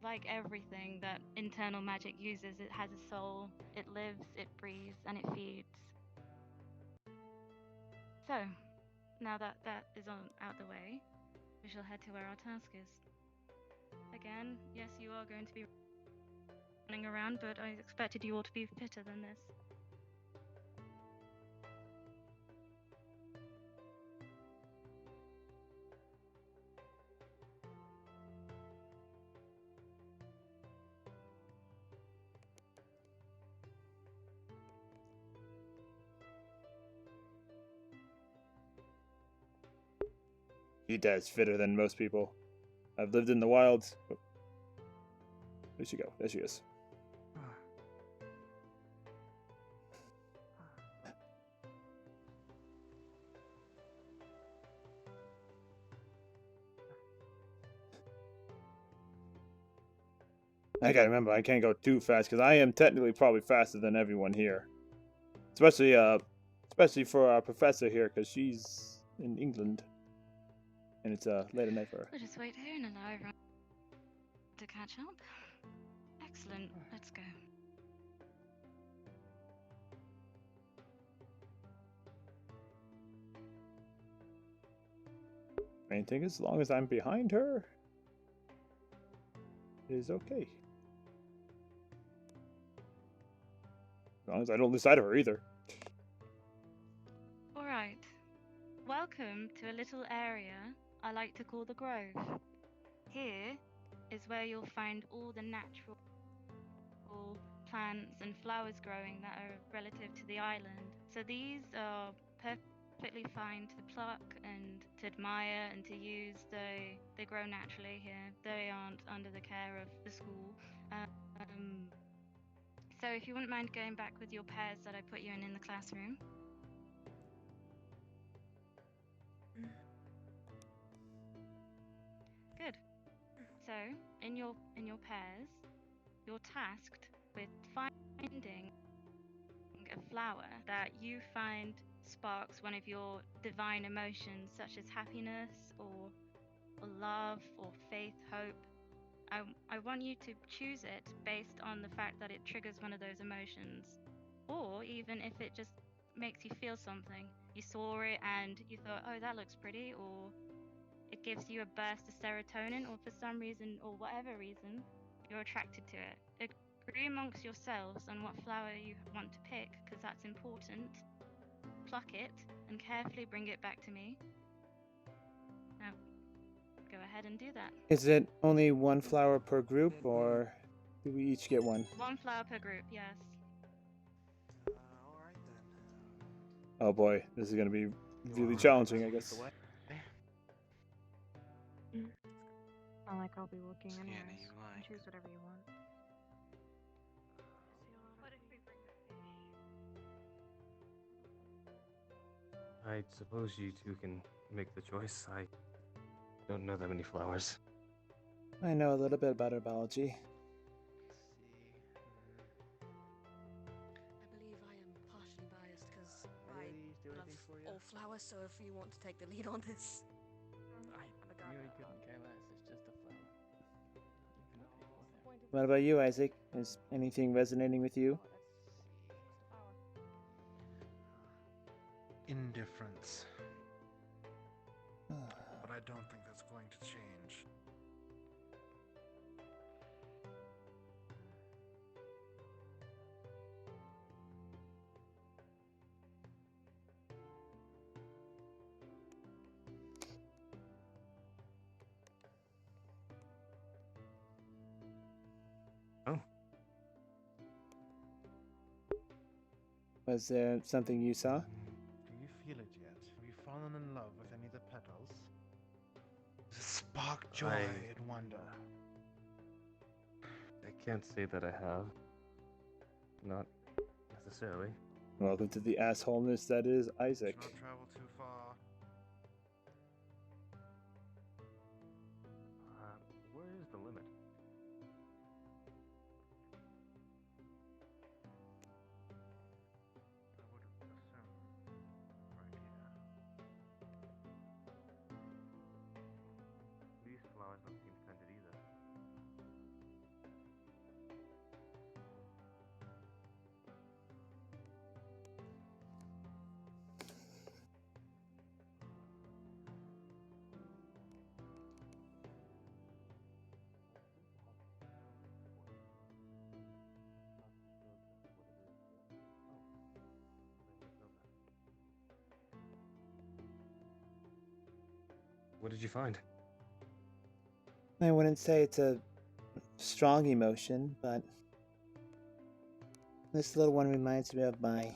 Like everything that internal magic uses, it has a soul, it lives, it breathes, and it feeds. So, now that that is out the way, we shall head to where our task is. Again, yes, you are going to be running around, but I expected you all to be fitter than this. Ida's fitter than most people. I've lived in the wilds. Oh. Where'd she go? There she is. I gotta remember, I can't go too fast because I am technically probably faster than everyone here, especially for our professor here because she's in England, and it's late at night for her. We'll just wait here and allow everyone to catch up. Excellent. Let's go. Main thing is, as long as I'm behind her, it is okay. As long as I don't lose sight of her either. Alright. Welcome to a little area I like to call the Grove. Here is where you'll find all the natural plants and flowers growing that are relative to the island. So these are perfectly fine to pluck and to admire and to use. They grow naturally here. They aren't under the care of the school. So if you wouldn't mind going back with your pairs that I put you in the classroom. Good. So in your pairs, you're tasked with finding a flower that you find sparks one of your divine emotions, such as happiness or love or faith, hope. I want you to choose it based on the fact that it triggers one of those emotions, or even if it just makes you feel something. You saw it and you thought, oh, that looks pretty, or it gives you a burst of serotonin, or for some reason or whatever reason, you're attracted to it. Agree amongst yourselves on what flower you want to pick, because that's important. Pluck it and carefully bring it back to me. Now, go ahead and do that. Is it only one flower per group, or do we each get one? One flower per group, yes. Alright then. Oh boy, this is gonna be really challenging, I guess. Not like I'll be looking anyways. Choose whatever you want. I suppose you two can make the choice. I don't know that many flowers. I know a little bit about herbology. I believe I am partially biased because I love all flowers, so if you want to take the lead on this. You really couldn't care less, it's just a flower. You can pick whatever. What about you, Isaac? Is anything resonating with you? Indifference. But I don't think that's going to change. Oh. Was there something you saw? Do you feel it yet? Have you fallen in love with any of the petals? Does it spark joy and wonder? I can't say that I have. Not necessarily. Welcome to the assholeness that is Isaac. Should not travel too far. Where is the limit? I would assume right here. These flowers don't seem scented either. What did you find? I wouldn't say it's a strong emotion, but this little one reminds me of my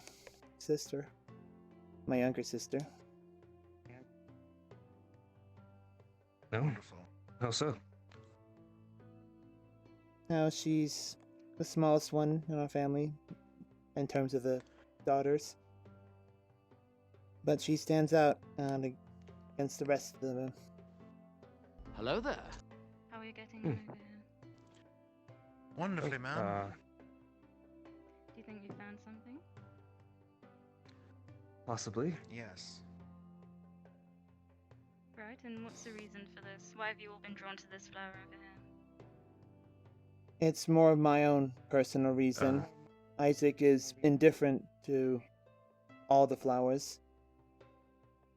sister, my younger sister. No? Wonderful. How so? Now she's the smallest one in our family in terms of the daughters. But she stands out against the rest of them. Hello there. How are you getting on over here? Wonderfully, ma'am. Do you think you found something? Possibly. Yes. Right, and what's the reason for this? Why have you all been drawn to this flower over here? It's more of my own personal reason. Isaac is indifferent to all the flowers.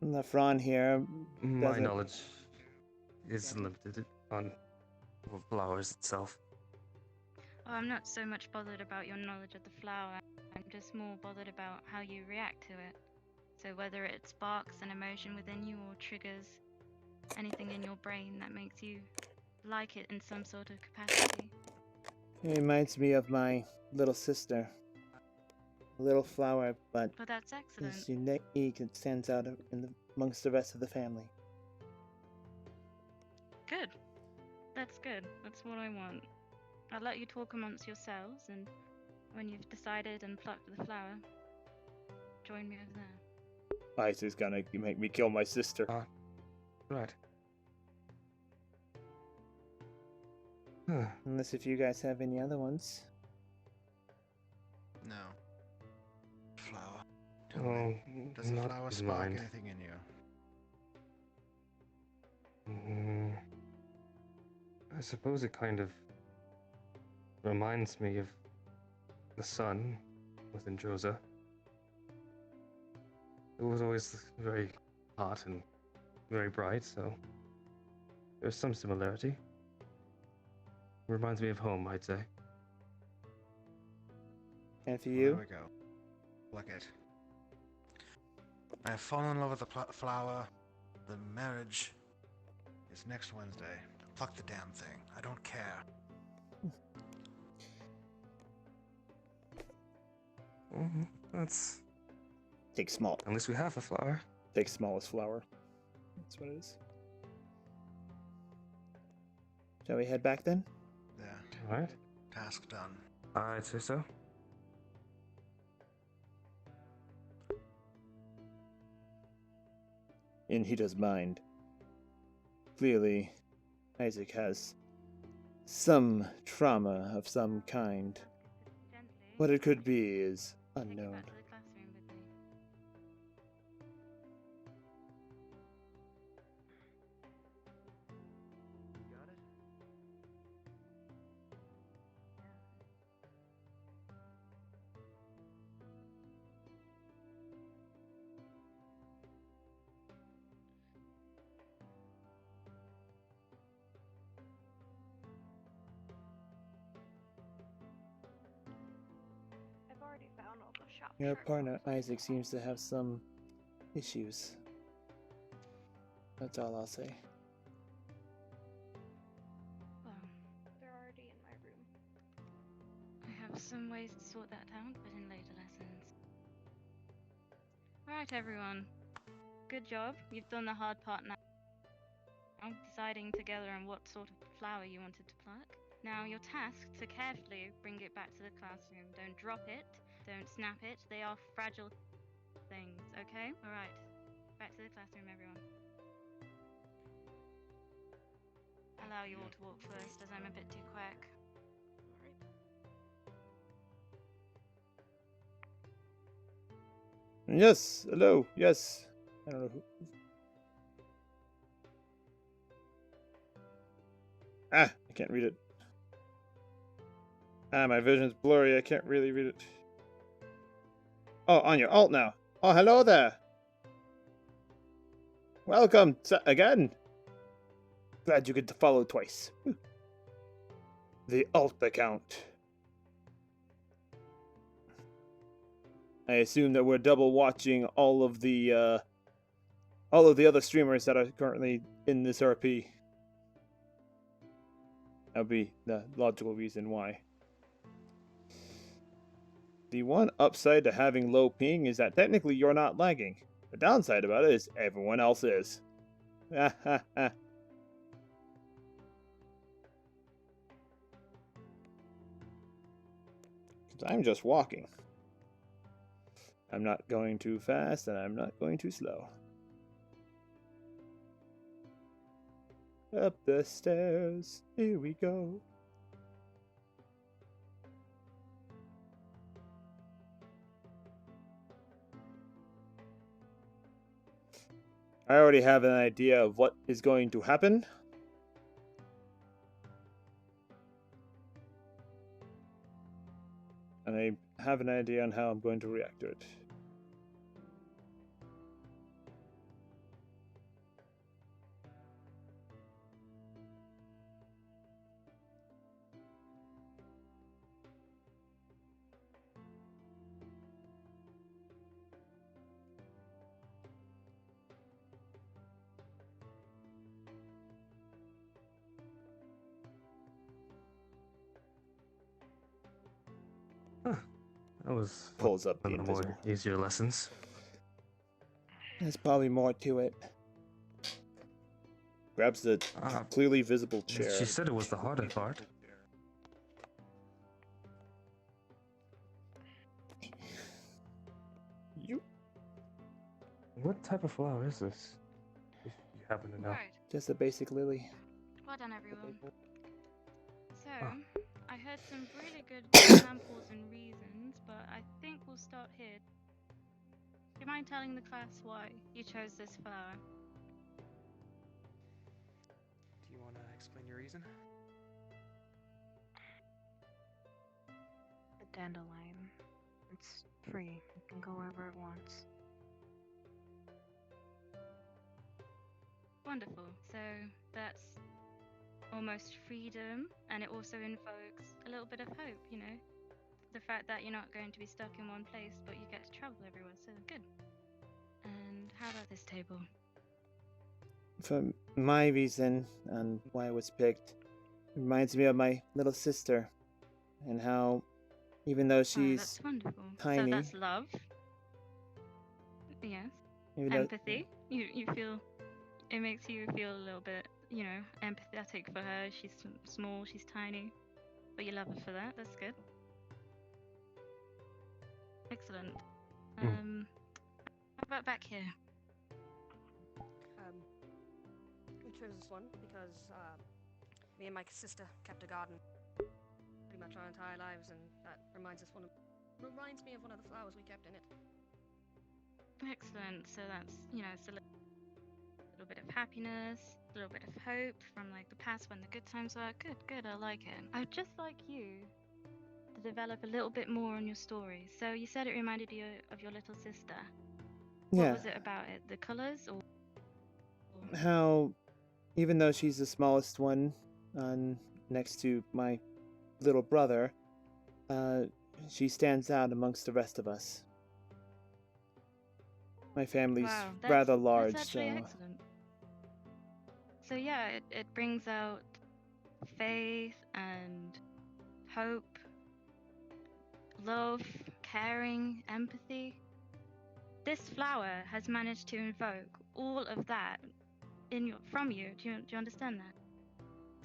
The frond here My knowledge is limited on flowers itself. Oh, I'm not so much bothered about your knowledge of the flower. I'm just more bothered about how you react to it. So whether it sparks an emotion within you or triggers anything in your brain that makes you like it in some sort of capacity. It reminds me of my little sister. A little flower, but that's excellent. is unique and stands out amongst the rest of the family. Good. That's good. That's what I want. I'll let you talk amongst yourselves, and when you've decided and plucked the flower, join me over there. Isaac's gonna make me kill my sister. Right. Unless if you guys have any other ones. No. Flower. Does the flower spark anything in you? I suppose it kind of reminds me of the sun within Joza. It was always very hot and very bright, so there's some similarity. Reminds me of home, I'd say. And for you? There we go. Pluck it. I have fallen in love with the flower. The marriage is next Wednesday. Pluck the damn thing. I don't care. That's... Take small. Unless we have a flower. Take smallest flower. That's what it is. Shall we head back then? There. Alright. Task done. I'd say so. In Hita's mind, clearly, Isaac has some trauma of some kind. What it could be is unknown. Your partner, Isaac, seems to have some issues. That's all I'll say. Well, they're already in my room. I have some ways to sort that out, but in later lessons. Alright, everyone. Good job. You've done the hard part now. I'm deciding together on what sort of flower you wanted to pluck. Now, your task to carefully bring it back to the classroom. Don't drop it. Don't snap it. They are fragile things, okay? Alright. Back to the classroom, everyone. Allow you all to walk first, as I'm a bit too quick. Yes, hello, yes. I don't know who. I can't read it. My vision's blurry, I can't really read it. Oh, on your alt now. Oh, hello there. Welcome again. Glad you get to follow twice. The alt account. I assume that we're double watching all of the other streamers that are currently in this RP. That would be the logical reason why. The one upside to having low ping is that technically you're not lagging. The downside about it is everyone else is. So I'm just walking. I'm not going too fast, and I'm not going too slow. Up the stairs, here we go. I already have an idea of what is going to happen. And I have an idea on how I'm going to react to it. That was Pulls up one the of the more invisible. easier lessons. There's probably more to it. Grabs the clearly visible chair. She said it was the harder part. You. What type of flower is this? If you happen to know. Right. Just a basic lily. Well done, everyone. So, I heard some really good examples and reasons, but I think we'll start here. Do you mind telling the class why you chose this flower? Do you want to explain your reason? A dandelion. It's free. It can go wherever it wants. Wonderful. So that's almost freedom, and it also invokes a little bit of hope, you know? The fact that you're not going to be stuck in one place, but you get to travel everywhere, so good. And how about this table? For my reason and why it was picked, it reminds me of my little sister and how, even though she's that's wonderful. tiny, So that's love. Yes. Empathy. You feel, it makes you feel a little bit, you know, empathetic for her. She's small, she's tiny, but you love her for that. That's good. Excellent. How about back here? We chose this one because me and my sister kept a garden pretty much our entire lives, and that reminds me of one of the flowers we kept in it. Excellent. So that's, you know, it's a little bit of happiness, a little bit of hope from like the past when the good times were. Good, I like it. I'd just like you to develop a little bit more on your story. So you said it reminded you of your little sister. Yeah. What was it about it? The colors or how, even though she's the smallest one, next to my little brother, she stands out amongst the rest of us. My family's rather large, that's actually excellent. So yeah, it brings out faith and hope, love, caring, empathy. This flower has managed to invoke all of that from you. Do you understand that?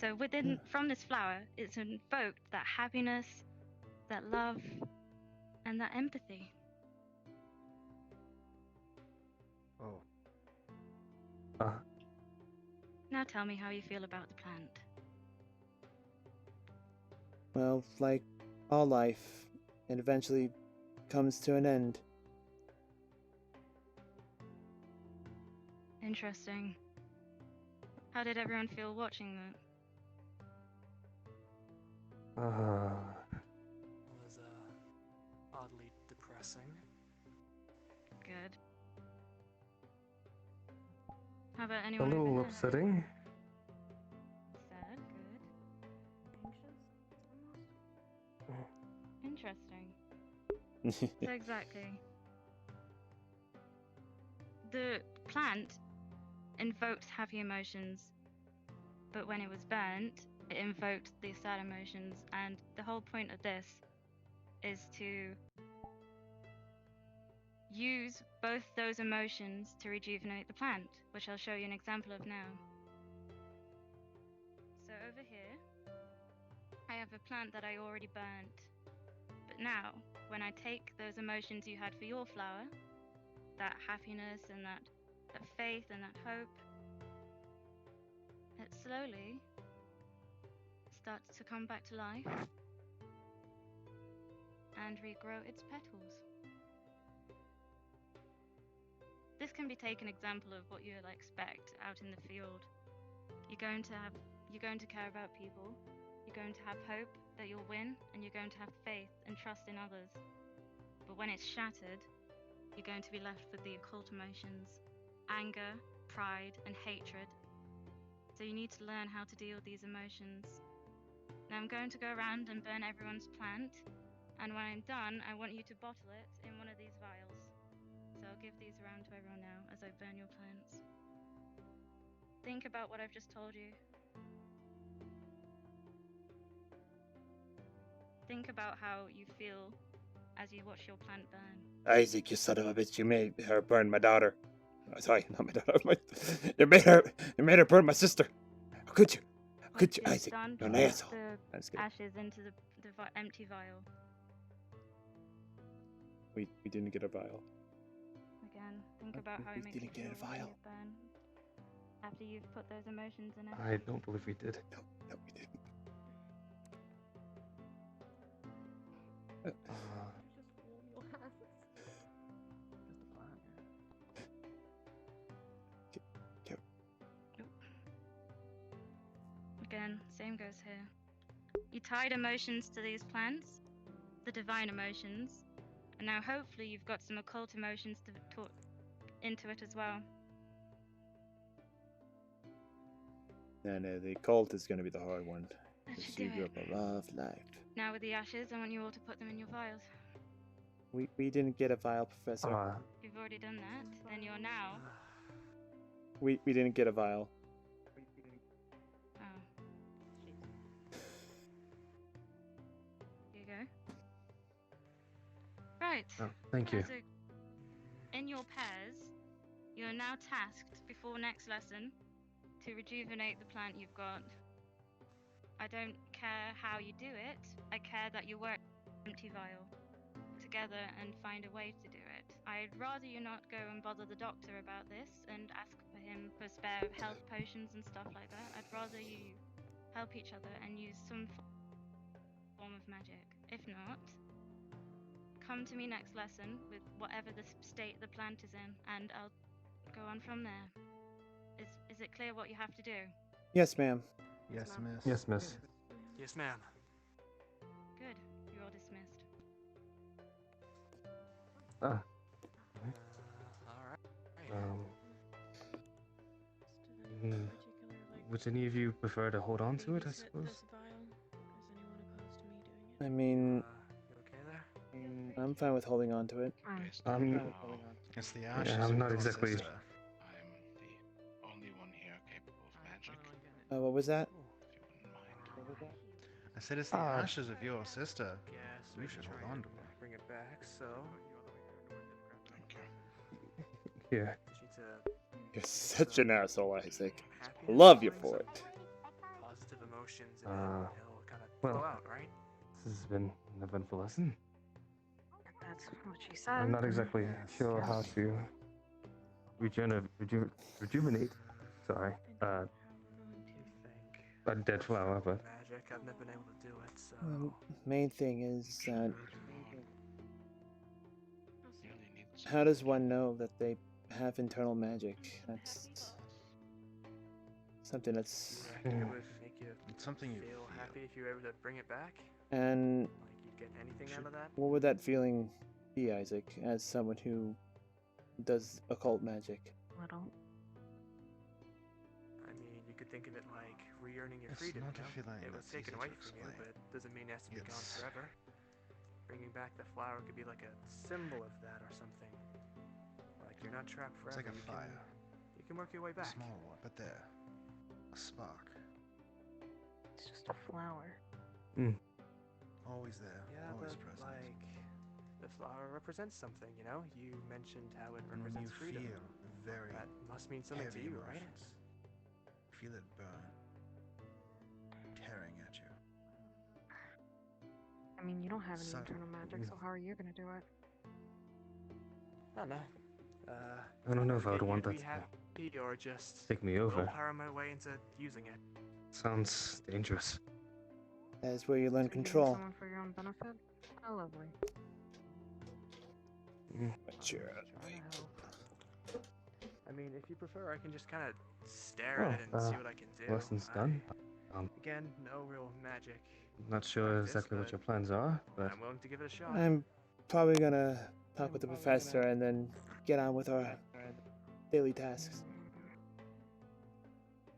So from this flower, it's invoked that happiness, that love, and that empathy. Oh. Now tell me how you feel about the plant. Well, like all life, it eventually comes to an end. Interesting. How did everyone feel watching that? It was oddly depressing. Good. How about anyone? A little upsetting. Sad. Good. Anxious. Interesting. So exactly. The plant invoked happy emotions, but when it was burnt, it invoked the sad emotions, and the whole point of this is to use both those emotions to rejuvenate the plant, which I'll show you an example of now. So over here, I have a plant that I already burnt, But now, when I take those emotions you had for your flower, that happiness and that faith and that hope, it slowly starts to come back to life and regrow its petals. This can be taken example of what you'll expect out in the field. You're going to care about people, you're going to have hope that you'll win, and you're going to have faith and trust in others. But when it's shattered, you're going to be left with the occult emotions, anger, pride, and hatred. So you need to learn how to deal with these emotions. Now I'm going to go around and burn everyone's plant, and when I'm done, I want you to bottle it in one of these vials. So I'll give these around to everyone now as I burn your plants. Think about what I've just told you. Think about how you feel as you watch your plant burn. Isaac, you son of a bitch! You made her burn my daughter. Oh, sorry, not my daughter. You made her burn my sister. How could you? How could you, Isaac? Done, You're an put asshole. the ashes into the empty vial. We didn't get a vial. Again, think about how it makes you feel when you burn. After you've put those emotions in it. I don't believe we did. No, we didn't. Again, same goes here. You tied emotions to these plants, the divine emotions, and now hopefully you've got some occult emotions to talk into it as well. No, the cult is going to be the hard one. Let's Because you grew up a rough life. Now with the ashes, I want you all to put them in your vials. We didn't get a vial, Professor. You've already done that, then you're now... We didn't get a vial. Oh. Here you go. Right. Oh, thank you. In your pairs, you're now tasked before next lesson to rejuvenate the plant you've got. I don't care how you do it, I care that you work empty vial together and find a way to do it. I'd rather you not go and bother the doctor about this and ask for him for spare health potions and stuff like that. I'd rather you help each other and use some form of magic. If not, come to me next lesson with whatever the state the plant is in, and I'll go on from there. Is it clear what you have to do? Yes, ma'am. Yes, miss. Yes, miss. Yes, ma'am. Good. You're all dismissed. Ah. Alright. Would any of you prefer to hold on to it, I suppose? I mean, You okay there? I'm fine with holding on to it. It's the ashes. Yeah, I'm of not your exactly. sister. I'm the only one here capable of magic. What was that? I said it's the ashes of your sister. Yes, You should hold on to her. bring it back, so... Here. You're such an asshole, Isaac. Love you for it. Positive emotions and it'll kind of well, flow out, right? This has been an eventful lesson. That's what she said. I'm not exactly sure how to rejuvenate. Sorry. A dead flower, but Magic, I've never been able to do it, so... Main thing is that how does one know that they have internal magic? That's something that's It would make you It's something you feel happy if you were able to bring it back. and Like you'd get anything out of that. what would that feeling be, Isaac, as someone who does occult magic? Little. I mean, you could think of it like re-earning your It's freedom. not You a know? feeling It was that's taken easy away to from you, explain. but doesn't mean it has to be gone It's- forever. Bringing back the flower could be like a symbol of that or something. Like you're not trapped It's forever. like a you fire. You can work your way A back. small one, but there. A spark. It's just a flower. Always there. Yeah, always but present. like the flower represents something. You know, you mentioned how it And when you represents freedom. feel very That must mean something to heavy you, right? emotions, feel it burn, tearing at you. I I mean, you don't have any So- internal magic, so how are you gonna do it? I don't know. I don't know if I would get want you that to to be happy or just take me over. willpower my way into using it. Sounds dangerous. That is where you learn So using control. someone for your own benefit? How lovely. Sure. I mean, if you prefer, I can just kind of stare at it and see what I can do. Lesson's done. Again, no real magic. Not sure exactly what your plans are, but I'm willing to give it a shot. I'm probably gonna talk with the professor and then get on with our daily tasks.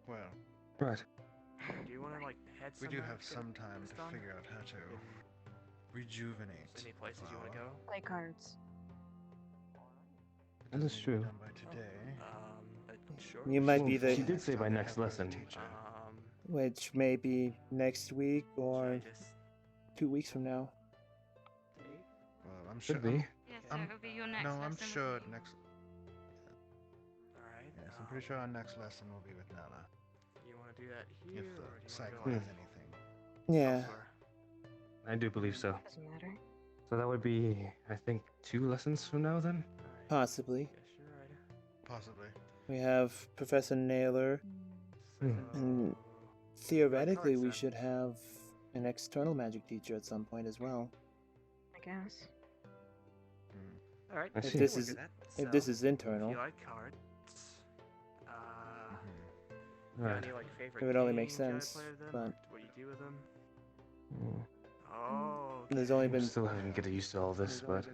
Well, right. Do you want to like head we do somewhere have to get some time this to done? figure out how to rejuvenate. Any places you want to go? Play cards. That is true. Done by today. Sure. You might be She the, did say by next lesson. which may be next week or 2 weeks from now. Well, I'm sure. Could be. Yes, so it'll be your next No, I'm lesson sure with me. next. Alright. Yes, I'm pretty sure our next lesson will be with Nana. You want to do that here, If or do the you cycle want to has go anything. Yeah. I do believe so. Doesn't matter. So that would be, I think, 2 lessons from now then? Possibly. Possibly. We have Professor Naylor, and theoretically we should have an external magic teacher at some point as well. I guess. Alright. I If see. this is if this is internal, If you like cards, Right. any like favorite it would only make games you wanna sense, play with them, but or what you do with them? Mm. Oh. there's only I'm been still having to get used to all this, but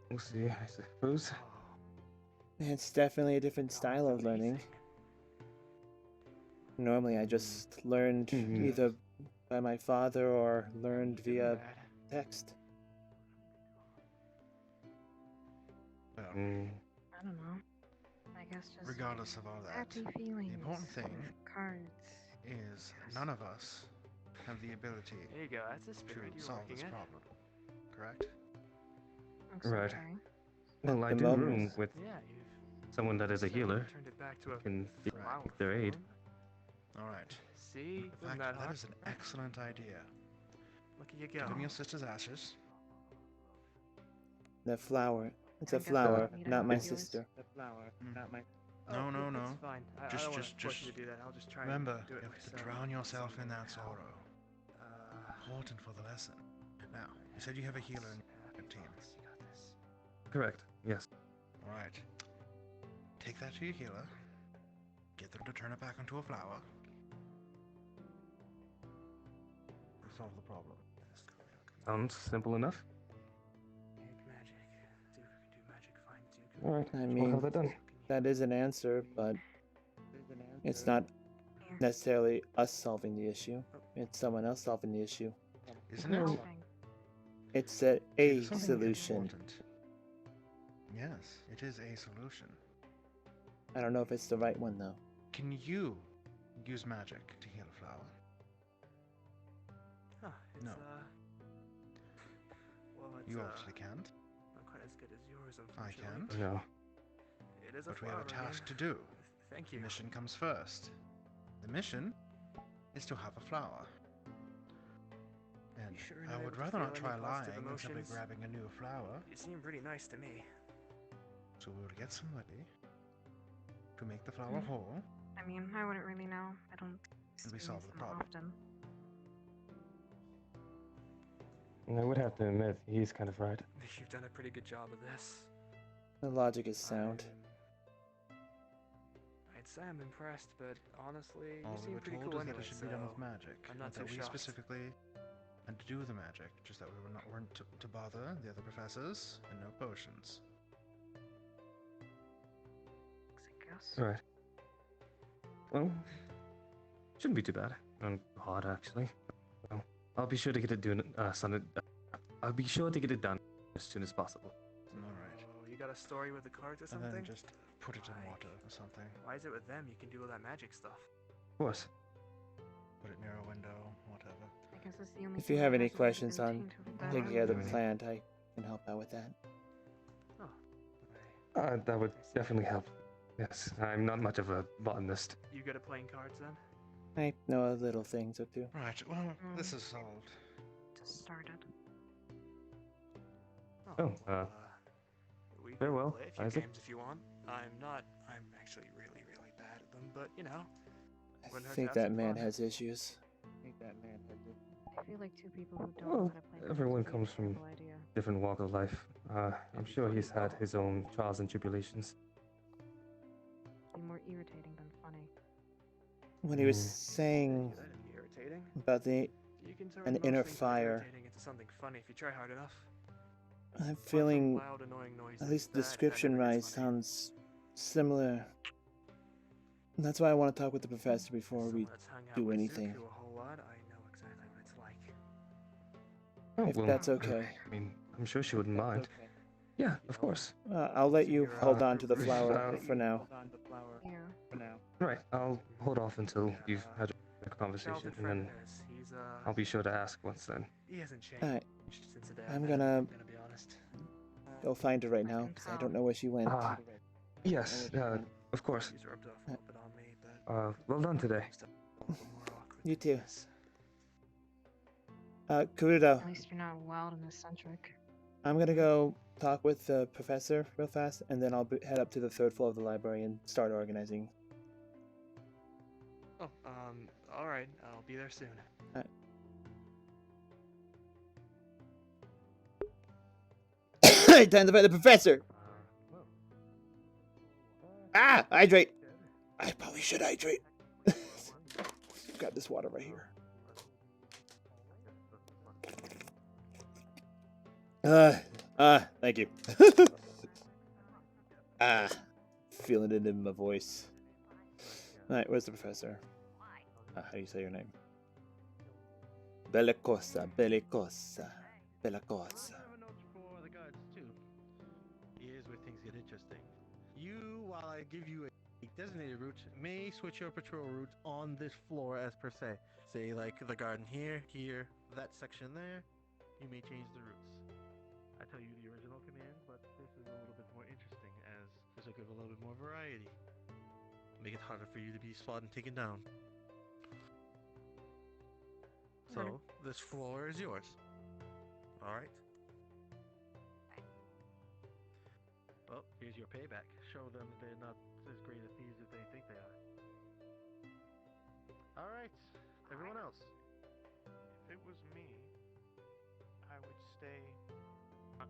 we'll see, I suppose. it's definitely a different style of learning. Normally I just learned either by my father or learned via text. Well, I don't know. I guess just regardless of all that, happy feelings. the important thing Cards. is none of us have the ability There you go. That's the spirit to you're solve working this at. problem. Correct? Right. Okay. Well, I the do moment. room with Yeah, someone that is a healer. turned it back to a Can flower take their aid. form. All right. See, In wasn't fact, that hard? is an excellent idea. Look at you Give go. me your sister's ashes. The flower. It's a I guess flower, we not don't my have yours. sister. The flower, not my. No, no, no. It's fine. I Just, don't want just, to force just. you to do that. I'll just try Remember, and do it you have to myself. drown yourself in that Somehow. sorrow. Important for the lesson. Now, you said you have a healer in your team. Correct, yes. All right. Take that to your healer. Get them to turn it back into a flower. Solve the problem. Sounds simple enough. Magic. Do magic. Find Duke. Alright, I we'll mean, have that done. that is an answer, but it's not necessarily us solving the issue. It's someone else solving the issue. Isn't it? It's a It's something solution. important. Yes, it is a solution. I don't know if it's the right one though. Can you use magic to heal a flower? Huh, it's, No. Well, it's, You obviously can't. not quite as good as yours, I unfortunately. can't. No. It is a But we have a flower task again. to do. Thank The you. mission comes first. The mission is to have a flower. And sure I you're would able to rather not feel try any lying positive than simply emotions? grabbing a new flower. You seem pretty nice to me. So we would get somebody to make the flower whole, I mean, I wouldn't really know. I don't and we experience solve the them problem. often. And I would have to admit, he's kind of right. You've done a pretty good job of this. The logic is sound. I'd say I'm impressed, but honestly, All you we seem were pretty told cool is that anyway, it should so be done with magic. I'm not that too we shocked. specifically had to do the magic, just that we weren't to bother the other professors, and no potions. I guess. Alright. Well, shouldn't be too bad. Hard, actually. Well, I'll be sure to get it done. I'll be sure to get it done as soon as possible. Alright. Oh, you got a story with the cards or And something? then just put it in water or something. Why is it with them? You can do all that magic stuff. Of course. Put it near a window, whatever. I guess that's the only If you thing have that any hasn't questions been on changed over that taking care of the long. plant, I can help out with that. That would definitely help. Yes, I'm not much of a botanist. You good at playing cards then? I know a little things or two. Right, well, this is solved. Just started. We can farewell, play a few Isaac. games if you want. I'm actually really, really bad at them, but you know. I think that man has issues. I feel like two people who don't know Well, how to play games everyone would be a comes from terrible idea. different walks of life. I'm sure he's had his own trials and tribulations. Be more irritating than funny. When he was saying about an inner fire, into something funny if you try hard enough. I'm feeling, at least the description right sounds similar. That's why I want to talk with the professor before we do anything. If that's okay. I mean, I'm sure she wouldn't mind. Yeah, of course. I'll let you hold on to the flower for now. Right, I'll hold off until you've had a conversation, and then I'll be sure to ask once then. Alright, I'm gonna go find her right now, because I don't know where she went. Yes, of course. Well done today. You too. Kurudo, At least you're not wild and eccentric. I'm gonna go talk with the professor real fast, and then I'll head up to the 3rd floor of the library and start organizing. Oh, alright, I'll be there soon. Time to find the professor! Ah! Hydrate! I probably should hydrate. Grab this water right here. Thank you. Feeling it in my voice. Alright, where's the professor? How do you say your name? Bellicosa, Bellicosa, Bellicosa. Here's where things get interesting. You, while I give you a designated route, may switch your patrol route on this floor as per se. Say, like, the garden here, that section there. You may change the routes. I tell you the original command, but this is a little bit more interesting, as this will give a little bit more variety. Make it harder for you to be spotted and taken down. So, this floor is yours. Alright? Well, here's your payback. Show them they're not as great at thieves as they think they are. Alright, everyone else. If it was me, I would stay at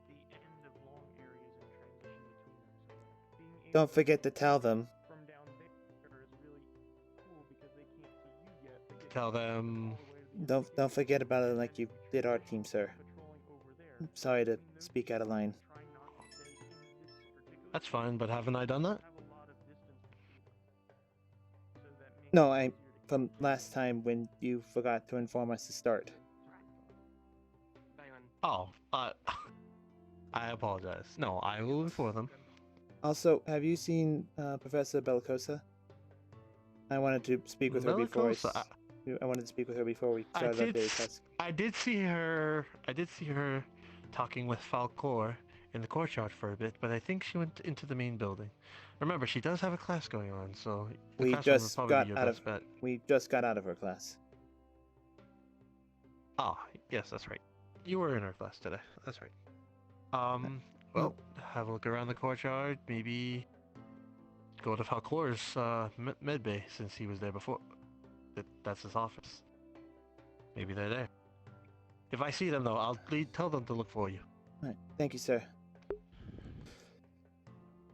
the end of long areas and transition between them. So being able Don't forget to tell them. from down there is really cool because they can't see you yet. Tell them. Don't forget about it like you did our team, sir. I'm sorry to speak out of line. That's fine, but haven't I done that? No, from last time when you forgot to inform us to start. Oh, I apologize. No, I will inform them. Also, have you seen Professor Bellicosa? I wanted to speak with her before I wanted to speak with her before we started our daily task. I did see her talking with Falcor in the courtyard for a bit, but I think she went into the main building. Remember, she does have a class going on, so We just got out of her class. Ah, yes, that's right. You were in her class today. That's right. Well, have a look around the courtyard. Maybe go to Falcor's med bay since he was there before. That's his office. Maybe they're there. If I see them, though, I'll tell them to look for you. Alright, thank you, sir.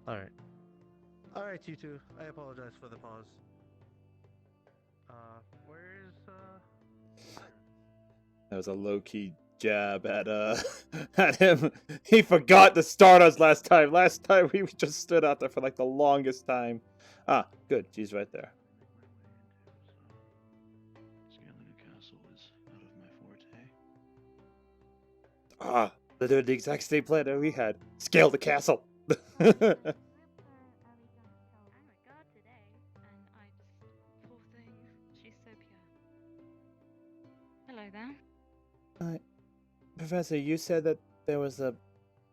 Alright. Alright, you two. I apologize for the pause. Where's, That was a low-key jab at at him. He forgot to start us last time. Last time we just stood out there for like the longest time. Ah, good. She's right there. Scaling a castle is out of my forte. Ah, they're doing the exact same plan that we had. Scale the castle. Hello there. Professor, you said that there was a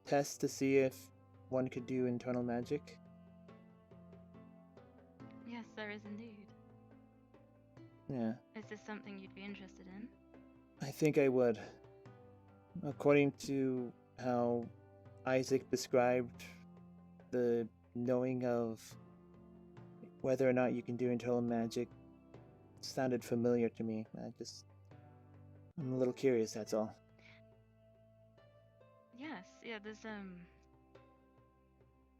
test to see if one could do internal magic? Yes, there is indeed. Yeah. Is this something you'd be interested in? I think I would. According to how Isaac described the knowing of whether or not you can do internal magic sounded familiar to me. I'm a little curious, that's all. Yes, yeah,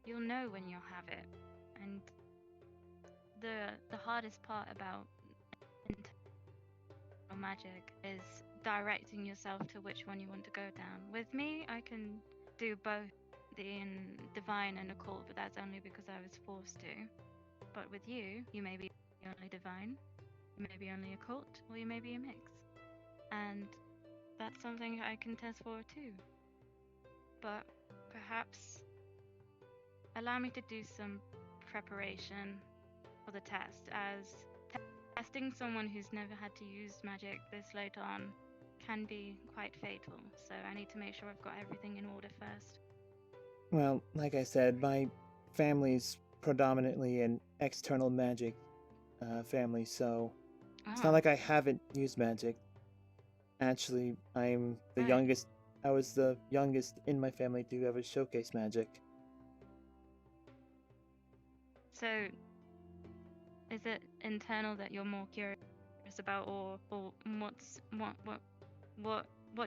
you'll know when you'll have it. And the hardest part about internal magic is directing yourself to which one you want to go down. With me, I can do both the divine and occult, but that's only because I was forced to. But with you may be only divine, you may be only occult, or you may be a mix. And that's something I can test for too. But perhaps allow me to do some preparation for the test, as testing someone who's never had to use magic this late on can be quite fatal, so I need to make sure I've got everything in order first. Well, like I said, my family's predominantly an external magic family, so it's not like I haven't used magic. Actually, I'm the youngest. I was the youngest in my family to ever showcase magic. So, is it internal that you're more curious about, or what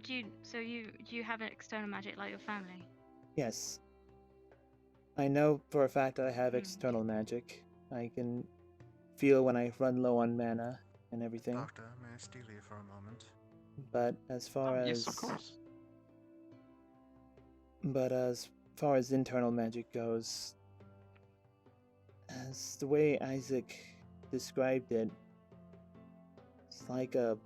do you? So do you have an external magic like your family? Yes. I know for a fact I have external magic. I can feel when I run low on mana and everything. Doctor, may I steal you for a moment? But as far as yes, of course. But as far as internal magic goes, as the way Isaac described it, it's like a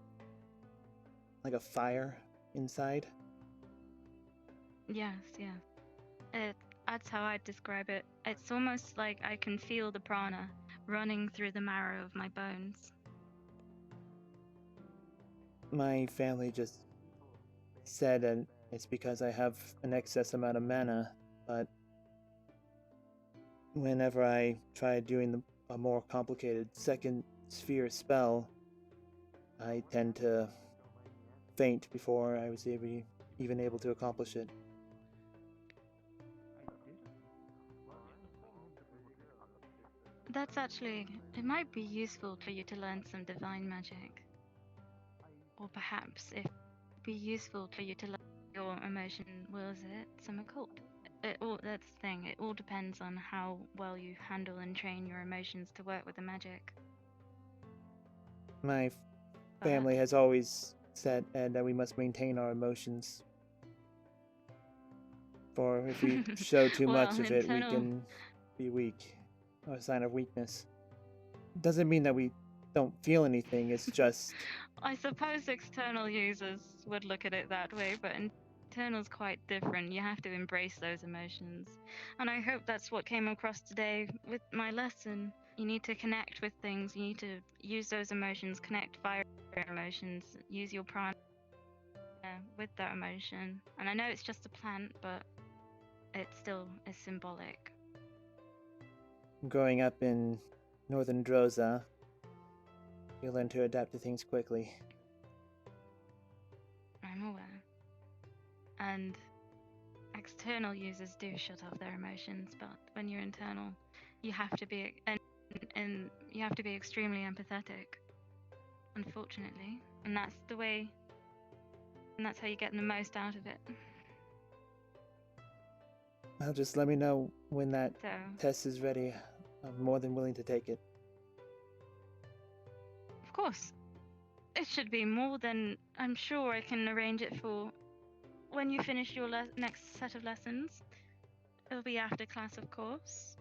fire inside. Yes, yeah. That's how I'd describe it. It's almost like I can feel the prana running through the marrow of my bones. My family just said that it's because I have an excess amount of mana, but whenever I try doing a more complicated second sphere spell, I tend to faint before I was even able to accomplish it. That's actually, it might be useful for you to learn some divine magic. Or perhaps it'd be useful for you to learn your emotion wills it, some occult. That's the thing, it all depends on how well you handle and train your emotions to work with the magic. My family has always said that we must maintain our emotions. For if we show too much of it, we can be weak. A sign of weakness. Doesn't mean that we don't feel anything, it's just... I suppose external users would look at it that way, but internal's quite different. You have to embrace those emotions. And I hope that's what came across today with my lesson. You need to connect with things, you need to use those emotions, connect via emotions, use your prana with that emotion. And I know it's just a plant, but it still is symbolic. Growing up in northern Droza, you learn to adapt to things quickly. I'm aware. And external users do shut off their emotions, but when you're internal, you have to be and you have to be extremely empathetic. Unfortunately, and that's the way, and that's how you get the most out of it. Well, just let me know when that test is ready. I'm more than willing to take it. Of course. It should be more than... I'm sure I can arrange it for when you finish your next set of lessons. It'll be after class, of course.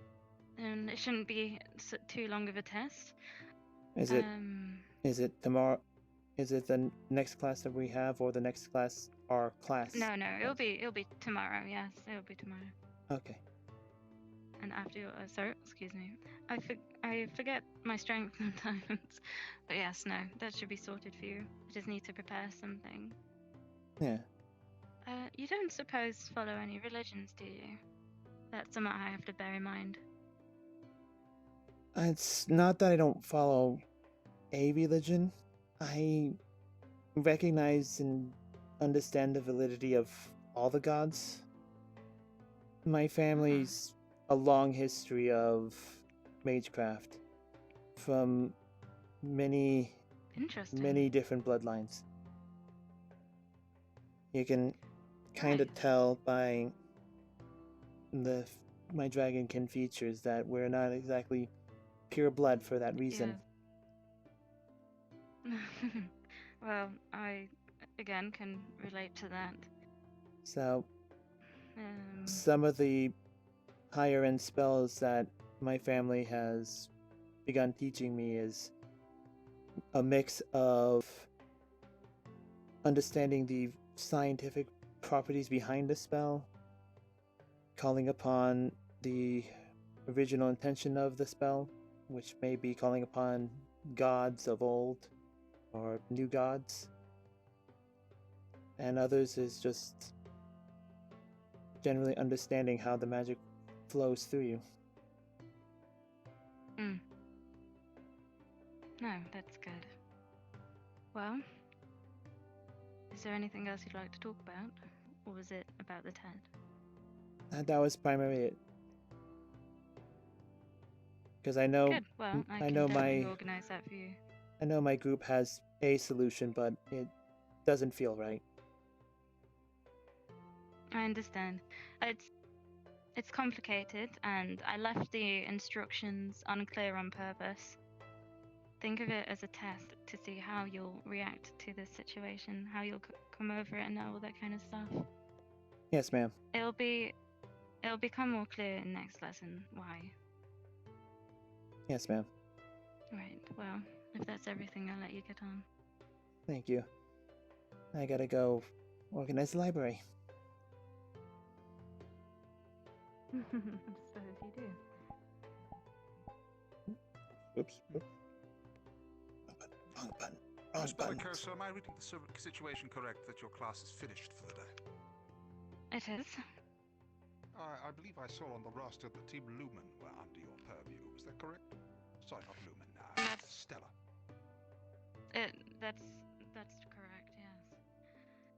And it shouldn't be too long of a test. Is it tomorrow? Is it the next class that we have, or the next class, our class? No, it'll be tomorrow. Yes, it'll be tomorrow. Okay. And after your, sorry, excuse me. I forget my strength sometimes. But yes, no, that should be sorted for you. I just need to prepare something. Yeah. You don't suppose follow any religions, do you? That's something I have to bear in mind. It's not that I don't follow a religion. I recognize and understand the validity of all the gods. My family's a long history of magecraft from many different bloodlines. You can kind of tell by my dragonkin features that we're not exactly pure blood for that reason. Yeah. Well, I again can relate to that. So some of the higher end spells that my family has begun teaching me is a mix of understanding the scientific properties behind the spell, calling upon the original intention of the spell, which may be calling upon gods of old or new gods, and others is just generally understanding how the magic flows through you. No, that's good. Well, is there anything else you'd like to talk about? Or was it about the tent? That was primarily it. Because I know, Good. Well, I can definitely organize that for you. I know my group has a solution, but it doesn't feel right. I understand. It's complicated, and I left the instructions unclear on purpose. Think of it as a test to see how you'll react to this situation, how you'll come over it, and all that kind of stuff. Yes, ma'am. It'll become more clear in next lesson why. Yes, ma'am. Right. Well, if that's everything, I'll let you get on. Thank you. I gotta go organize the library. Suppose you do. Oops. Wrong button. Miss Bellico, so am I reading the situation correct that your class is finished for the day? It is. I believe I saw on the roster that Team Lumen were under your purview. Is that correct? Sorry, not Lumen. Stella. That's correct. Yes.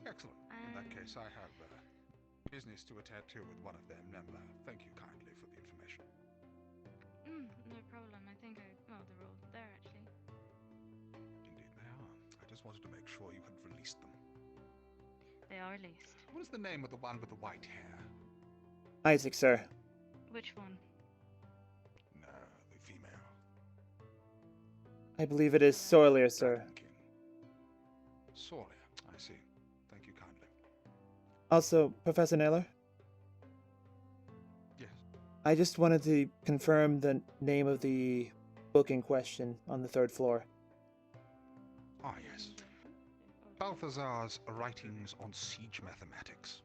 Excellent. In that case, I have business to attend to with one of them. Thank you kindly for the information. No problem. I think they're all there actually. Indeed they are. I just wanted to make sure you had released them. They are released. What is the name of the one with the white hair? Isaac, sir. Which one? No, the female. I believe it is Sorlier, sir. Sorlier, I see. Thank you kindly. Also, Professor Naylor? Yes. I just wanted to confirm the name of the book in question on the 3rd floor. Ah, yes. Balthazar's Writings on Siege Mathematics.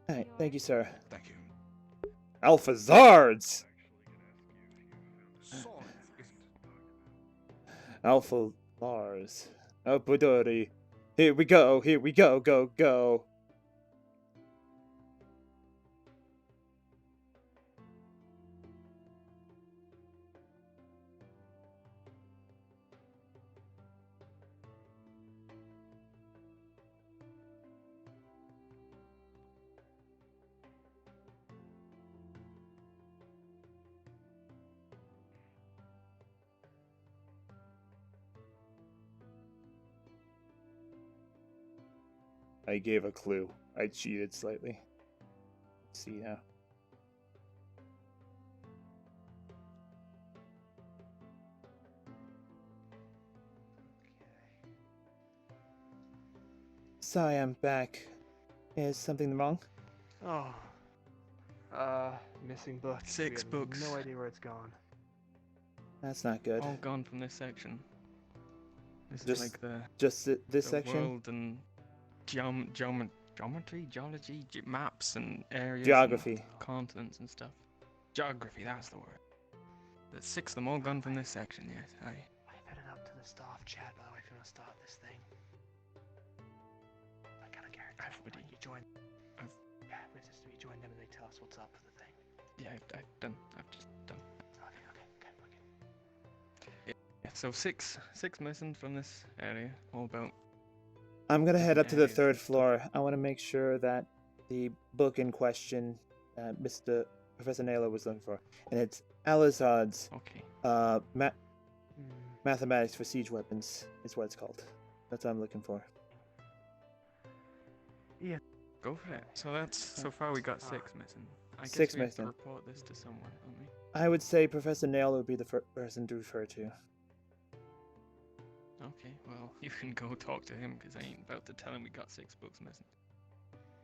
Alright, thank you, sir. Thank you. Alphazards! Sorry, Alpha Lars. Oh, Budori. Here we go, go. I gave a clue. I cheated slightly. Let's see now. Sorry, I'm back. Is something wrong? Oh. Missing book. 6 books. No idea where it's gone. That's not good. All gone from this section. This Just- is like the this the section? world and geometry, geology, maps and areas. Geography. And continents and stuff. Geography, that's the word. The 6 of them all gone from this section, yes. Aye. I've headed up to the staff chat, by the way, if you want to start this thing. I got a character. You join. Yeah, we join them and they tell us what's up with the thing. Yeah, I've done. I've just done. Okay. Yeah, so six missing from this area. All about. I'm gonna head up to the 3rd floor. I want to make sure that the book in question Mr. Professor Naylor was looking for, and it's Alizad's Mathematics for Siege Weapons is what it's called. That's what I'm looking for. Yeah. Go for it. So far we got 6 missing. I guess 6 we have to missing. report this to someone, don't we? I would say Professor Naylor would be the person to refer to. Okay, well, you can go talk to him, because I ain't about to tell him we got 6 books missing.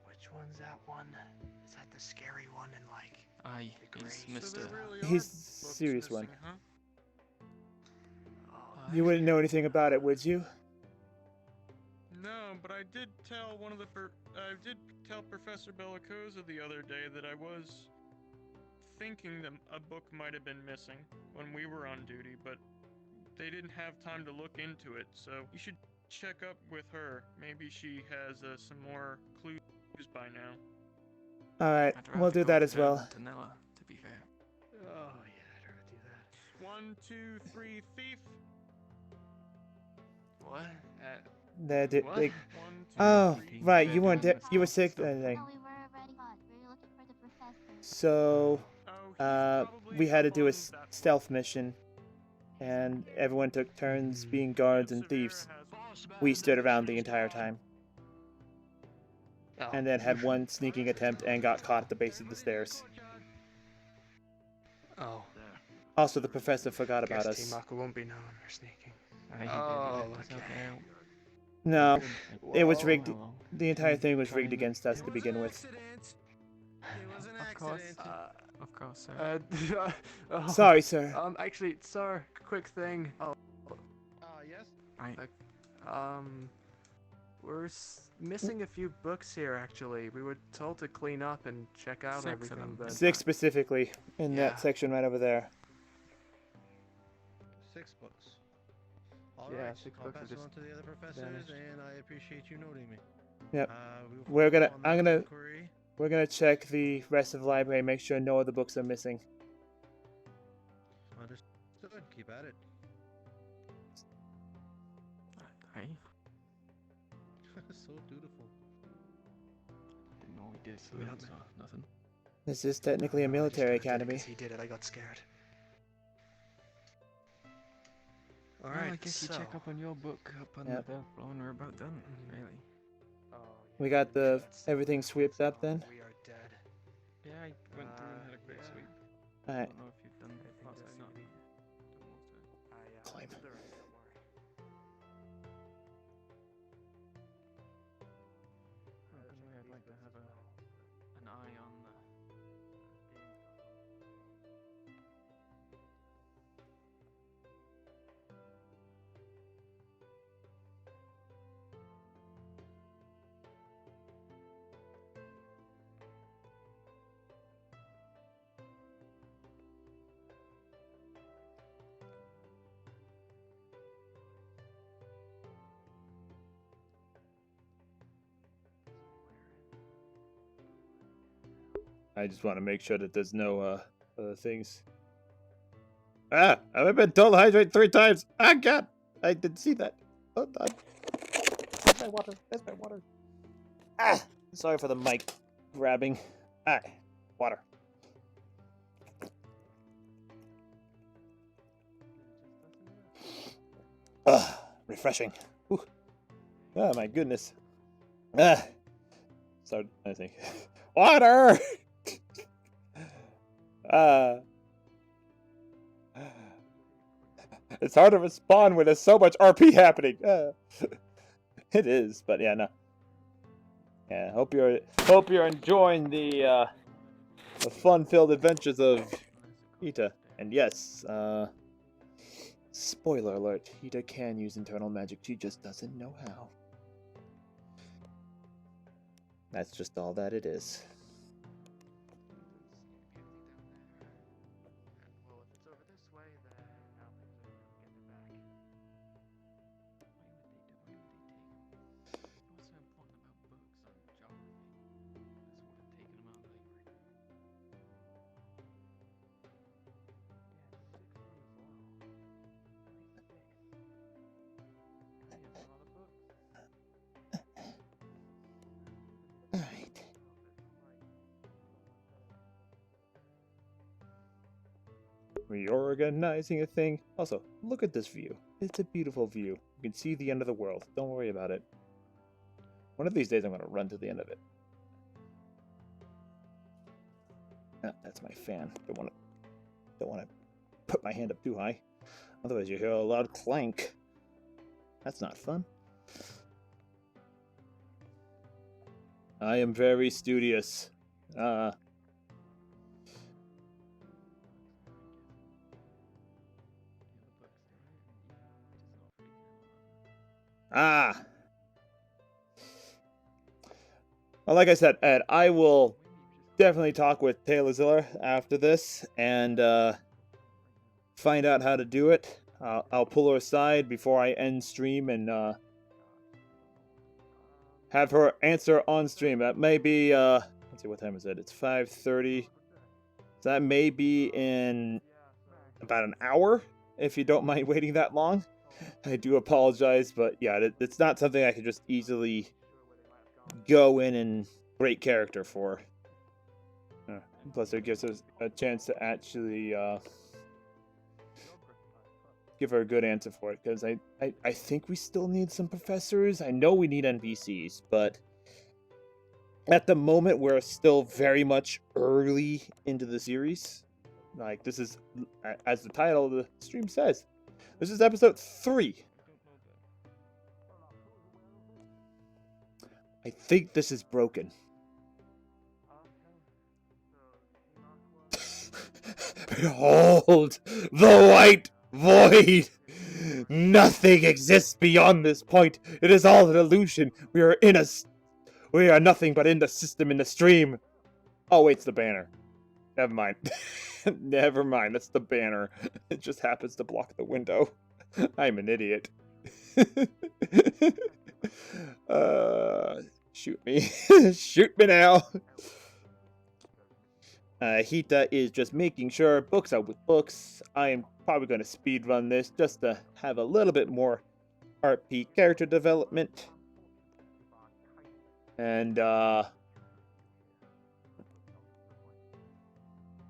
Which one's that one? Is that the scary one in like? Aye, he's Mr. He's the serious one. Huh? You wouldn't know anything about it, would you? No, but I did tell Professor Bellicosa the other day that I was thinking that a book might have been missing when we were on duty, but they didn't have time to look into it, so you should check up with her. Maybe she has some more clues by now. Alright, we'll do that as well. Danella, to be fair. Oh yeah, I'd rather do that. 1, 2, 3, thief. What? They, oh, right, you weren't you were sick that day. No, we were already caught. We were looking for the professor. So, we had to do a stealth mission, and everyone took turns being guards and thieves. We stood around the entire time. And then had one sneaking attempt and got caught at the base of the stairs. Oh. Also, the professor forgot about us. T-Mako won't be known for sneaking. Oh, okay. No, it was rigged. The entire thing was rigged against us to begin with. Of course, sir. Sorry, sir. Actually, sir, quick thing. Yes? We're missing a few books here, actually. We were told to clean up and check out 6 of everything, them. but... 6 specifically, in that section right over there. 6 books. Yeah, Alright, 6 I'll books pass are it on just to the other professors, vanished. and I appreciate you noting me. Yep. We're We're gonna check the rest of the library, make sure no other books are missing. Understood. Keep at it. Aye. So dutiful. Didn't know we did salute, so nothing. This is technically a military academy. He did it, I got scared. Well, Alright, I guess you check up on your book up on the third floor and we're about done, really. We got the everything swept up then? We are dead. Yeah, I went through and had a quick sweep. Alright. I don't know if you've done lots of not. Climb. I'd like to have an eye on the... I just want to make sure that there's no other things. Ah! I've been told to hydrate 3 times! Ah, God! I didn't see that. Hold on. Where's my water? Where's my water? Ah! Sorry for the mic grabbing. Ah, water. Refreshing. Whew. Oh my goodness. Ah! So, I think. Water! It's hard to respond when there's so much RP happening. It is, but yeah, no. Yeah, hope you're enjoying the fun-filled adventures of Ita. And yes, spoiler alert: Ita can use internal magic. She just doesn't know how. That's just all that it is. Well, if it's over this way, then now things are gonna get back. What's so important about books and geography? This would have taken them out of the library. Alright. reorganizing a thing. Also, look at this view. It's a beautiful view. You can see the end of the world. Don't worry about it. One of these days I'm going to run to the end of it. Ah, that's my fan. Don't want to put my hand up too high. Otherwise you hear a loud clank. That's not fun. I am very studious. Well, like I said, Ed, I will definitely talk with Taylor after this and find out how to do it. I'll pull her aside before I end stream and have her answer on stream. That may be, let's see, what time is it? It's 5:30. So that may be in about an hour, if you don't mind waiting that long. I do apologize, but yeah, it's not something I could just easily go in and break character for. Plus, it gives us a chance to actually give her a good answer for it, because I think we still need some professors. I know we need NPCs, but at the moment we're still very much early into the series. Like, this is, as the title of the stream says, this is episode 3. I think this is broken. Behold the white void! Nothing exists beyond this point. It is all an illusion. We are nothing but in the system, in the stream. Oh, wait, it's the banner. Never mind. Never mind, that's the banner. It just happens to block the window. I'm an idiot. Shoot me. Shoot me now. Hita is just making sure books out with books. I am probably going to speedrun this just to have a little bit more RP character development. And I'm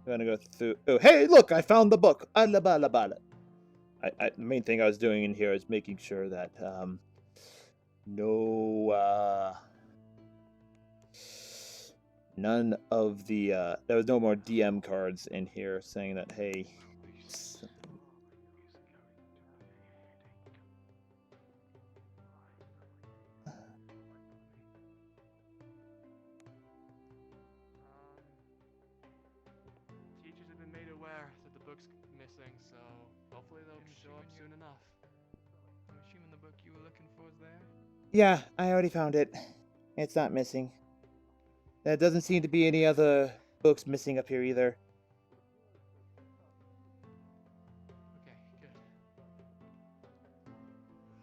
gonna go through. Oh, hey, look! I found the book. The main thing I was doing in here is making sure that none of the there was no more DM cards in here saying that, hey. Teachers have been made aware that the book's missing, so hopefully they'll show up soon enough. I'm assuming the book you were looking for is there? Yeah, I already found it. It's not missing. There doesn't seem to be any other books missing up here either. Okay, good.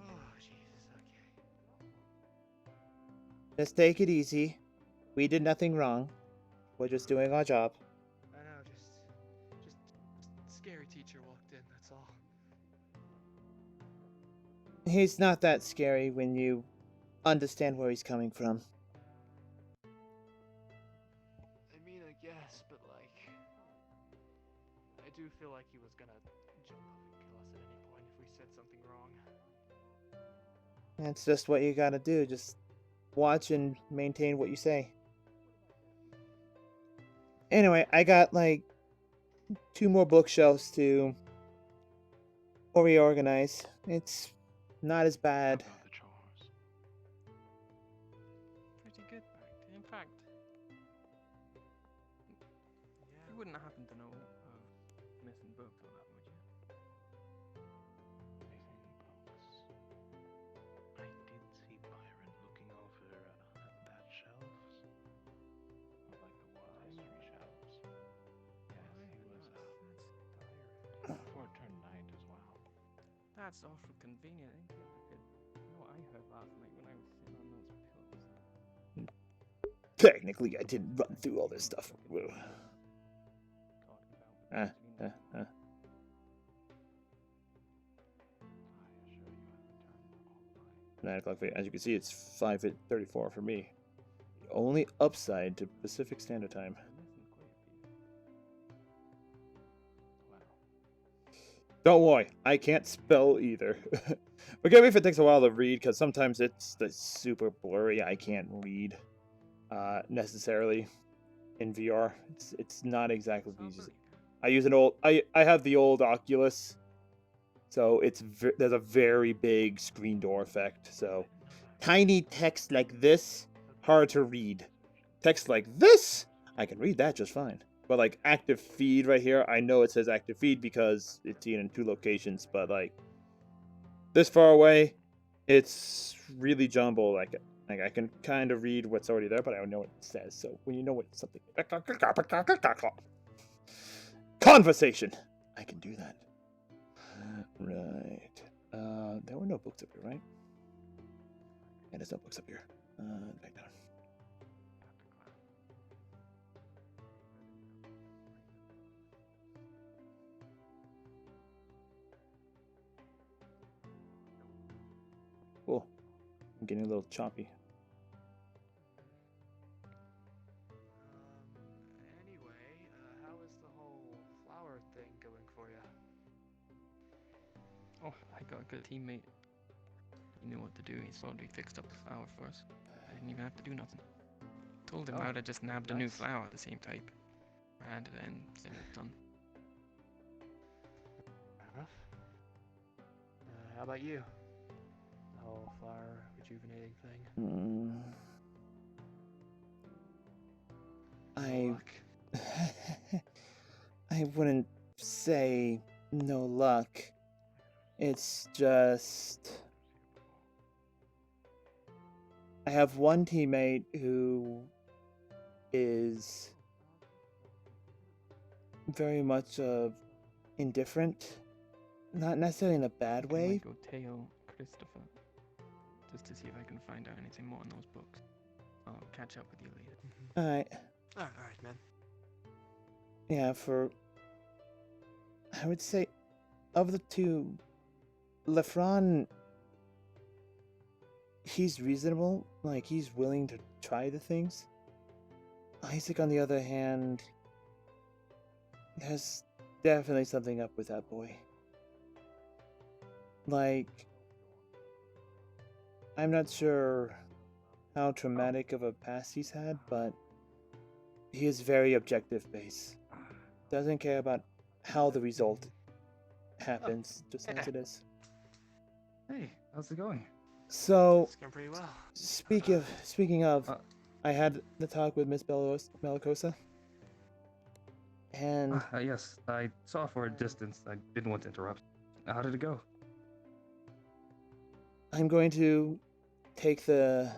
Oh, Jesus, okay. Just take it easy. We did nothing wrong. We're just doing our job. I know, just scary teacher walked in, that's all. He's not that scary when you understand where he's coming from. I mean, I guess, but like, I do feel like he was gonna jump up and kill us at any point if we said something wrong. That's just what you gotta do. Just watch and maintain what you say. Anyway, I got like 2 more bookshelves to reorganize. It's not as bad. Pretty good, in fact. You wouldn't happen to know of missing books or that, would you? Missing books. I did see Byron looking over that shelves. Like the history shelves. Yes, he was before it turned night as well. That's awful convenient, ain't it? You know what I heard last night when I was sitting on those pillows? Technically, I didn't run through all this stuff. 9 o'clock. As you can see, it's 5:34 for me. The only upside to Pacific Standard Time. Don't worry, I can't spell either. Forgive me if it takes a while to read, because sometimes it's super blurry. I can't read necessarily in VR. It's not exactly easy. I use an old. I have the old Oculus, so there's a very big screen door effect. So tiny text like this, hard to read. Text like this, I can read that just fine. But like active feed right here, I know it says active feed because it's seen in 2 locations. But like this far away, it's really jumbled. Like I can kind of read what's already there, but I don't know what it says. So when you know what something conversation, I can do that. Right. There were no books up here, right? Yeah, there's no books up here. Back down. Cool. I'm getting a little choppy. Anyway, how is the whole flower thing going for you? Oh, I got a good teammate. He knew what to do. He slowly fixed up the flower for us. I didn't even have to do nothing. Told him how to just nabbed a new flower of the same type. Add it in, said it's done. Fair enough. How about you? The whole flower rejuvenating thing? I wouldn't say no luck. It's just I have one teammate who is very much indifferent, not necessarily in a bad way. I might go tell Christopher just to see if I can find out anything more in those books. I'll catch up with you later. Alright. Alright, man. Yeah, I would say of the 2, Lefron, he's reasonable, like he's willing to try the things. Isaac, on the other hand, there's definitely something up with that boy. Like, I'm not sure how traumatic of a past he's had, but he is very objective based. Doesn't care about how the result happens, just as it is. Hey, how's it going? So, It's going pretty well. Speaking of, I had the talk with Miss Bellicosa, and yes, I saw for a distance. I didn't want to interrupt. How did it go? I'm going to take the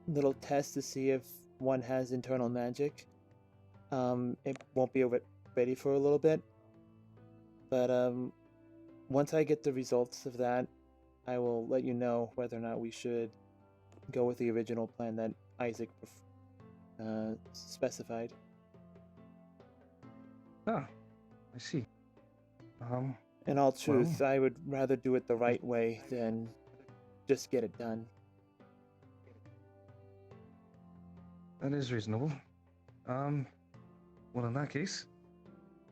little test to see if one has internal magic. It won't be ready for a little bit, but once I get the results of that, I will let you know whether or not we should go with the original plan that Isaac specified. Oh, I see. In all truth, I would rather do it the right way than just get it done. That is reasonable. Well, in that case,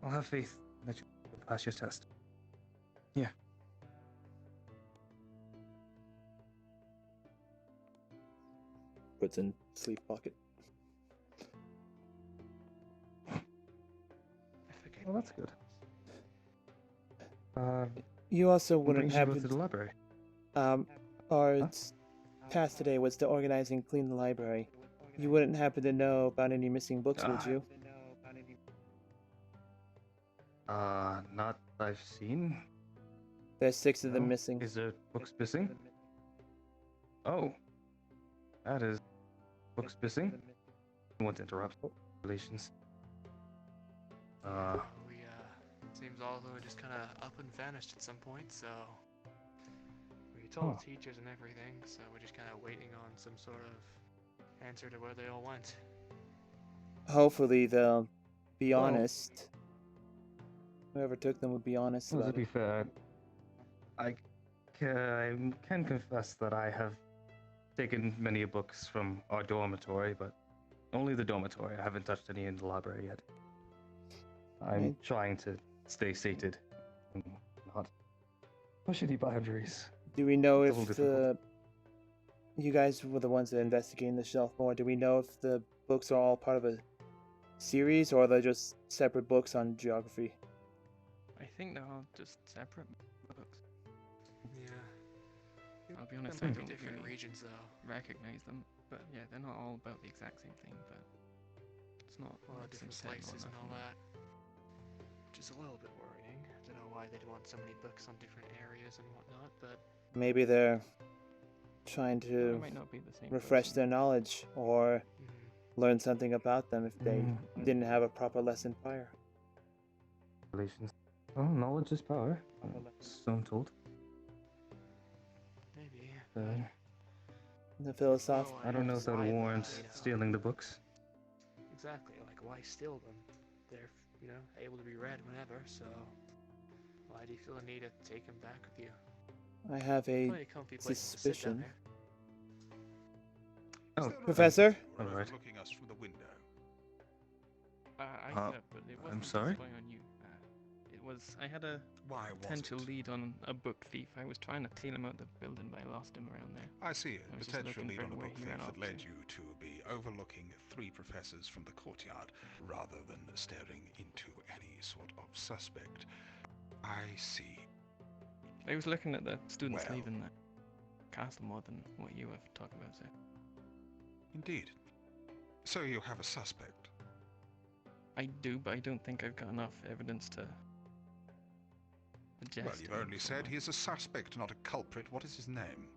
I'll have faith that you pass your test. Yeah. Puts in sleep pocket. Well, that's good. You also wouldn't have have to the library. Our task today was to organize and clean the library. You wouldn't happen to know about any missing books, would you? Not I've seen. There's 6 of them missing. Is there books missing? Oh, that is books missing. I want to interrupt relations. Seems all of them just kind of up and vanished at some point, so we told the teachers and everything, so we're just kind of waiting on some sort of answer to where they all went. Hopefully they'll be honest. Whoever took them would be honest about it. To be fair, I can confess that I have taken many books from our dormitory, but only the dormitory. I haven't touched any in the library yet. I'm trying to stay sated and not shitty boundaries. Do we know It's a if little difficult. you guys were the ones that investigating the shelf more? Do we know if the books are all part of a series or they're just separate books on geography? I think they're all just separate books. Yeah. I'll be honest, They're I from don't different really regions though. recognize them, but yeah, they're not all about the exact same thing, but it's not Well, like different some set or places and all nothing. that. Which is a little bit worrying. I don't know why they'd want so many books on different areas and whatnot, but Maybe they're trying to might not be the same refresh person. their knowledge or learn something about them if they didn't have a proper lesson prior. Relations. Oh, knowledge is power. So I'm told. maybe. The philosoph. I don't know if that would Why, warrant though, you know? stealing the books. Exactly, like why steal them? They're, you know, able to be read whenever, so why do you feel the need to take them back with you? I have a Plenty of comfy places to sit down suspicion. there. Oh, Professor? Alright. Looking us through the window. I Uh, did, but it I'm wasn't sorry? to spy on you. It was. I had a Why was potential it? lead on a book thief. I was trying to tail him out the building, but I lost him around there. I see I a was just potential looking lead for on a where book he thief ran that off led to. you to be overlooking 3 professors from the courtyard rather than staring into any sort of suspect. I see. I was looking at the students Well. leaving the castle more than what you were talking about, sir. Indeed. So you have a suspect. I do, but I don't think I've got enough evidence to suggest. Well, you've only said he is a suspect, not a culprit. What is his name?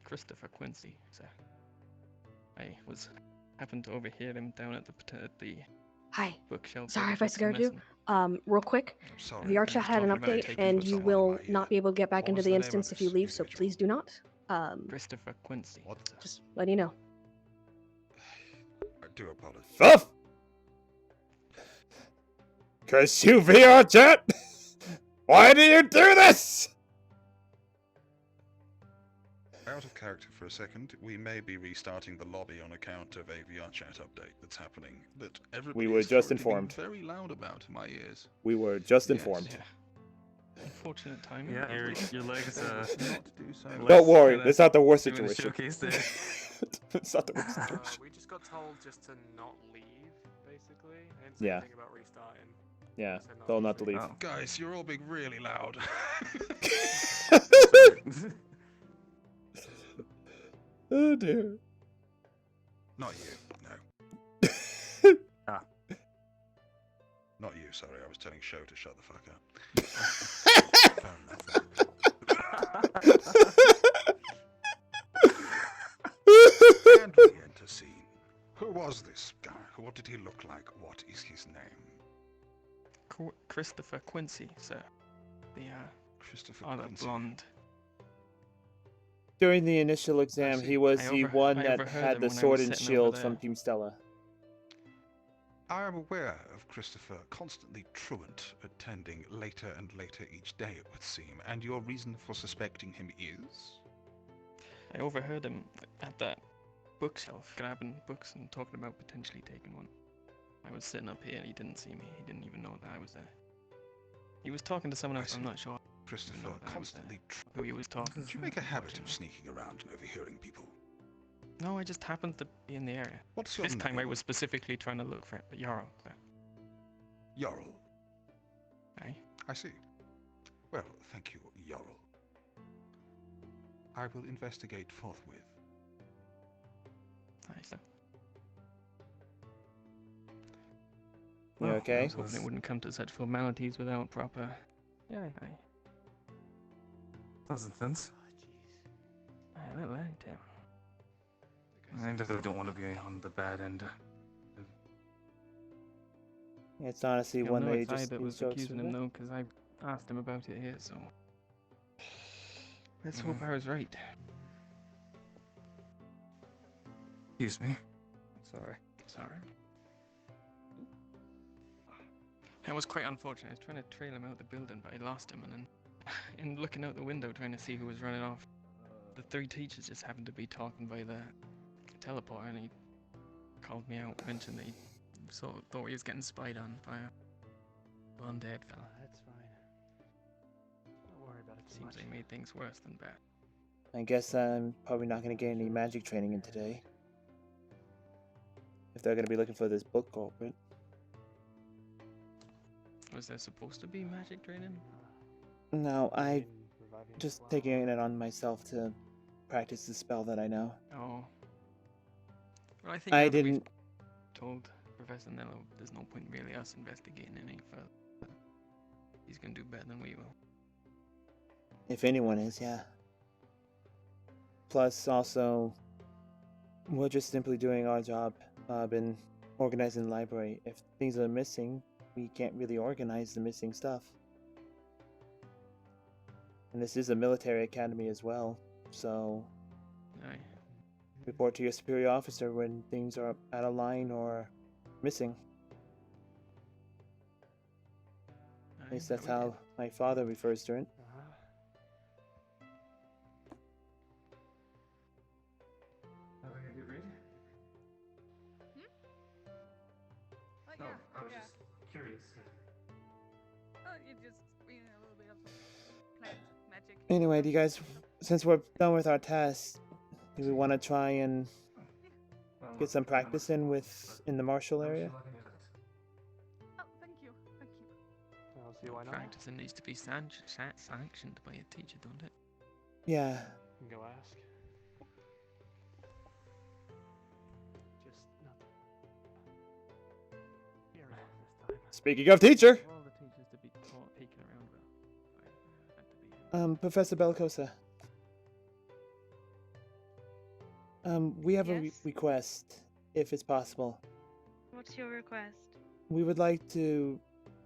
Christopher Quincy, sir. I happened to overhear him down at the Hi. bookshelf. Sorry where the if I books are scared you. missing. Real quick, sorry. VRchat had an Talking about update, taking and books you off. will not be able to get back What into was the the name of instance if you this leave, so individual? please do not. Christopher Quincy. What? Just letting you know. I do apologize. Fuff! Curse you, VRchat! Why do you do this? Out of character for a second, we may be restarting the lobby on account of a VRchat update that's happening that everybody We were is just currently being informed. very loud about in my ears. We were just Yes. informed. Yeah. Unfortunate timing. Yeah, your legs. Not do so. Don't worry, kinda it's not the worst doing a situation. showcase there. It's not the worst situation. We just got told just to not leave, basically. I didn't say Yeah. anything about restarting. Yeah, Said not told not to leave. Oh. Guys, you're all being really loud. Oh dear. Not you, no. Ah. Not you, sorry, I was telling Show to shut the fuck up. Fair enough. And we enter scene. Who was this guy? What did he look like? What is his name? Christopher Quincy, sir. The Christopher other Quincy. blonde. During the initial exam, he was the one I that overheard had him the when I sword was and sitting over shield there. from Team Stella. I am aware of Christopher constantly truant, attending later and later each day, it would seem, and your reason for suspecting him is? I overheard him at that bookshelf grabbing books and talking about potentially taking one. I was sitting up here and he didn't see me. He didn't even know that I was there. He was talking to someone else. I'm not sure. Christopher constantly who he was talking Did you to. make a habit of sneaking around and overhearing people? No, I just happened to be in the area. What's your This time I name? was specifically trying to look for it, but Yarrow. Yorl. Aye. I see. Well, thank you, Yorl. I will investigate forthwith. Aye, sir. You Well, okay? I was hoping it wouldn't come to such formalities without proper. Yeah, aye. That's intense. Aye, a little too. I definitely don't want to be on the bad end. It's honestly You'll one know way it's I just that use was jokes accusing with him it. though, because I asked him about it here, so. Let's hope I was right. Excuse me. Sorry. Sorry. That was quite unfortunate. I was trying to trail him out the building, but I lost him, and then, in looking out the window trying to see who was running off, the 3 teachers just happened to be talking by the teleporter, and he called me out, mentioned that he thought he was getting spied on by a blonde-haired fella. That's fine. seems they made things worse than bad. I guess I'm probably not going to get any magic training in today. If they're going to be looking for this book culprit. Was there supposed to be magic training? No, I just taking it on myself to practice the spell that I know. Oh. Well, I think I now that we've didn't. told Professor Nello there's no point really us investigating any further. He's gonna do better than we will. If anyone is, yeah. Plus, also, we're just simply doing our job in organizing the library. If things are missing, we can't really organize the missing stuff. And this is a military academy as well, so Aye. report to your superior officer when things are out of line or missing. At least that's how my father refers to it. Having a good read? Yeah. I was just curious. You're just reading a little bit of plant magic. Anyway, do you guys, since we're done with our tasks, do we want to try and get some practice in the martial area? Oh, thank you. Thank you. I'll see why not. Practicing needs to be sanctioned by a teacher, don't it? Yeah. You can go ask. Just nothing. Here this time. Speaking of teacher, Well, the teachers to be caught peeking around well. I had to be Professor Belcosa. We have a request, if it's possible. What's your request? We would like to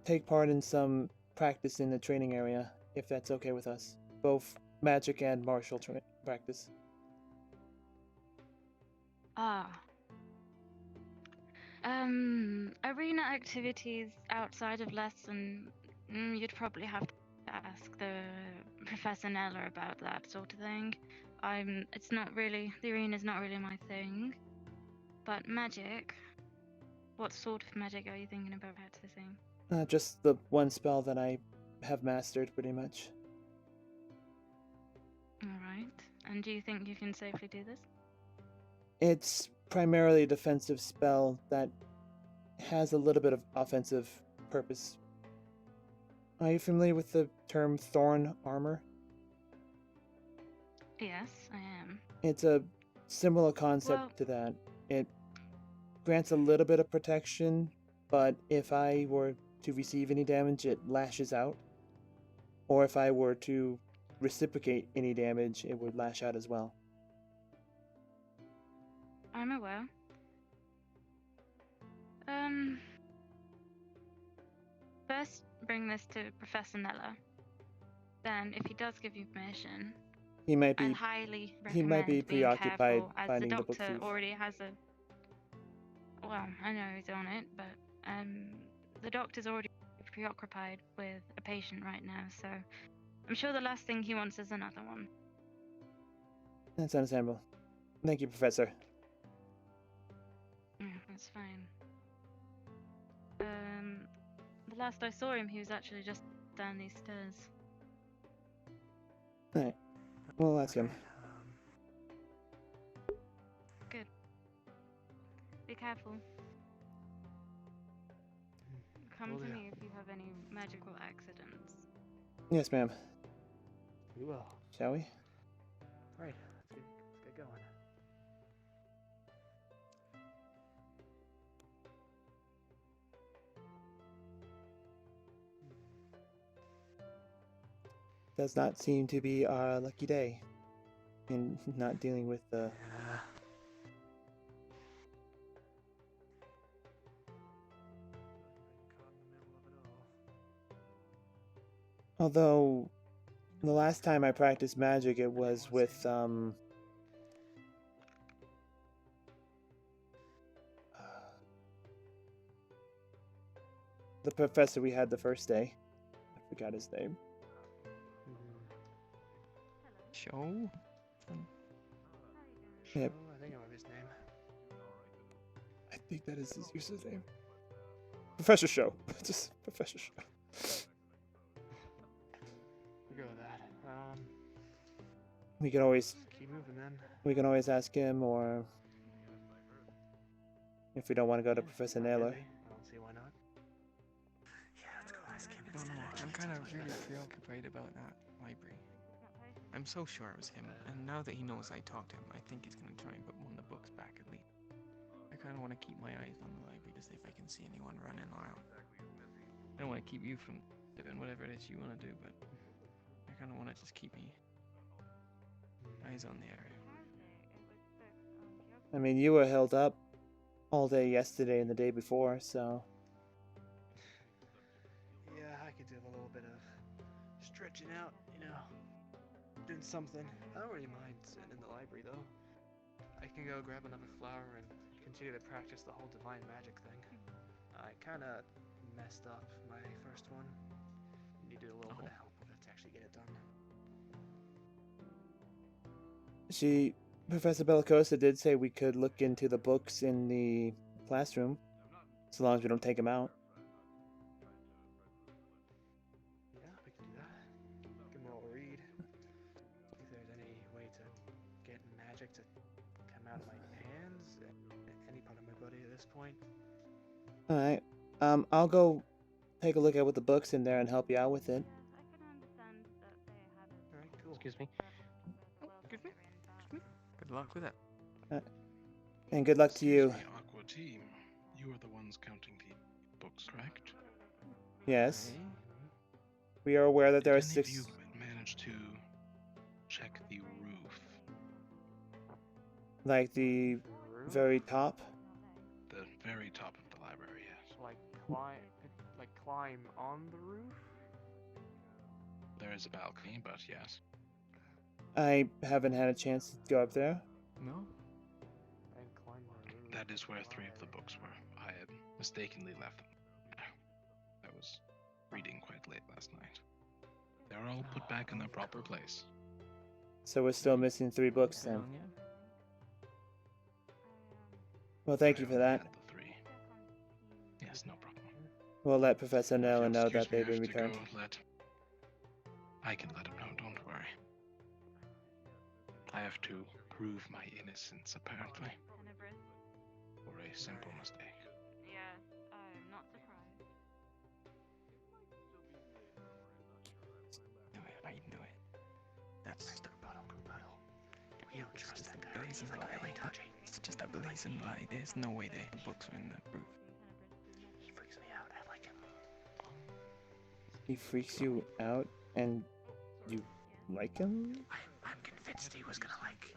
take part in some practice in the training area, if that's okay with us. Both magic and martial practice. Ah. Arena activities outside of lesson, you'd probably have to ask the Professor Neller about that sort of thing. It's not really, the arena's not really my thing. But magic, what sort of magic are you thinking about practicing? Just the one spell that I have mastered, pretty much. Alright, and do you think you can safely do this? It's primarily a defensive spell that has a little bit of offensive purpose. Are you familiar with the term thorn armor? Yes, I am. It's a similar concept to that. It grants a little bit of protection, but if I were to receive any damage, it lashes out. Or if I were to reciprocate any damage, it would lash out as well. I'm aware. First, bring this to Professor Neller. Then, if he does give you permission, He might be. I'd highly recommend He might be being preoccupied careful, as the finding the book doctor thief. already has a. Well, I know he's on it, but the doctor's already preoccupied with a patient right now, so I'm sure the last thing he wants is another one. That's understandable. Thank you, Professor. That's fine. The last I saw him, he was actually just down these stairs. Alright. We'll ask him. Good. Be careful. Come to me if you have any magical accidents. Yes, ma'am. We will. Shall we? Alright, let's get going. Does not seem to be our lucky day in not dealing with the. Although, the last time I practiced magic, it was with the professor we had the first day. I forgot his name. Show? Yep. I think I remember his name. I think that is his username. Professor Show. Just Professor Show. We're good. of that. We can always Keep moving then. we can always ask him, or if we don't want to go to Professor Naylor. I don't see why not. Yeah, let's go ask him. I don't know. I'm kind of really preoccupied about that library. I'm so sure it was him, and now that he knows I talked to him, I think he's going to try and put one of the books back at least. I kind of want to keep my eyes on the library to see if I can see anyone running around. I don't want to keep you from doing whatever it is you want to do, but I kind of want to just keep me eyes on the area. I mean, you were held up all day yesterday and the day before, so... Yeah, I could do a little bit of stretching out, you know, doing something. I don't really mind sitting in the library, though. I can go grab another flower and continue to practice the whole divine magic thing. I kind of messed up my first one. Needed a little bit of help with it to actually get it done. Professor Bellicosa did say we could look into the books in the classroom, so long as we don't take them out. Yeah, we can do that. Give them all a read. See if there's any way to get magic to come out of my hands, any part of my body at this point. Alright, I'll go take a look at what the book's in there and help you out with it. Alright, cool. Excuse me. Excuse me? Good luck with it. And good luck to you. Aqua team, you are the ones counting the books, correct? Yes. We are aware that there are 6... Did any of you manage to check the roof? Like the very top? The very top of the library, yes. Like climb on the roof? There is a balcony, but yes. I haven't had a chance to go up there. No? And climb the roof. That is where 3 of the books were. I had mistakenly left them. I was reading quite late last night. They're all put back in their proper place. So we're still missing 3 books then. Well, thank you for that. The 3. Yes, no problem. We'll let Professor Naylor know Excuse that me, they've I been have to returned. go I can let him know, don't worry. I have to prove my innocence, apparently. For a simple mistake. Yeah, I'm not surprised. Do it, I can do it. That's just a bottle. We don't trust that guy. He's He's like really touchy. It's just a blazing lie. There's no way the books are in the roof. He freaks me out. I like him. He freaks you out and you like him? I'm convinced he was gonna like...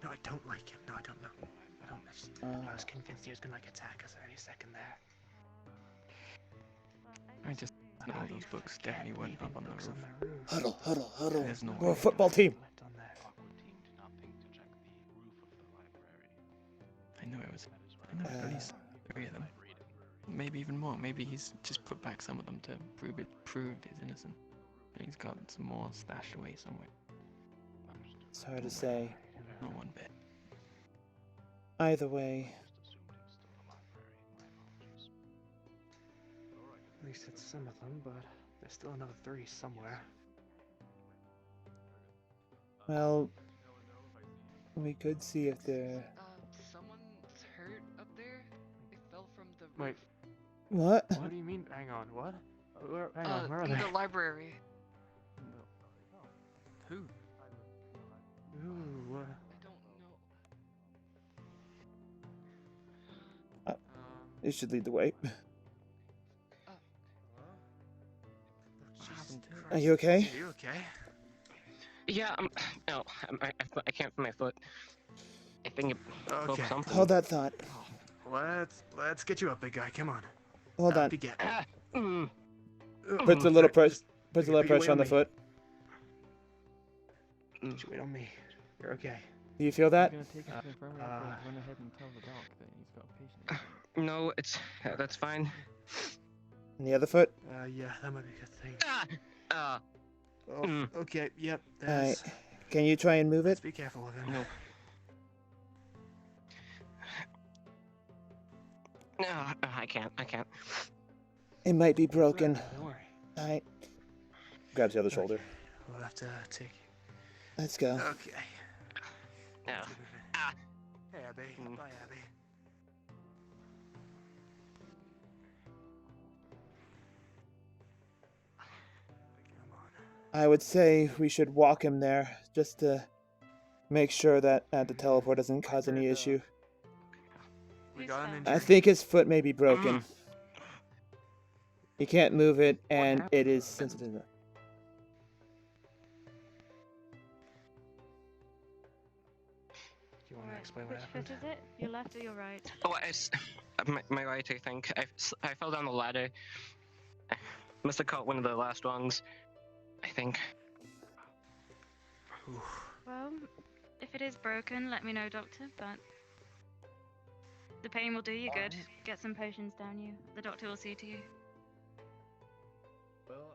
No, I don't like him. No, I don't know. I was convinced he was gonna attack us any second there. I just know those books definitely weren't up on the roof. Huddle. There's no We're a way. football team. I know it was. I know at least 3 of them. Maybe even more. Maybe he's just put back some of them to proved his innocence. And he's got some more stashed away somewhere. It's hard to say. Not one bit. Either way. At least it's some of them, but there's still another 3 somewhere. Well, we could see if they're... Someone's hurt up there? They fell from the roof. Wait. What? What do you mean? Hang on, what? Hang on, where are in they? the library. Who? Ooh, I don't know. You should lead the way. Are you okay? Are you okay? Yeah, I can't feel my foot. I think it broke something. Hold that thought. Let's get you up, big guy. Come on. Hold on. Begin. Puts a little pressure on the foot. Just wait on me. You're okay. Do you feel that? You're gonna take him to the infirmary after run ahead and tell the doc that he's got a patient. No, that's fine. And the other foot? Yeah, that might be a good thing. Okay, yep. Alright. Can you try and move it? Be careful with him. No. No, I can't. It might be broken. Don't worry. Alright. Grabs the other shoulder. We'll have to take. Let's go. Okay. No. Hey, Abby. Bye, Abby. I would say we should walk him there, just to make sure that the teleport doesn't cause any issue. We got an injury. I think his foot may be broken. He can't move it, and it is sensitive. Do you want to explain what happened? Which foot is it? Your left or your right? Oh, it's my right, I think. I fell down the ladder. Must have caught one of the last rungs, I think. Well, if it is broken, let me know, doctor, but the pain will do you good. Get some potions down you. The doctor will see to you.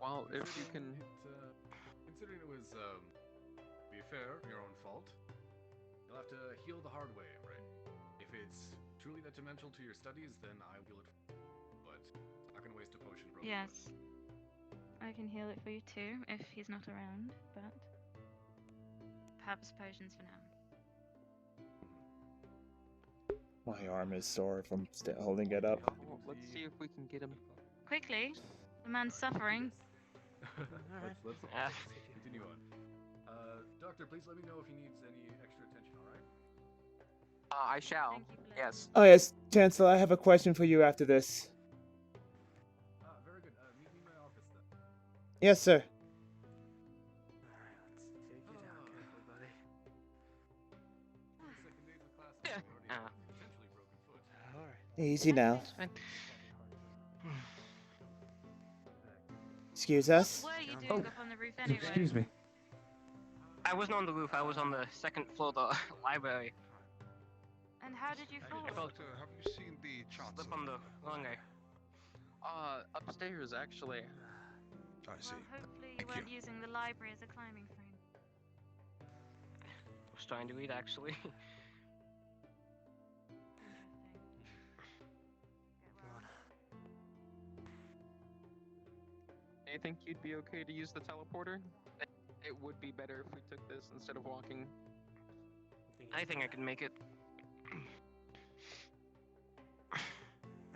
Well, if you can... Considering it was, to be fair, your own fault, you'll have to heal the hard way, right? If it's truly detrimental to your studies, then I will heal it. But I'm not gonna waste a potion broken. Yes. I can heal it for you too, if he's not around, but perhaps potions for now. My arm is sore from holding it up. Well, let's see if we can get him. Quickly, the man's suffering. Let's continue on. Doctor, please let me know if he needs any extra attention, alright? I shall. Yes. Oh yes, Chancellor, I have a question for you after this. Very good. Meet me in my office then. Yes, sir. Easy now. Excuse us? What were you doing up on the roof anyway? Excuse me. I wasn't on the roof, I was on the second floor of the library. And how did you fall? Doctor, have you seen the charts? Slip on the runway. Upstairs, actually. I see. Well, hopefully you weren't using the library as a climbing frame. I was trying to read, actually. Do you think you'd be okay to use the teleporter? It would be better if we took this instead of walking. I think I can make it.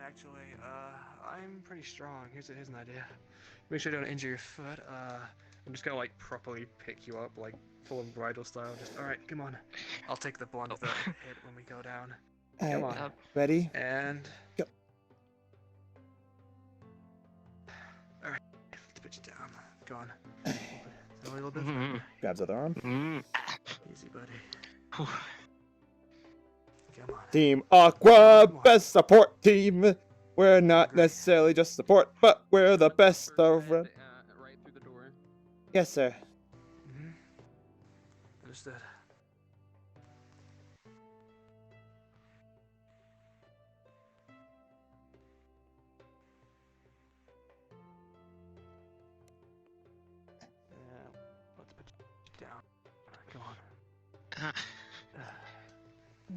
Actually, I'm pretty strong. Here's an idea. Make sure you don't injure your foot. I'm just gonna like properly pick you up, like full of bridal style. Just alright, come on. I'll take the blunt of the hit when we go down. Come on. Ready? And go. Alright, let's put you down. Go on. A little bit. Grabs other arm. Easy, buddy. Come on. Team Aqua, best support team. We're not necessarily just support, but we're the best of. Right through the door. Yes, sir. Understood. Let's put you down. Come on.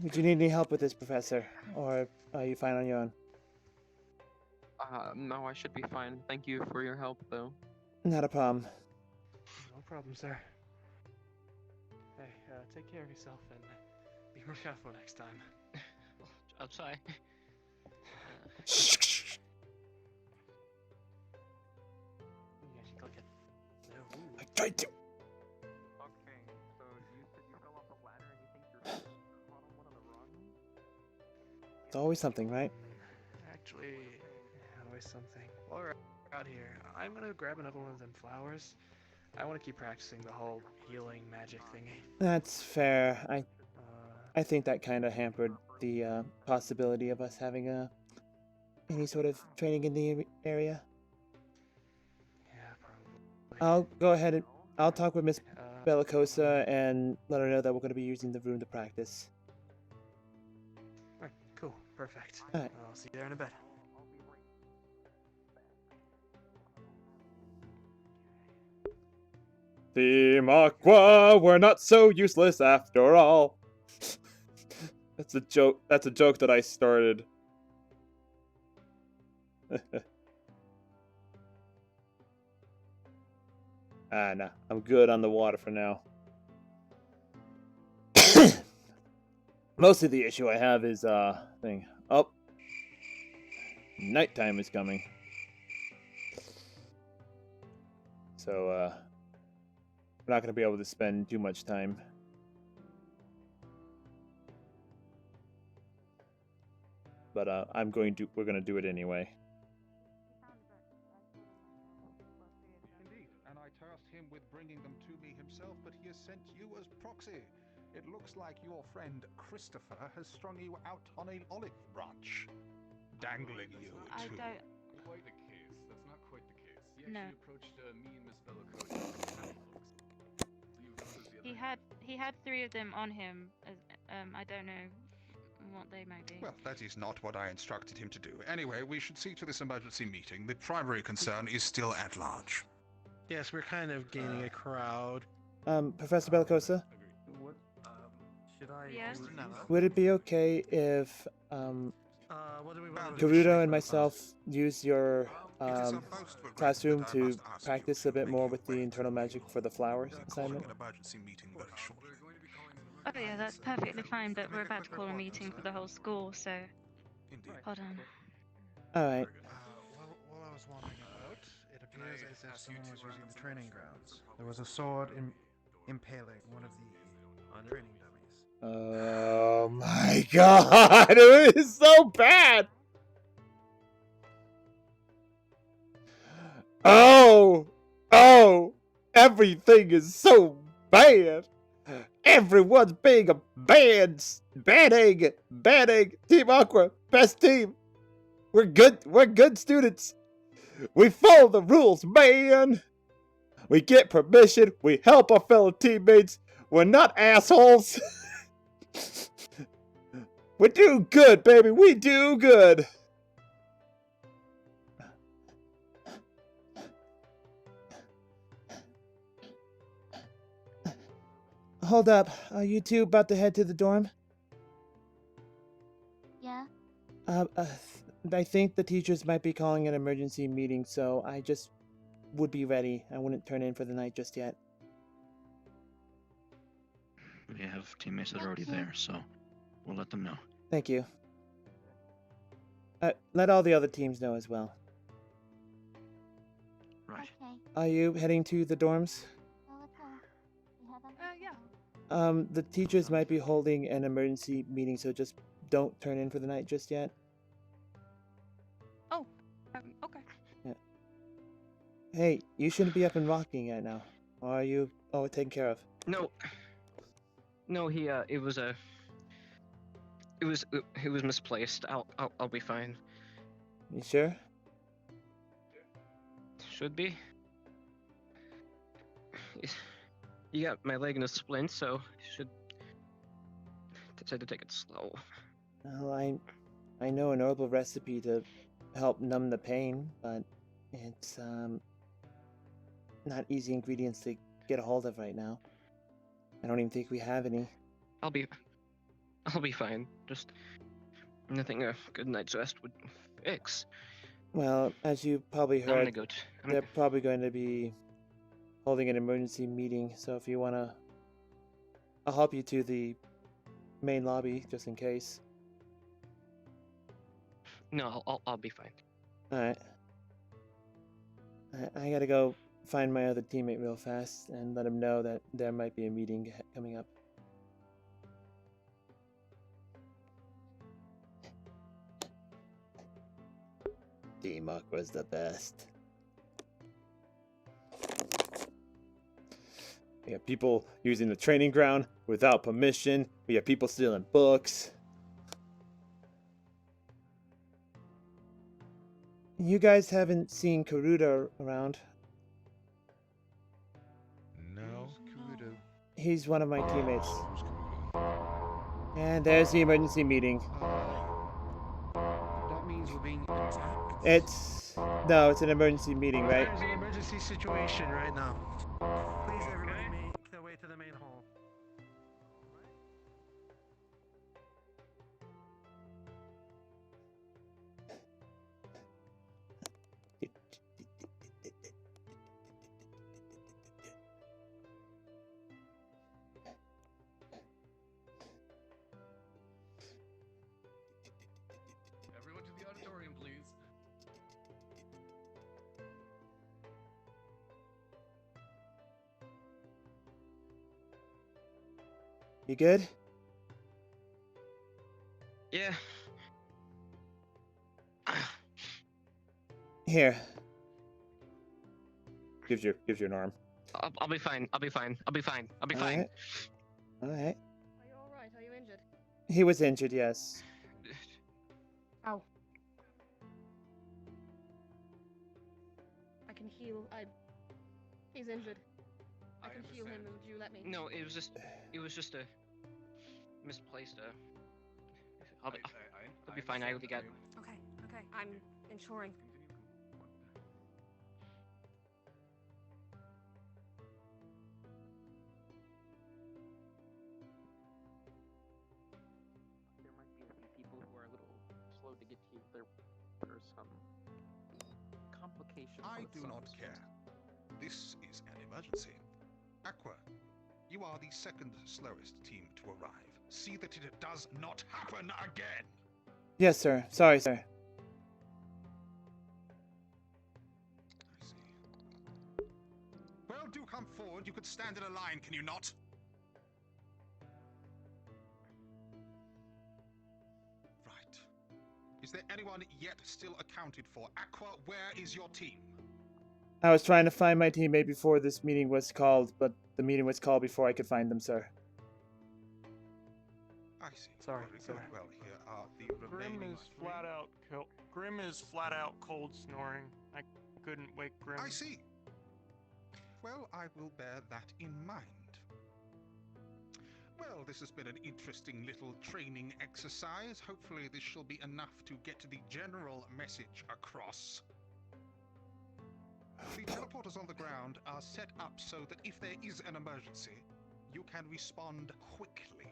Would you need any help with this, Professor? Or are you fine on your own? No, I should be fine. Thank you for your help, though. Not a problem. No problem, sir. Hey, take care of yourself and be more careful next time. I'll try. I tried to. Okay, so you said you fell off a ladder and you think you're caught on one of the rungs? It's always something, right? Actually, always something. While we're out here, I'm gonna grab another one of them flowers. I want to keep practicing the whole healing magic thingy. That's fair. I think that kind of hampered the possibility of us having any sort of training in the area. Yeah, probably. I'll go ahead and I'll talk with Miss Bellicosa and let her know that we're going to be using the room to practice. Alright, cool, perfect. Alright. I'll see you there in a bit. Team Aqua, we're not so useless after all. That's a joke. That's a joke that I started. Nah, I'm good on the water for now. Mostly the issue I have is, thing. Oh. Nighttime is coming. So, we're not going to be able to spend too much time. But, we're going to do it anyway. Indeed, and I tasked him with bringing them to me himself, but he has sent you as proxy. It looks like your friend Christopher has strung you out on an olive branch, dangling you I to... don't... Quite the case. That's not quite the case. He No. actually approached me and Miss Bellicote. He had 3 of them on him. I don't know what they might be. Well, that is not what I instructed him to do. Anyway, we should see to this emergency meeting. The primary concern is still at large. Yes, we're kind of gaining a crowd. Professor Bellicosa? What? Should I? Yes. Would it be okay if, What do we want to do? Gerudo and myself use your, classroom to practice a bit more with the internal magic for the flowers assignment? Oh yeah, that's perfectly fine, but we're about to call a meeting for the whole school, so... Hold on. Alright. While I was wandering about, it appears as if someone was using the training grounds. There was a sword impaling one of the training dummies. Oh my god! It is so bad! Oh! Everything is so bad! Everyone's being a bad egg! Team Aqua, best team! We're good students! We follow the rules, man! We get permission, we help our fellow teammates, we're not assholes! We do good, baby, we do good! Hold up, are you two about to head to the dorm? Yeah. I think the teachers might be calling an emergency meeting, so I just would be ready. I wouldn't turn in for the night just yet. We have teammates that are already there, so we'll let them know. Thank you. Let all the other teams know as well. Right. Okay. Are you heading to the dorms? Yeah. The teachers might be holding an emergency meeting, so just don't turn in for the night just yet. Oh, okay. Yeah. Hey, you shouldn't be up and walking yet now. Or are you taken care of? No, it was misplaced. I'll be fine. You sure? Should be. You got my leg in a splint, so you should decide to take it slow. Well, I know an herbal recipe to help numb the pain, but it's not easy ingredients to get a hold of right now. I don't even think we have any. I'll be fine. Just nothing a good night's rest would fix. Well, as you probably heard, I'm gonna go they're probably going to be holding an emergency meeting, so if you wanna, I'll help you to the main lobby just in case. No, I'll be fine. Alright. I gotta go find my other teammate real fast and let him know that there might be a meeting coming up. Team Aqua's the best. We have people using the training ground without permission. We have people stealing books. You guys haven't seen Karuda around. No, Karuda. He's one of my teammates. And there's the emergency meeting. That means we're being attacked. It's an emergency meeting, right? There's an emergency situation right now. Please, everybody, make their way to the main hall. You good? Yeah. Here. Gives you an arm. I'll be fine. I'll be fine. I'll be fine. I'll be All fine. right. All right. Are you alright? Are you injured? He was injured, yes. Ow. I can heal. He's injured. I can heal him. Would you let me? No, it was just a misplaced. I'll be fine. I will be good. Okay. Okay. I'm ensuring. There might be a few people who are a little slow to get healed. There are some complications. I do not care. This is an emergency. Aqua, you are the second slowest team to arrive. See that it does not happen again. Yes, sir. Sorry, sir. I see. Well, do come forward. You could stand in a line, can you not? Right. Is there anyone yet still accounted for? Aqua, where is your team? I was trying to find my teammate before this meeting was called, but the meeting was called before I could find them, sir. I see. Sorry, Very well, here are the Grim remaining is three. Grim is flat out cold snoring. I couldn't wake Grim. I see. Well, I will bear that in mind. Well, this has been an interesting little training exercise. Hopefully this shall be enough to get the general message across. The teleporters on the ground are set up so that if there is an emergency, you can respond quickly.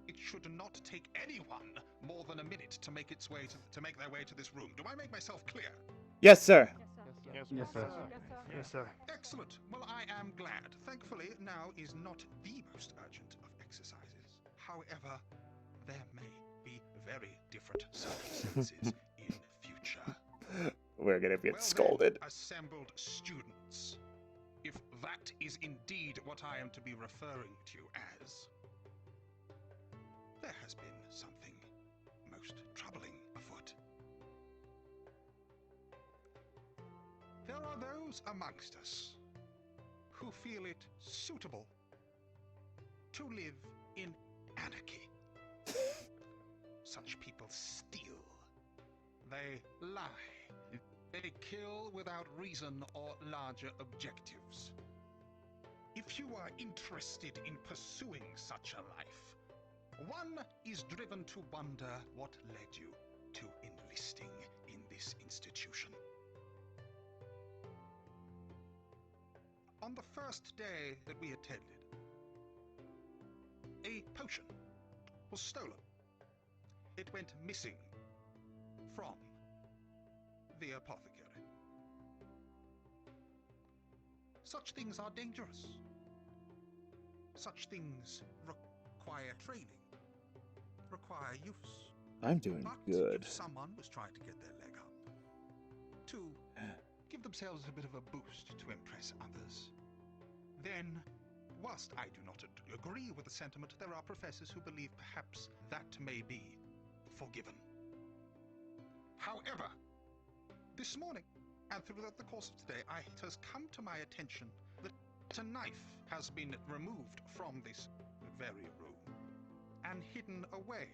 It should not take anyone more than a minute to make their way to this room. Do I make myself clear? Yes, sir. Yes, Yes, sir. Yes, sir. Excellent. Well, I am glad. Thankfully, now is not the most urgent of exercises. However, there may be very different circumstances in future. We're gonna get Well scolded. then, assembled students, if that is indeed what I am to be referring to as, there has been something most troubling afoot. There are those amongst us who feel it suitable to live in anarchy. Such people steal. They lie. They kill without reason or larger objectives. If you are interested in pursuing such a life, one is driven to wonder what led you to enlisting in this institution. On the first day that we attended, a potion was stolen. It went missing from the apothecary. Such things are dangerous. Such things require training, require use. I'm doing But good. if someone was trying to get their leg up, to give themselves a bit of a boost to impress others, then, whilst I do not agree with the sentiment, there are professors who believe perhaps that may be forgiven. However, this morning, and throughout the course of today, it has come to my attention that a knife has been removed from this very room and hidden away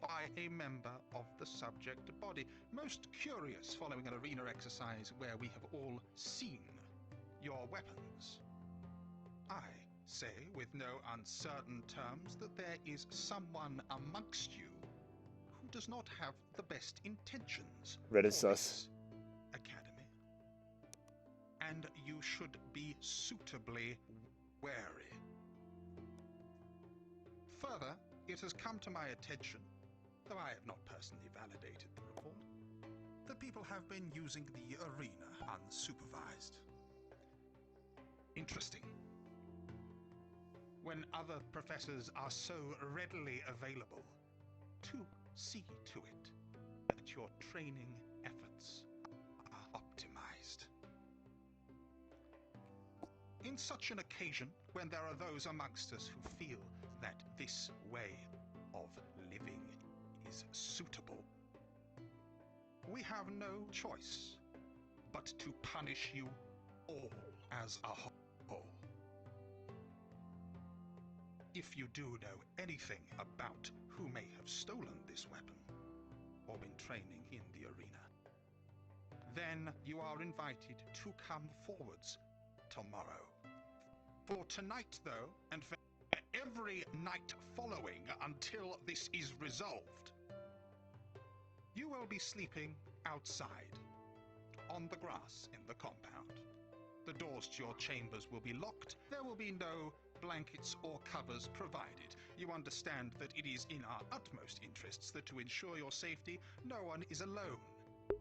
by a member of the subject body. Most curious following an arena exercise where we have all seen your weapons. I say with no uncertain terms that there is someone amongst you who does not have the best intentions Red is for sus. this academy. And you should be suitably wary. Further, it has come to my attention, though I have not personally validated the report, that people have been using the arena unsupervised. Interesting. When other professors are so readily available to see to it that your training efforts are optimized. In such an occasion, when there are those amongst us who feel that this way of living is suitable, we have no choice but to punish you all as a whole. If you do know anything about who may have stolen this weapon, or been training in the arena, then you are invited to come forwards tomorrow. For tonight, though, and for every night following until this is resolved, you will be sleeping outside, on the grass in the compound. The doors to your chambers will be locked. There will be no blankets or covers provided. You understand that it is in our utmost interests that to ensure your safety, no one is alone,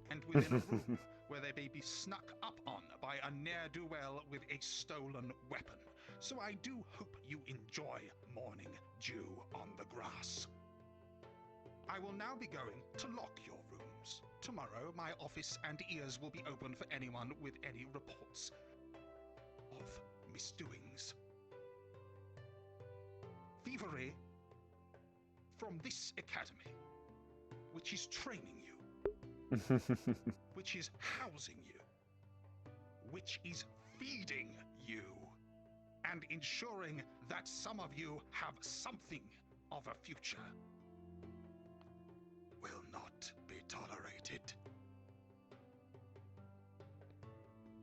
and within a room where they may be snuck up on by a ne'er-do-well with a stolen weapon. So I do hope you enjoy morning dew on the grass. I will now be going to lock your rooms. Tomorrow, my office and ears will be open for anyone with any reports of misdoings. Thievery from this academy, which is training you, which is housing you, which is feeding you, and ensuring that some of you have something of a future, will not be tolerated.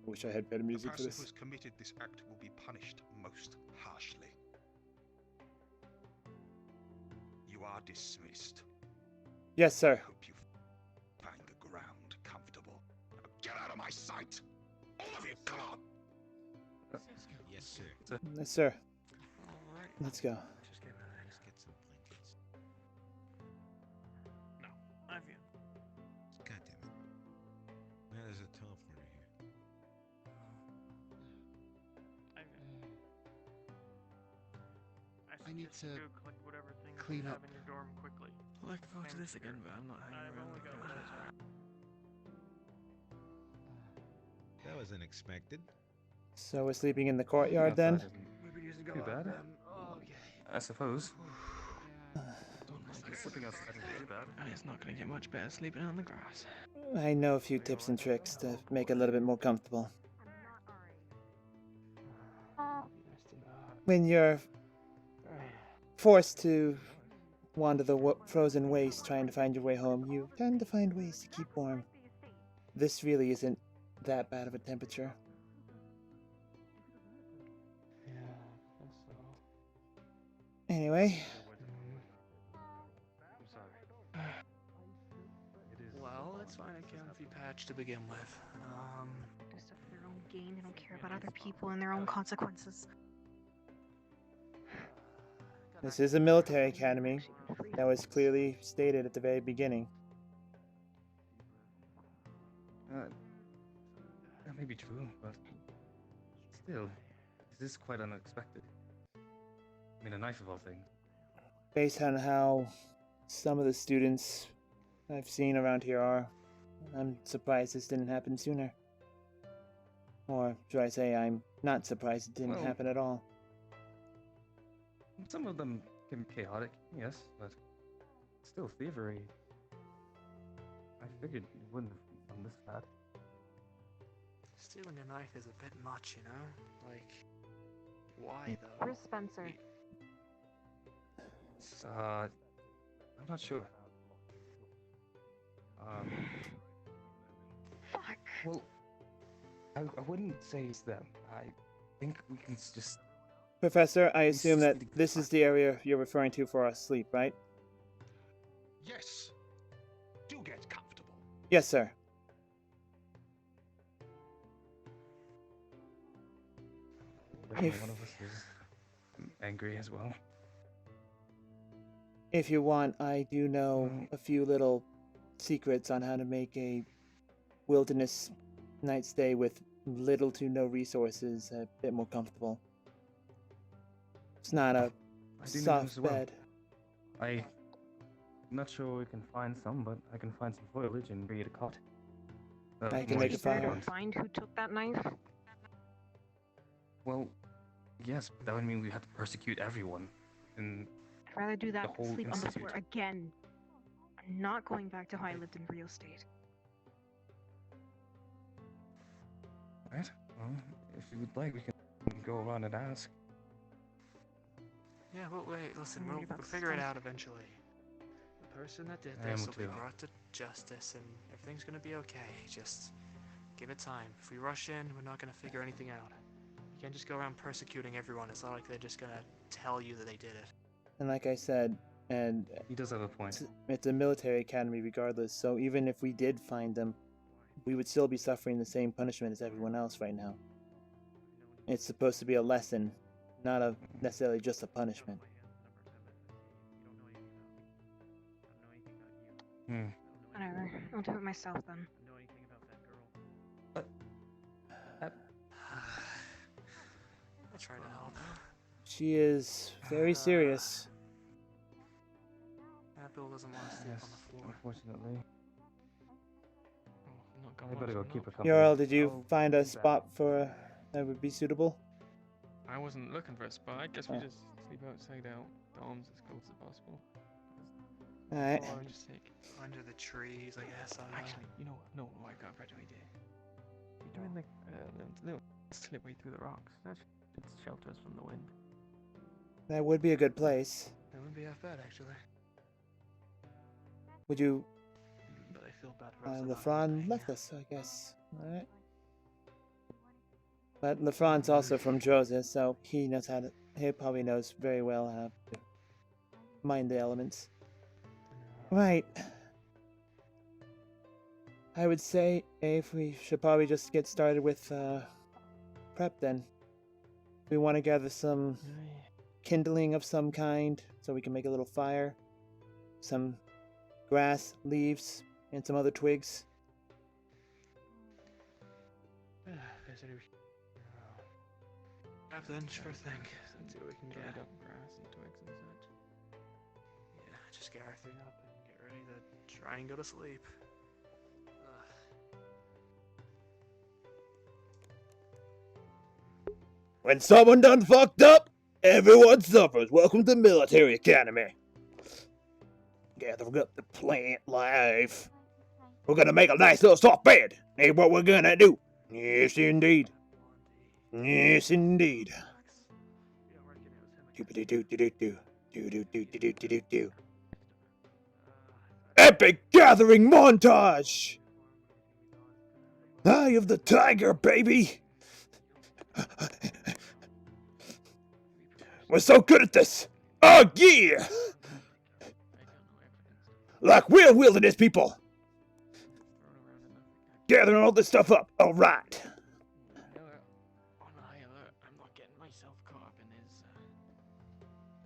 I wish I had better music for The person this. who has committed this act will be punished most harshly. You are dismissed. Yes, sir. I hope you find the ground comfortable. Now get out of my sight! All of you, come on! Yes, sir. Yes, sir. Let's go. Just get some blankets. No, I've you. God damn it. Man, there's a teleporter here. I need to go collect whatever things clean you up. have in your dorm quickly. Well, I can go to this again, but I'm not hanging I've around. only got like one that. That was unexpected. So we're sleeping in the courtyard then? Too bad. I suppose. Sleeping outside isn't too bad. It's not going to get much better sleeping on the grass. I know a few tips and tricks to make it a little bit more comfortable. When you're forced to wander the frozen waste trying to find your way home, you tend to find ways to keep warm. This really isn't that bad of a temperature. Yeah, I guess so. Anyway. I'm sorry. Well, let's find a comfy patch to begin with. Just for their own gain, they don't care about other people and their own consequences. This is a military academy. That was clearly stated at the very beginning. That may be true, but still, this is quite unexpected. I mean, a knife of all things. Based on how some of the students I've seen around here are, I'm surprised this didn't happen sooner. Or should I say, I'm not surprised it didn't happen at all. Some of them can be chaotic, yes, but still thievery. I figured it wouldn't have done this bad. Stealing a knife is a bit much, you know? Like, why though? Where's Spencer? I'm not sure. Fuck. Well, I wouldn't say it's them. I think we can just... Professor, I assume that this is the area you're referring to for our sleep, right? Yes. Do get comfortable. Yes, sir. Definitely one of us is angry as well. If you want, I do know a few little secrets on how to make a wilderness night stay with little to no resources a bit more comfortable. It's not a soft bed. I'm not sure we can find some, but I can find some foliage and create a cot. I can make a fire. Find who took that knife? Well, yes, but that would mean we have to persecute everyone. in I'd rather do that the than whole sleep on the institute. floor again. I'm not going back to how I lived in real estate. Right? Well, if you would like, we can go around and ask. Yeah, but wait, listen, I'm we'll, worried about we'll the figure it stunt. out eventually. The person that did I am this will be too. brought to justice, and everything's gonna be okay. Just give it time. If we rush in, we're not gonna figure anything out. You can't just go around persecuting everyone. It's not like they're just gonna tell you that they did it. And like I said, and He does have a point. it's a military academy regardless, so even if we did find them, we would still be suffering the same punishment as everyone else right now. It's supposed to be a lesson, not a necessarily just a punishment. Whatever. I'll do it myself then. I'll try to help. She is very serious. That Bill doesn't want to sleep on the floor. Unfortunately. Not I gonna better go lie, keep her no. company. Jarl, did you I'll find a be back. spot for that would be suitable? I wasn't looking for a spot. I guess we Oh. just sleep outside out dorms as close as possible. Alright. Or just take. Under the trees, I guess. I don't know. Actually, you know, no, I got a better idea. We're doing like a little slipway through the rocks. That should shelter us from the wind. That would be a good place. That wouldn't be half bad, actually. Would you? But I feel bad for us. Lefron left us, I guess. Alright. But Lefron's also from Droza, so he knows how to. He probably knows very well how to mind the elements. Right. I would say if we should probably just get started with prep then. We want to gather some kindling of some kind so we can make a little fire. Some grass, leaves, and some other twigs. Then sure thing. Let's see what we can Dried get. up grass and twigs and such. Yeah, just get everything up and get ready to try and go to sleep. When someone done fucked up, everyone suffers. Welcome to Military Academy. Gathering up the plant life. We're gonna make a nice little soft bed. Ain't what we're gonna do. Yes, indeed. Yes, indeed. Do-do-do-do-do-do. Epic gathering montage! Eye of the tiger, baby! We're so good at this! Oh, yeah! Like we're wilderness people! Gathering all this stuff up, alright. On high alert, I'm not getting myself caught up in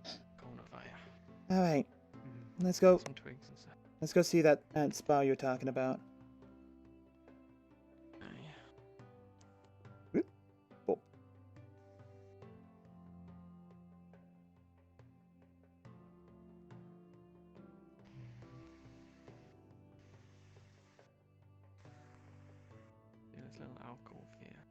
his corner fire. Alright. Let's go. Some twigs and stuff. Let's go see that spa you're talking about. Oh. Yeah, this little alcove here.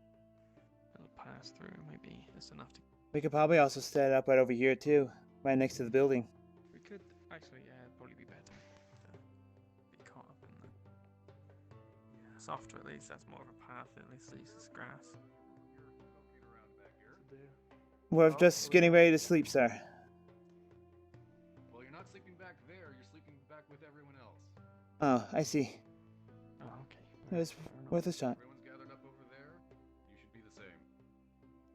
Little pass through, maybe it's enough to. We could probably also set it up right over here too, right next to the building. We could actually, yeah, it'd probably be better to be caught up in the. Yeah, softer at least. That's more of a path. At least it's grass. We're just getting ready to sleep, sir. Well, you're not sleeping back there. You're sleeping back with everyone else. Oh, I see. Oh, okay. It was worth a shot. Everyone's gathered up over there. You should be the same.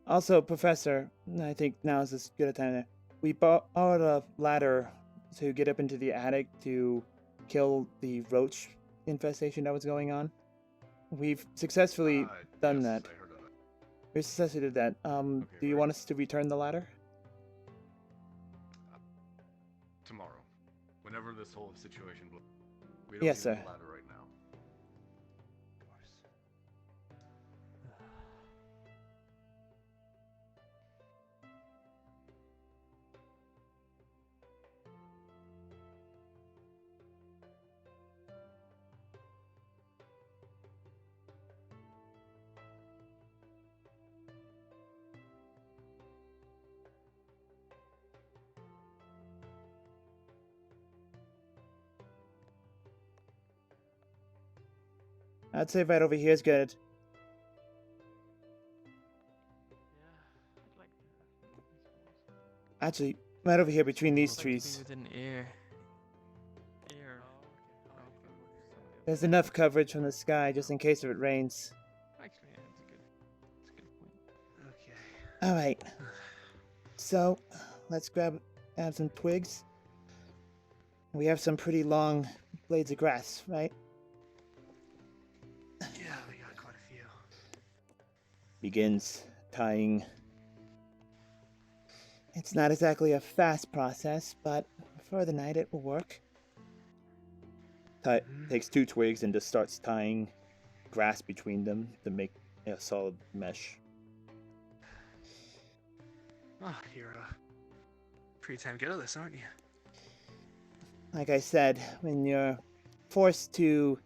Also, Professor, I think now is as good a time there. We bought a ladder to get up into the attic to kill the roach infestation that was going on. We've successfully done that. I heard of it. We successfully did that. Do you want us to return the ladder? Tomorrow. Whenever this whole situation blows. We don't Yes, need sir. the ladder right now. I'd say right over here is good. Actually, right over here between these trees. Within ear. There's enough coverage from the sky just in case if it rains. Actually, yeah, that's a good point. Okay. Alright. So, let's add some twigs. We have some pretty long blades of grass, right? Yeah, we got quite a few. Begins tying. It's not exactly a fast process, but for the night it will work. Takes 2 twigs and just starts tying grass between them to make a solid mesh. Oh, you're a pretty damn good at this, aren't you? Like I said, when you're forced to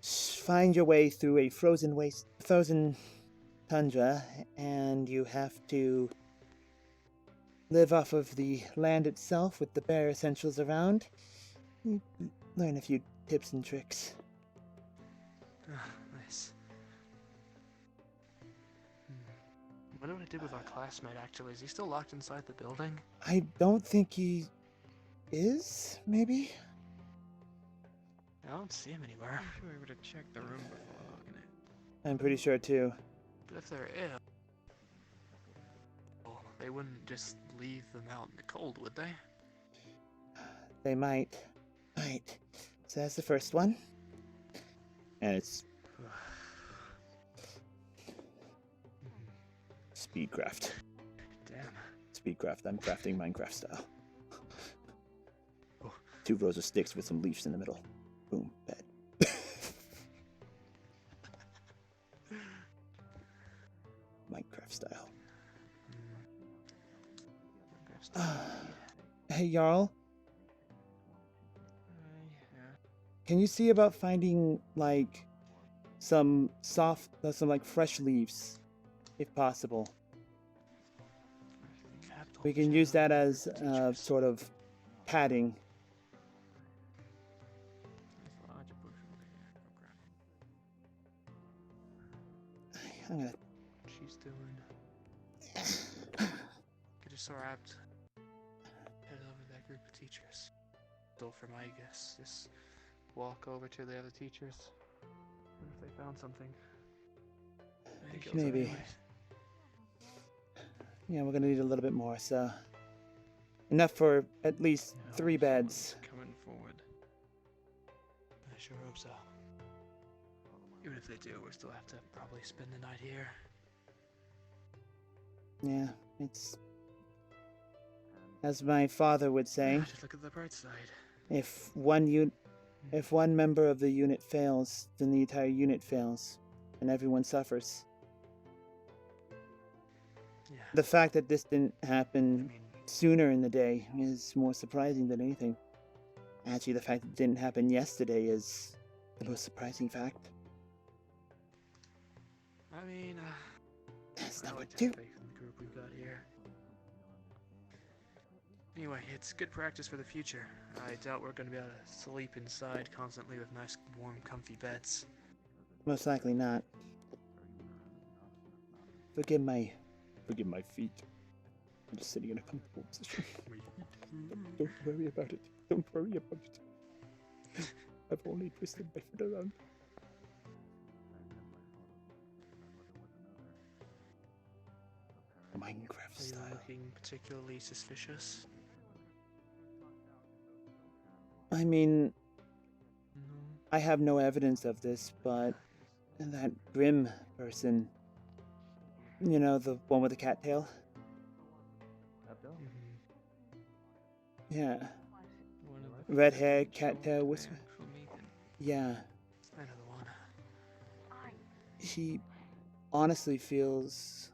find your way through a frozen tundra, and you have to live off of the land itself with the bare essentials around, you learn a few tips and tricks. Ah, nice. I wonder what I did with our classmate, actually. Is he still locked inside the building? I don't think he is, maybe? I don't see him anywhere. I'm sure we would have checked the room before locking it. I'm pretty sure too. But if they're ill, they wouldn't just leave them out in the cold, would they? They might. Right. So that's the first one. And it's Speedcraft. Damn. Speedcraft. I'm crafting Minecraft style. 2 rows of sticks with some leaves in the middle. Boom. Bed. Minecraft style. Hey, Jarl. Can you see about finding, like, some like, fresh leaves, if possible? We can use that as, sort of padding. I'm gonna... She's doing... Get her so apt. Head over to that group of teachers. So for my guess, just walk over to the other teachers. What if they found something? Maybe. Yeah, we're gonna need a little bit more, so... Enough for at least 3 beds. Coming forward. I sure hope so. Even if they do, we'll still have to probably spend the night here. Yeah, it's... As my father would say... Just look at the bright side. If one member of the unit fails, then the entire unit fails, and everyone suffers. Yeah. The fact that this didn't happen sooner in the day is more surprising than anything. Actually, the fact that it didn't happen yesterday is the most surprising fact. I mean, that's I not like what to do. have faith in the group we've got here. Anyway, it's good practice for the future. I doubt we're going to be able to sleep inside constantly with nice, warm, comfy beds. Most likely not. Forgive my feet. I'm just sitting in a comfortable position. Don't worry about it. Don't worry about it. I've only twisted my foot around. Minecraft style. Are you looking particularly suspicious? I mean, I have no evidence of this, but that Grim person, you know, the one with the cattail? Yeah. Red hair, cattail, whisper. Yeah. I know the one. He honestly feels...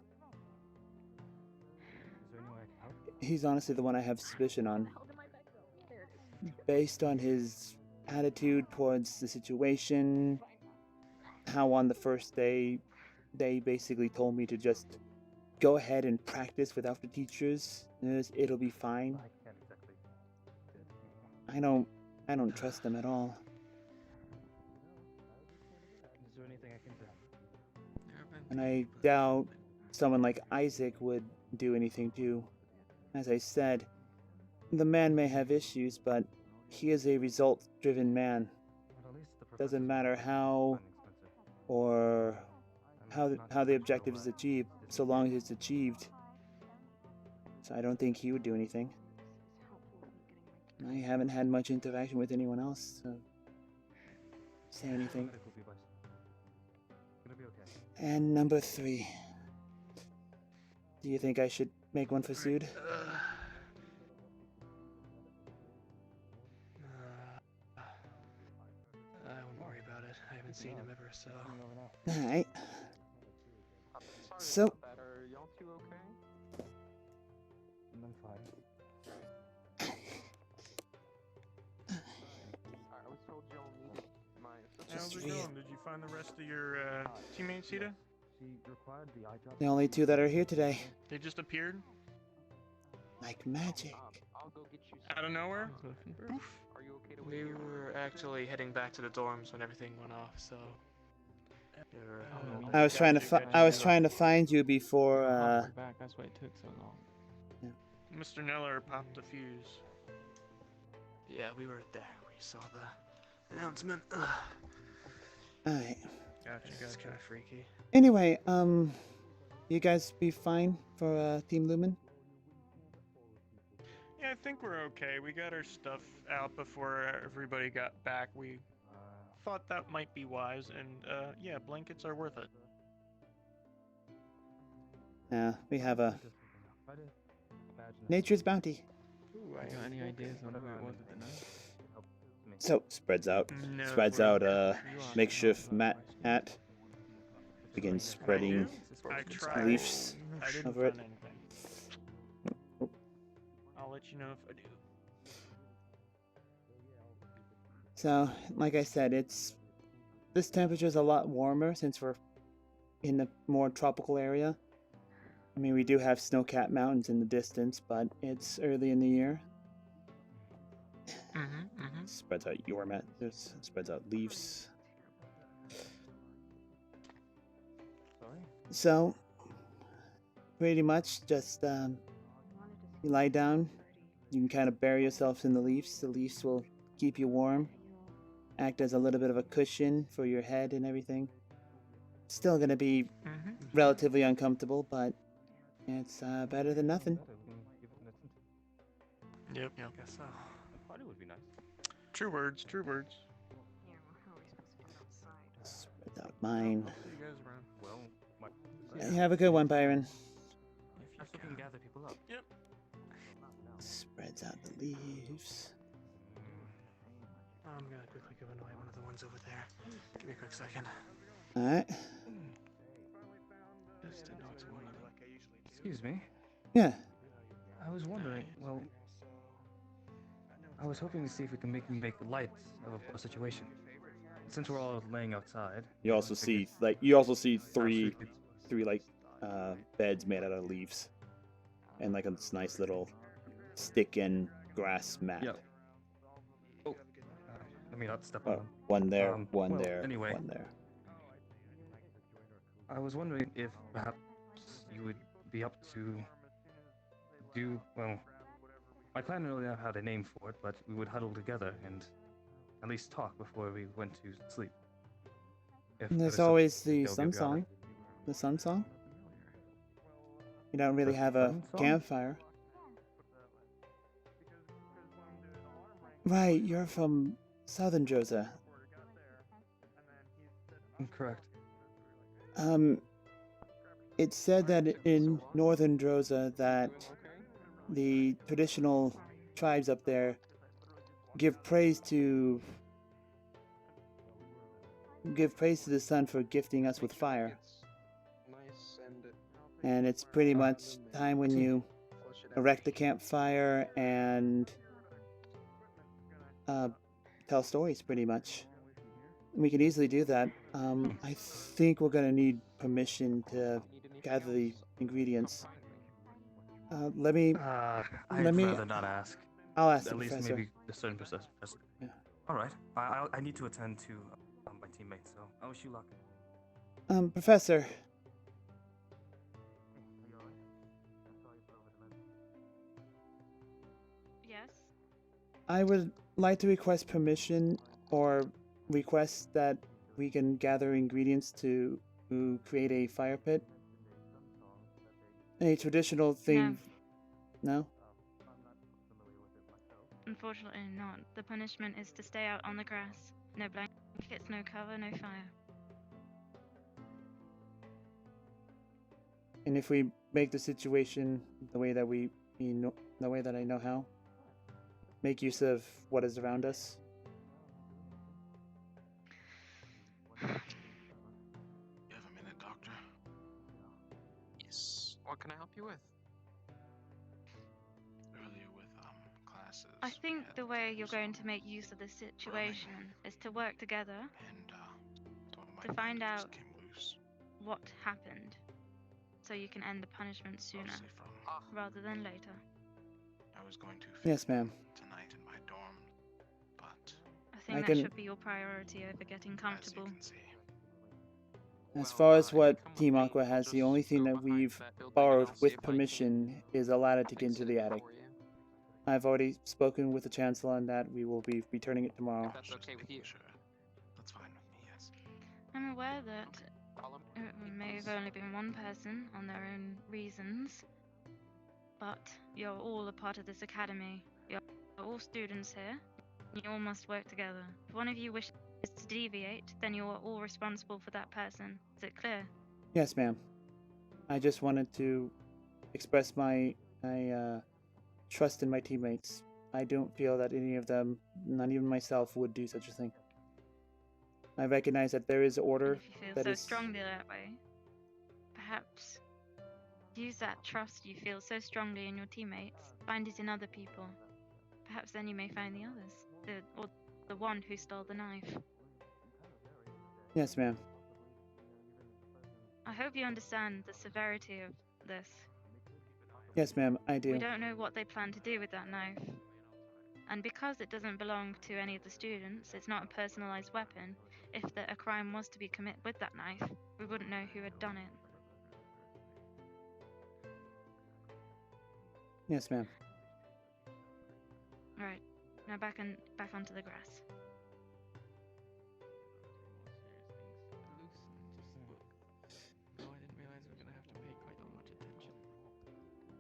He's honestly the one I have suspicion on. Based on his attitude towards the situation, how on the first day they basically told me to just go ahead and practice without the teachers. It'll be fine. I don't trust them at all. and I doubt someone like Isaac would do anything too. As I said, the man may have issues, but he is a result-driven man. Doesn't matter how or how the objective is achieved, so long as it's achieved. So I don't think he would do anything. I haven't had much interaction with anyone else, so say anything. And number 3. Do you think I should make one for Sood? I won't worry about it. I haven't seen him ever, so. Alright. So. Are y'all two okay? I'm fine. I was told y'all needed my How's it going? Did you find the rest of your teammates, Sita? She required the eye drop. The only 2 that are here today. They just appeared? Like magic. I'll go get you Out of nowhere? Poof. Are you okay to We were actually heading back to the dorms when everything went off, so. I was trying to find you before back. That's why it took so long. Yeah. Mr. Neller popped the fuse. Yeah, we were there. We saw the announcement. Alright. Gotcha. It's kind of freaky. Anyway, you guys be fine for Team Lumen? Yeah, I think we're okay. We got our stuff out before everybody got back. We thought that might be wise, and yeah, blankets are worth it. Yeah, we have a nature's bounty. Ooh, I got any ideas on who it was at the night? So spreads out, makeshift mat hat. Begins spreading leaves over it. I'll let you know if I do. So, like I said, this temperature is a lot warmer since we're in the more tropical area. I mean, we do have snow-capped mountains in the distance, but it's early in the year. Spreads out your mat. Spreads out leaves. So, pretty much just you lie down. You can kind of bury yourself in the leaves. The leaves will keep you warm. Act as a little bit of a cushion for your head and everything. Still gonna be relatively uncomfortable, but it's better than nothing. Yep. Guess so. Party would be nice. True words. Spread out mine. See you guys around. Yeah, have a good one, Byron. If you can gather people up. Yep. Spreads out the leaves. I'm gonna quickly go annoy one of the ones over there. Give me a quick second. Alright. Just to know it's one of them. Excuse me. Yeah. I was wondering. Well, I was hoping to see if we can make light of a situation. Since we're all laying outside. You also see three beds made out of leaves, and like a nice little stick and grass mat. Yep. Oh, let me not step on. One there, one there, anyway, one there. I was wondering if perhaps you would be up to do well. My clan really don't have a name for it, but we would huddle together and at least talk before we went to sleep. And there's always the sun song. The sun song? You don't really have a campfire. Right, you're from Southern Josa. Correct. It's said that in Northern Droza that the traditional tribes up there give praise to the sun for gifting us with fire. And it's pretty much time when you erect the campfire and tell stories, pretty much. We can easily do that. I think we're gonna need permission to gather the ingredients. Let me. I'd rather not ask. I'll ask at the least professor. maybe a certain professor. Yeah. All right. I need to attend to my teammates, so I wish you luck. Professor, Yes? I would like to request permission or request that we can gather ingredients to create a fire pit. A traditional thing. No? Unfortunately not. The punishment is to stay out on the grass. No blankets, no cover, no fire. And if we make the situation the way that the way that I know how, make use of what is around us. You have a minute, Doctor? Yes. What can I help you with? Earlier with classes. I think the way you're going to make use of the situation is to work together to find out what happened, so you can end the punishment sooner rather than later. I was going to Yes, ma'am. tonight in my dorm, but I think that should be your priority over getting comfortable. As far as what Team Aqua has, the only thing that we've borrowed with permission is a ladder to get into the attic. I've already spoken with the Chancellor on that. We will be returning it tomorrow. That's okay with you. Sure. That's fine with me, yes. I'm aware that it may have only been one person on their own reasons, but you're all a part of this academy. You're all students here. You all must work together. If one of you wishes to deviate, then you are all responsible for that person. Is it clear? Yes, ma'am. I just wanted to express my trust in my teammates. I don't feel that any of them, not even myself, would do such a thing. I recognize that there is order. If you feel so strongly that way, perhaps use that trust you feel so strongly in your teammates, find it in other people. Perhaps then you may find the others, or the one who stole the knife. Yes, ma'am. I hope you understand the severity of this. Yes, ma'am, I do. We don't know what they plan to do with that knife. And because it doesn't belong to any of the students, it's not a personalized weapon. If a crime was to be committed with that knife, we wouldn't know who had done it. Yes, ma'am. Right. Now back onto the grass.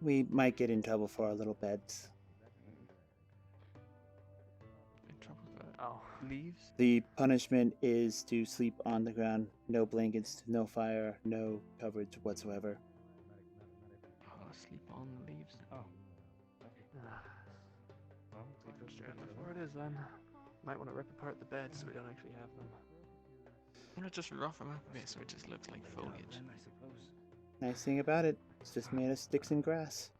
We might get in trouble for our little beds. In trouble for leaves? The punishment is to sleep on the ground. No blankets, no fire, no coverage whatsoever. Sleep on the leaves. Oh. Well, sleep straight on the floor it is then. Might want to rip apart the bed so we don't actually have them. I'm gonna just rough them up a bit so it just looks like foliage. Nice thing about it, it's just made of sticks and grass.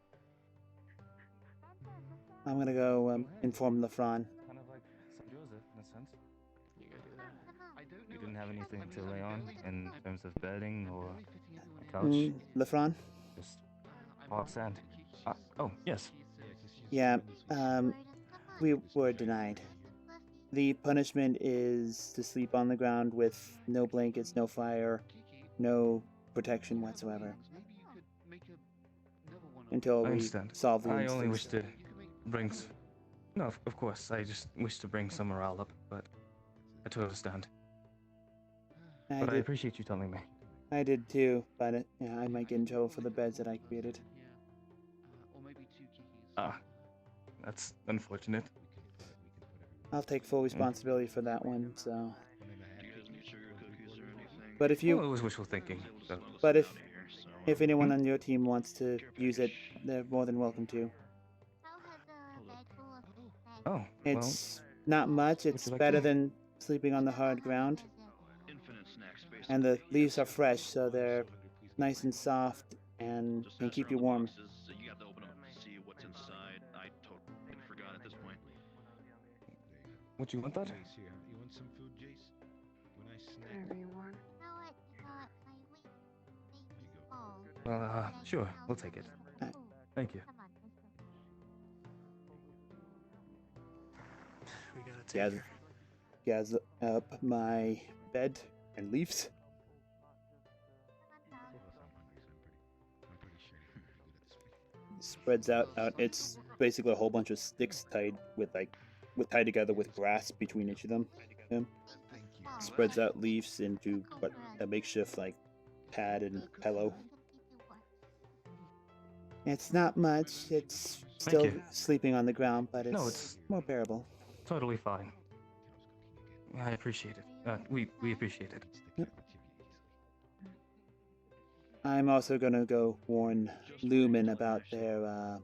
I'm gonna go inform LeFron. Kind of like St. Joseph, in a sense. You go do that. You didn't have anything to lay on in terms of bedding or a couch? LeFron? Just hard sand. Oh, yes. Yeah, we were denied. The punishment is to sleep on the ground with no blankets, no fire, no protection whatsoever. Until we solve the I instance. only wish to bring... No, of course, I just wish to bring some morale up, but I totally understand. I appreciate you telling me. I did too, but yeah, I might get in trouble for the beds that I created. That's unfortunate. I'll take full responsibility for that one, so... But if you... Well, it was wishful thinking, so... But if anyone on your team wants to use it, they're more than welcome to. Oh, it's not much. It's better than sleeping on the hard ground. And the leaves are fresh, so they're nice and soft and can keep you warm. You have to open up to see what's inside. I totally forgot at this point. Would you want that? You want some food, Jace? When I snack. Whatever you want. Well, sure, we'll take it. Thank you. We gotta take gather up my bed and leaves. Spreads out. It's basically a whole bunch of sticks tied tied together with grass between each of them. Spreads out leaves into a makeshift like pad and pillow. It's not much. It's still sleeping on the ground, but it's more bearable. Totally fine. I appreciate it. We appreciate it. Yep. I'm also gonna go warn Lumen about their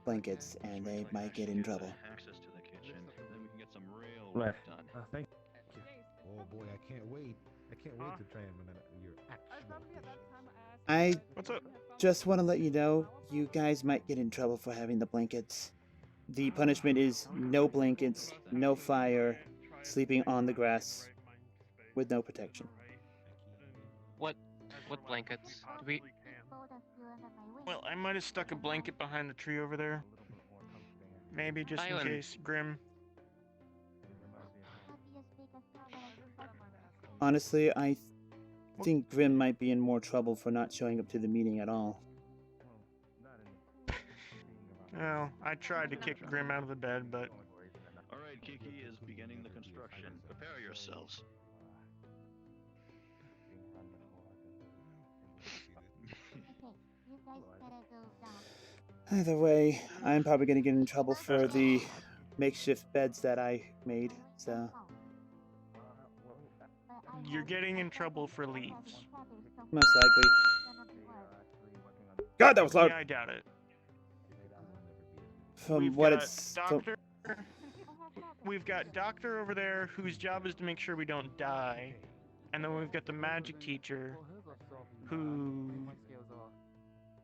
blankets, and they might get in trouble. Access to the kitchen, then we can get some real Right. work done. Thank you. Oh boy, I can't wait. I can't wait to try and run your actual dish. I What's up? just want to let you know, you guys might get in trouble for having the blankets. The punishment is no blankets, no fire, sleeping on the grass with no protection. What blankets? Do we? Well, I might have stuck a blanket behind the tree over there. Maybe just in case, Grim. Honestly, I think Grim might be in more trouble for not showing up to the meeting at all. Well, I tried to kick Grim out of the bed, but... Alright, Kiki is beginning the construction. Prepare yourselves. Either way, I'm probably going to get in trouble for the makeshift beds that I made, so... You're getting in trouble for leaves. Most likely. God, that was loud! Yeah, I doubt it. We've got Doctor over there, whose job is to make sure we don't die. And then we've got the magic teacher, who...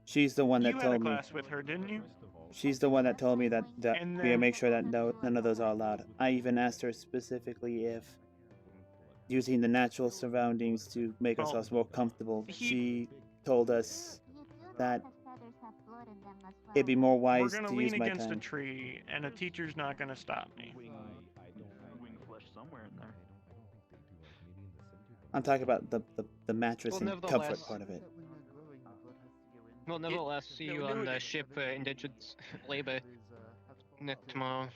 She's the one that you told had a me. class with her, didn't you? She's the one that told me that And we then- make sure that none of those are allowed. I even asked her specifically if using the natural surroundings to make ourselves more comfortable. She told us that it'd be more wise We're to gonna use lean my against a time. tree, and a teacher's not gonna stop me. Wing flesh somewhere in there. I'm talking about the mattress and comfort part of it. We'll nevertheless see you on the ship indentured labor tomorrow.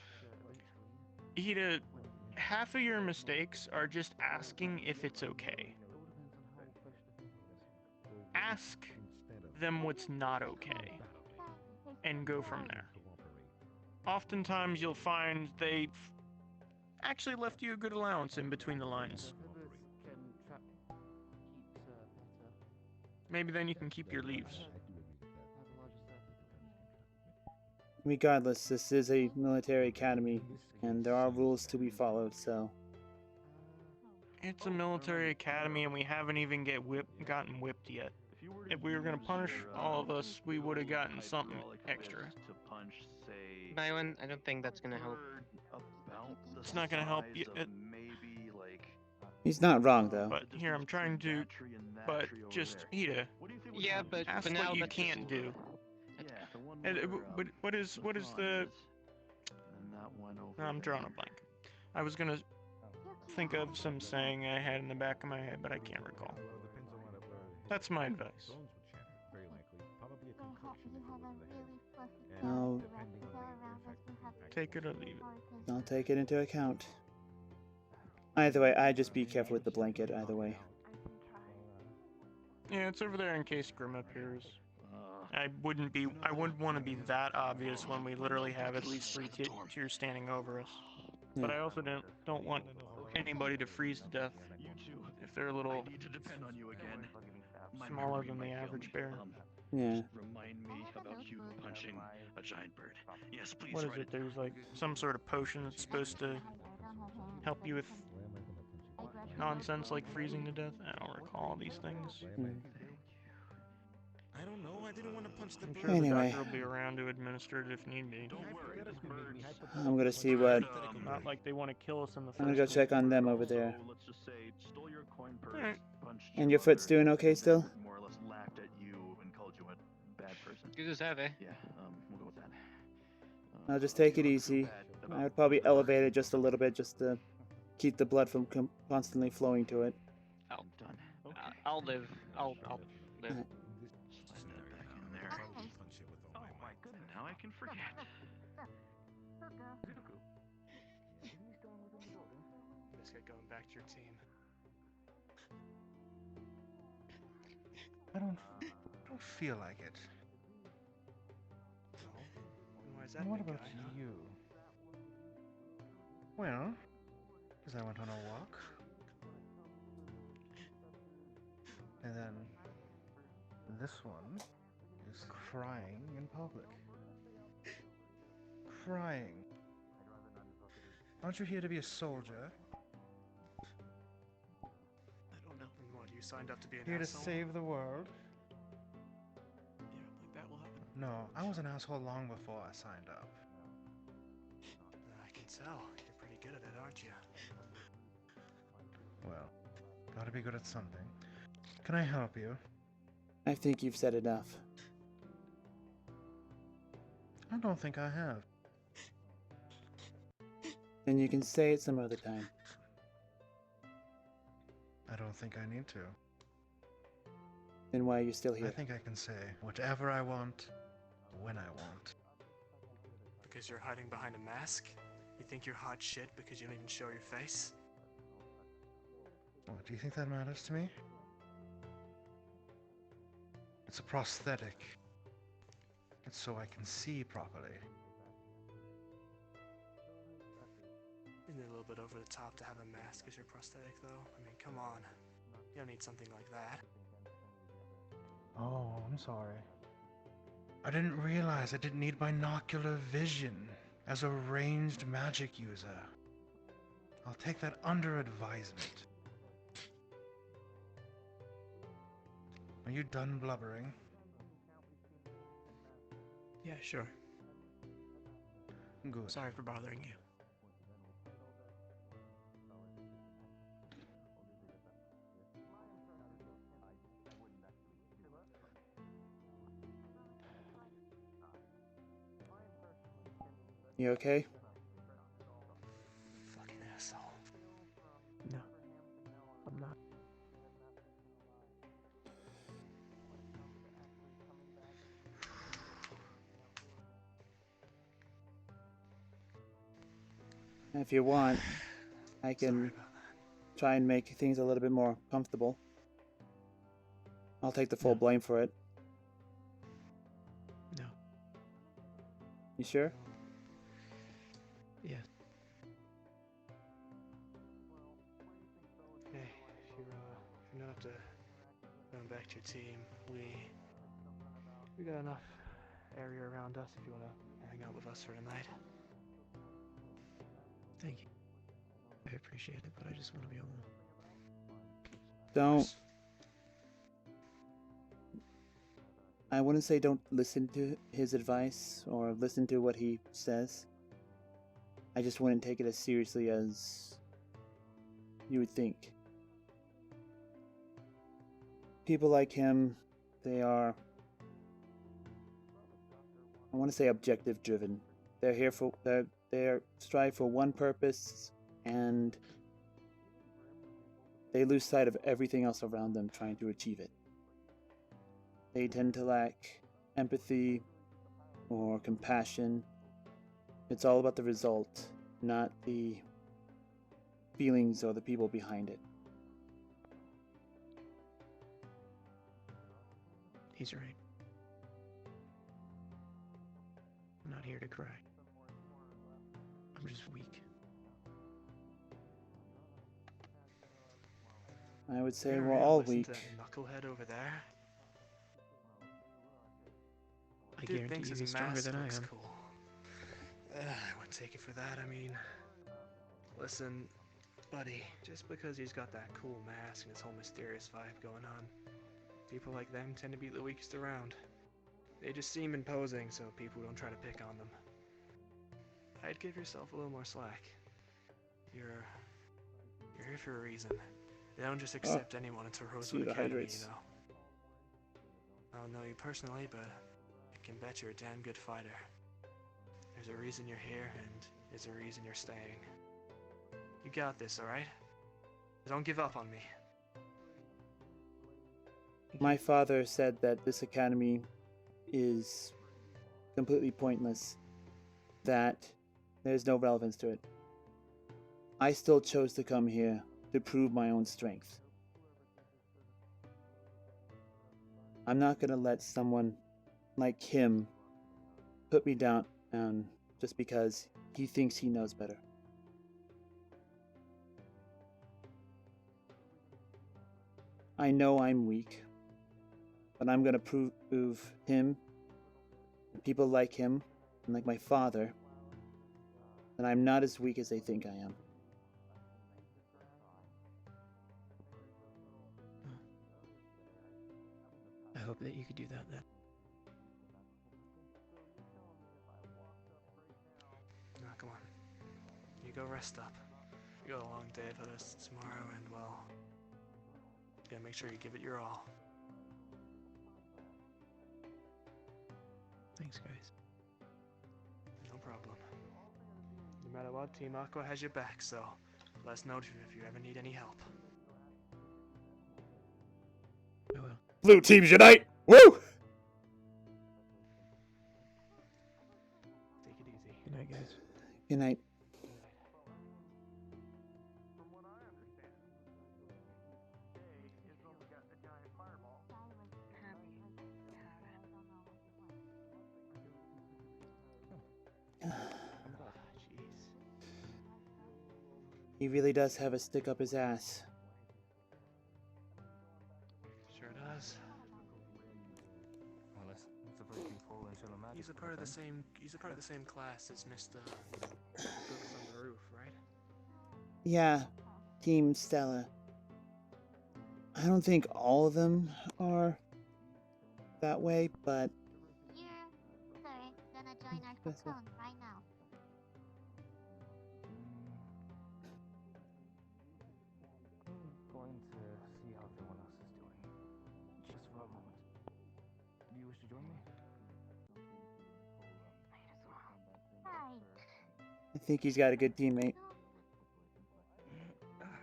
Hida, half of your mistakes are just asking if it's okay. Ask them what's not okay, and go from there. Oftentimes you'll find they've actually left you a good allowance in between the lines. Maybe then you can keep your leaves. Regardless, this is a military academy, and there are rules to be followed, so... It's a military academy, and we haven't even gotten whipped yet. If we were gonna punish all of us, we would have gotten something extra. Byron, I don't think that's gonna help. It's not gonna help you. He's not wrong, though. But here, I'm trying to... But just, Hida, Yeah, but ask for now what you that's can't do. And, what is the... No, I'm drawing a blank. I was gonna think of some saying I had in the back of my head, but I can't recall. That's my advice. I'll Take it or leave it. I'll take it into account. Either way, I just be careful with the blanket, either way. Yeah, it's over there in case Grim appears. I wouldn't want to be that obvious when we literally have at least 3 tiers standing over us. But I also don't want anybody to freeze to death if they're a little smaller than the average bear. Yeah. Remind me about you punching a giant bird. Yes, please. What is it? There's like some sort of potion that's supposed to help you with nonsense like freezing to death. I don't recall these things. I don't know. I didn't want to punch the I'm bird. sure Anyway. the doctor will be around to administer it if need be. Don't worry, this bird's I'm gonna see what... Not like they want to kill us in the first I'm gonna go place. check on them over there. let's just say stole your coin purse, Alright. punched And your foot's doing okay still? more or less laughed at you and called you a bad person. You deserve it. Yeah, we'll go with that. I'll just take it easy. I would probably elevate it just a little bit just to keep the blood from constantly flowing to it. I'll live. I'll live. Alright. Slide that back in there. Oh my goodness. Now I can forget. Let's get going back to your team. I don't feel like it. Why is that, And what big about guy, huh? you? Well, because I went on a walk. And then this one is crying in public. Crying. Aren't you here to be a soldier? I don't know. And what, you signed up to be an Here asshole? to save the world? Yeah, like that will happen. No, I was an asshole long before I signed up. I can tell. You're pretty good at it, aren't you? Well, gotta be good at something. Can I help you? I think you've said enough. I don't think I have. Then you can say it some other time. I don't think I need to. Then why are you still here? I think I can say whatever I want, when I want. Because you're hiding behind a mask? You think you're hot shit because you don't even show your face? What, do you think that matters to me? It's a prosthetic. It's so I can see properly. Isn't it a little bit over the top to have a mask as your prosthetic, though? I mean, come on. You don't need something like that. Oh, I'm sorry. I didn't realize I didn't need binocular vision as a ranged magic user. I'll take that under advisement. Are you done blubbering? Yeah, sure. Good. Sorry for bothering you. You okay? Fucking asshole. No, I'm not. If you want, I can try and make things a little bit more comfortable. I'll take the full blame for it. No. You sure? Yeah. Hey, if you're not going back to your team, we got enough area around us if you want to hang out with us for tonight. Thank you. I appreciate it, but I just want to be alone. Don't. I wouldn't say don't listen to his advice or listen to what he says. I just wouldn't take it as seriously as you would think. People like him, they are, I want to say, objective driven. They're here for, they strive for one purpose, and they lose sight of everything else around them trying to achieve it. They tend to lack empathy or compassion. It's all about the result, not the feelings or the people behind it. He's right. I'm not here to cry. I'm just weak. I would say You're we're gonna all listen weak. to that knucklehead over there. I Dude guarantee thinks you his he's stronger mask than I looks am. cool. I wouldn't take it for that. I mean, listen, buddy, just because he's got that cool mask and his whole mysterious vibe going on, people like them tend to be the weakest around. They just seem imposing, so people don't try to pick on them. I'd give yourself a little more slack. You're here for a reason. They don't just accept anyone into Rosewood Academy, hydrates. you know. I don't know you personally, but I can bet you're a damn good fighter. There's a reason you're here, and there's a reason you're staying. You got this, alright? Don't give up on me. My father said that this academy is completely pointless, that there's no relevance to it. I still chose to come here to prove my own strength. I'm not gonna let someone like him put me down just because he thinks he knows better. I know I'm weak, but I'm gonna prove him, and people like him, and like my father, that I'm not as weak as they think I am. I hope that you could do that then. Now, come on. You go rest up. You got a long day for this tomorrow, and well, yeah, make sure you give it your all. Thanks, guys. No problem. No matter what, Team Aqua has your back, so let us know if you ever need any help. I will. Blue teams unite! Woo! Take it easy. Good night, guys. Good night. He really does have a stick up his ass. Sure does. Well, that's a very beautiful and shallow magic. He's a part of the same class as Mr. Books on the Roof, right? Yeah, Team Stella. I don't think all of them are that way, but... You're, sir, gonna join our cocoon right now. Going to see how everyone else is doing. Just for a moment. Do you wish to join me? Hi. I think he's got a good teammate. Come on,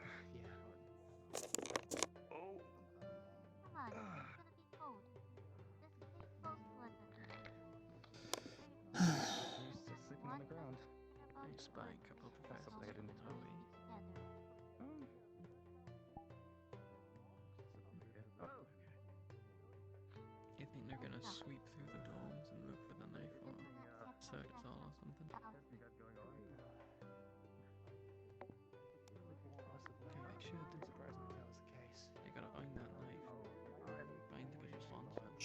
it's gonna be cold. Just stay close to us. You're still sleeping on the ground. I spy a couple of professors That's in the hallway. You think they're gonna sweep through the domes and look for the knife or search us all or something? Okay, make sure it didn't surprise me if that was the case. You gotta find that knife. Find who was responsible. If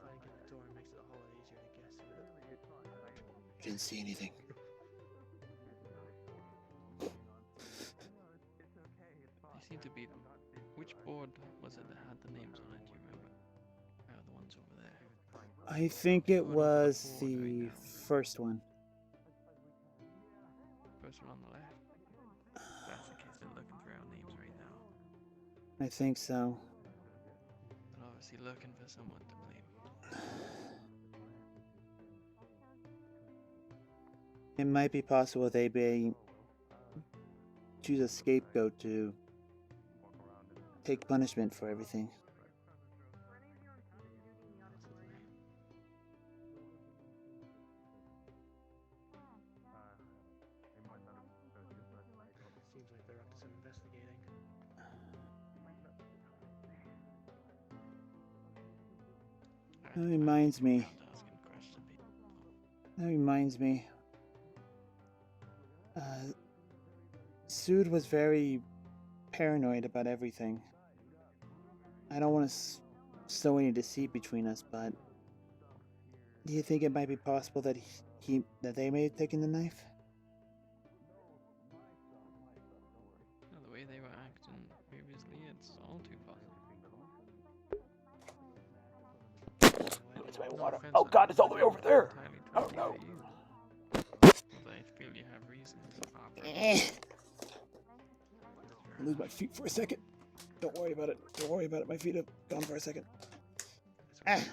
I get the door, it makes it a whole lot easier to guess who it is. You didn't see anything. They seem to be... Which board was it that had the names on it, do you remember? The ones over there. I think it was the first one. First one on the left. That's the case, they're looking for our names right now. I think so. They're obviously looking for someone to blame. It might be possible they may choose a scapegoat to take punishment for everything. Seems like they're up to some investigating. That reminds me. Sood was very paranoid about everything. I don't want to sow any deceit between us, but do you think it might be possible that that they may have taken the knife? Well, the way they were acting previously, it's all too possible. It's my water. Oh God, it's all the way over there. Oh no. Although I feel you have reason to I lose my feet for a second. Don't worry about it. Don't worry about it. My feet have gone for a second. We've been of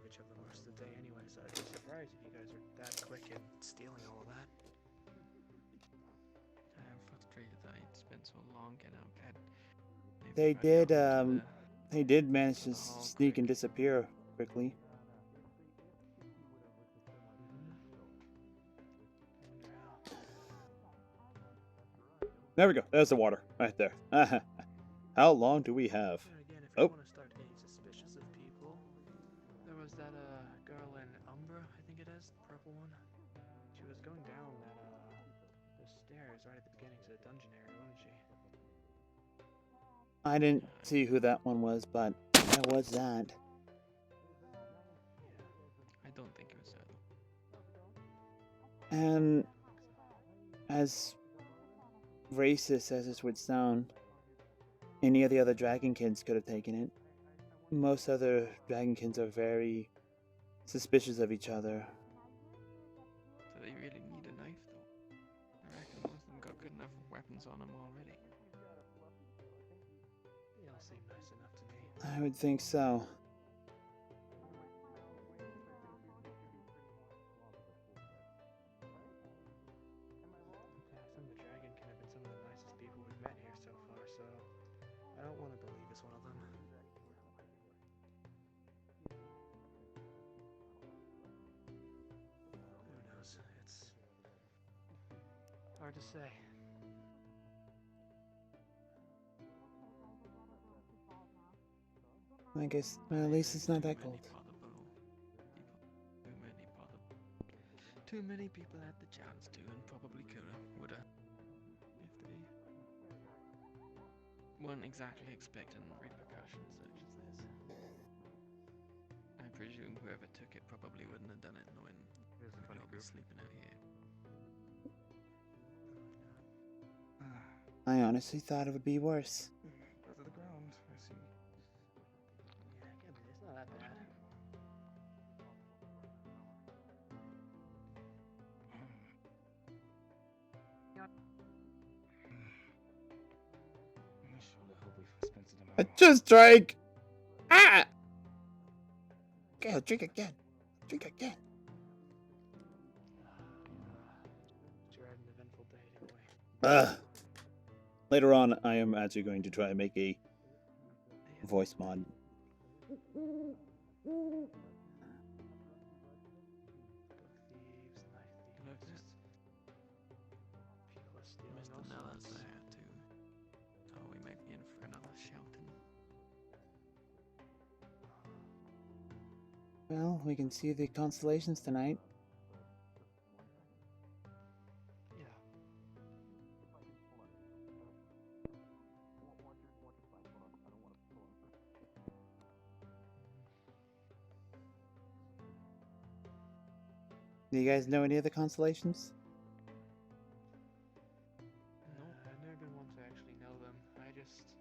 each other most of the day anyway, so I'd be surprised if you guys are that quick at stealing all of that. I am frustrated that it's been so long getting out of bed. They did manage to sneak and disappear quickly. There we go. There's the water right there. How long do we have? Again, if you want to start getting suspicious of people, there was that girl in Umbra, I think it is, the purple one. She was going down that the stairs right at the beginning to the dungeon area, wasn't she? I didn't see who that one was, but that was that. I don't think it was her. And as racist as this would sound, any of the other Dragonkids could have taken it. Most other Dragonkids are very suspicious of each other. Do they really need a knife, though? I reckon most of them got good enough weapons on them already. They all seem nice enough to me. I would think so. Yeah, some of the Dragonkin have been some of the nicest people we've met here so far, so I don't want to believe it's one of them. Who knows? It's hard to say. I guess, well, at least it's not that cold. Too many people had the chance to, and probably coulda, woulda, if they weren't exactly expecting repercussions such as this. I presume whoever took it probably wouldn't have done it knowing we'd all be sleeping out here. I honestly thought it would be worse. Go to the ground, I see. Yeah, it's not that bad. I just drank! Ah! Okay, I'll drink again. Drink again. Sure had an eventful day anyway. Later on, I am actually going to try and make a voice mod. Mr. Neller's there too. So we might be in for another shouting. Well, we can see the constellations tonight. Yeah. Do you guys know any of the constellations? No, I've never been one to actually know them. I just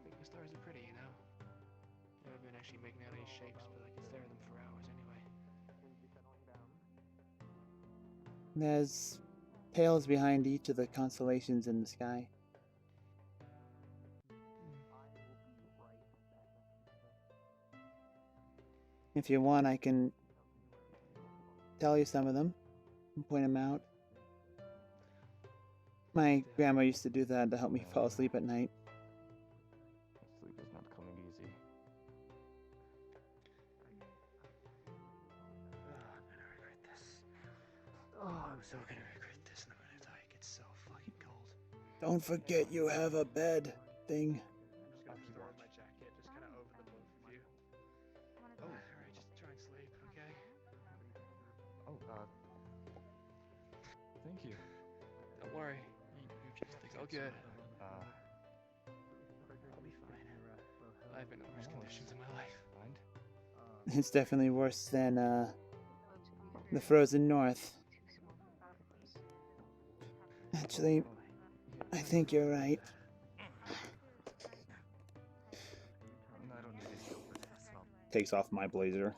think the stars are pretty, you know? Never been actually making out any shapes, but I can stare at them for hours anyway. There's tales behind each of the constellations in the sky. If you want, I can tell you some of them and point them out. My grandma used to do that to help me fall asleep at night. Sleep is not coming easy. I'm gonna regret this. Oh, I'm so gonna regret this, and I'm gonna die. It gets so fucking cold. Don't forget you have a bed thing. I'm just gonna throw my jacket just kind of over the both of you. Oh, alright, just try and sleep, okay? Thank you. Don't worry. It's all good. I'll be fine. I've been in worse conditions in my life. It's definitely worse than the frozen north. Actually, I think you're right. Takes off my blazer.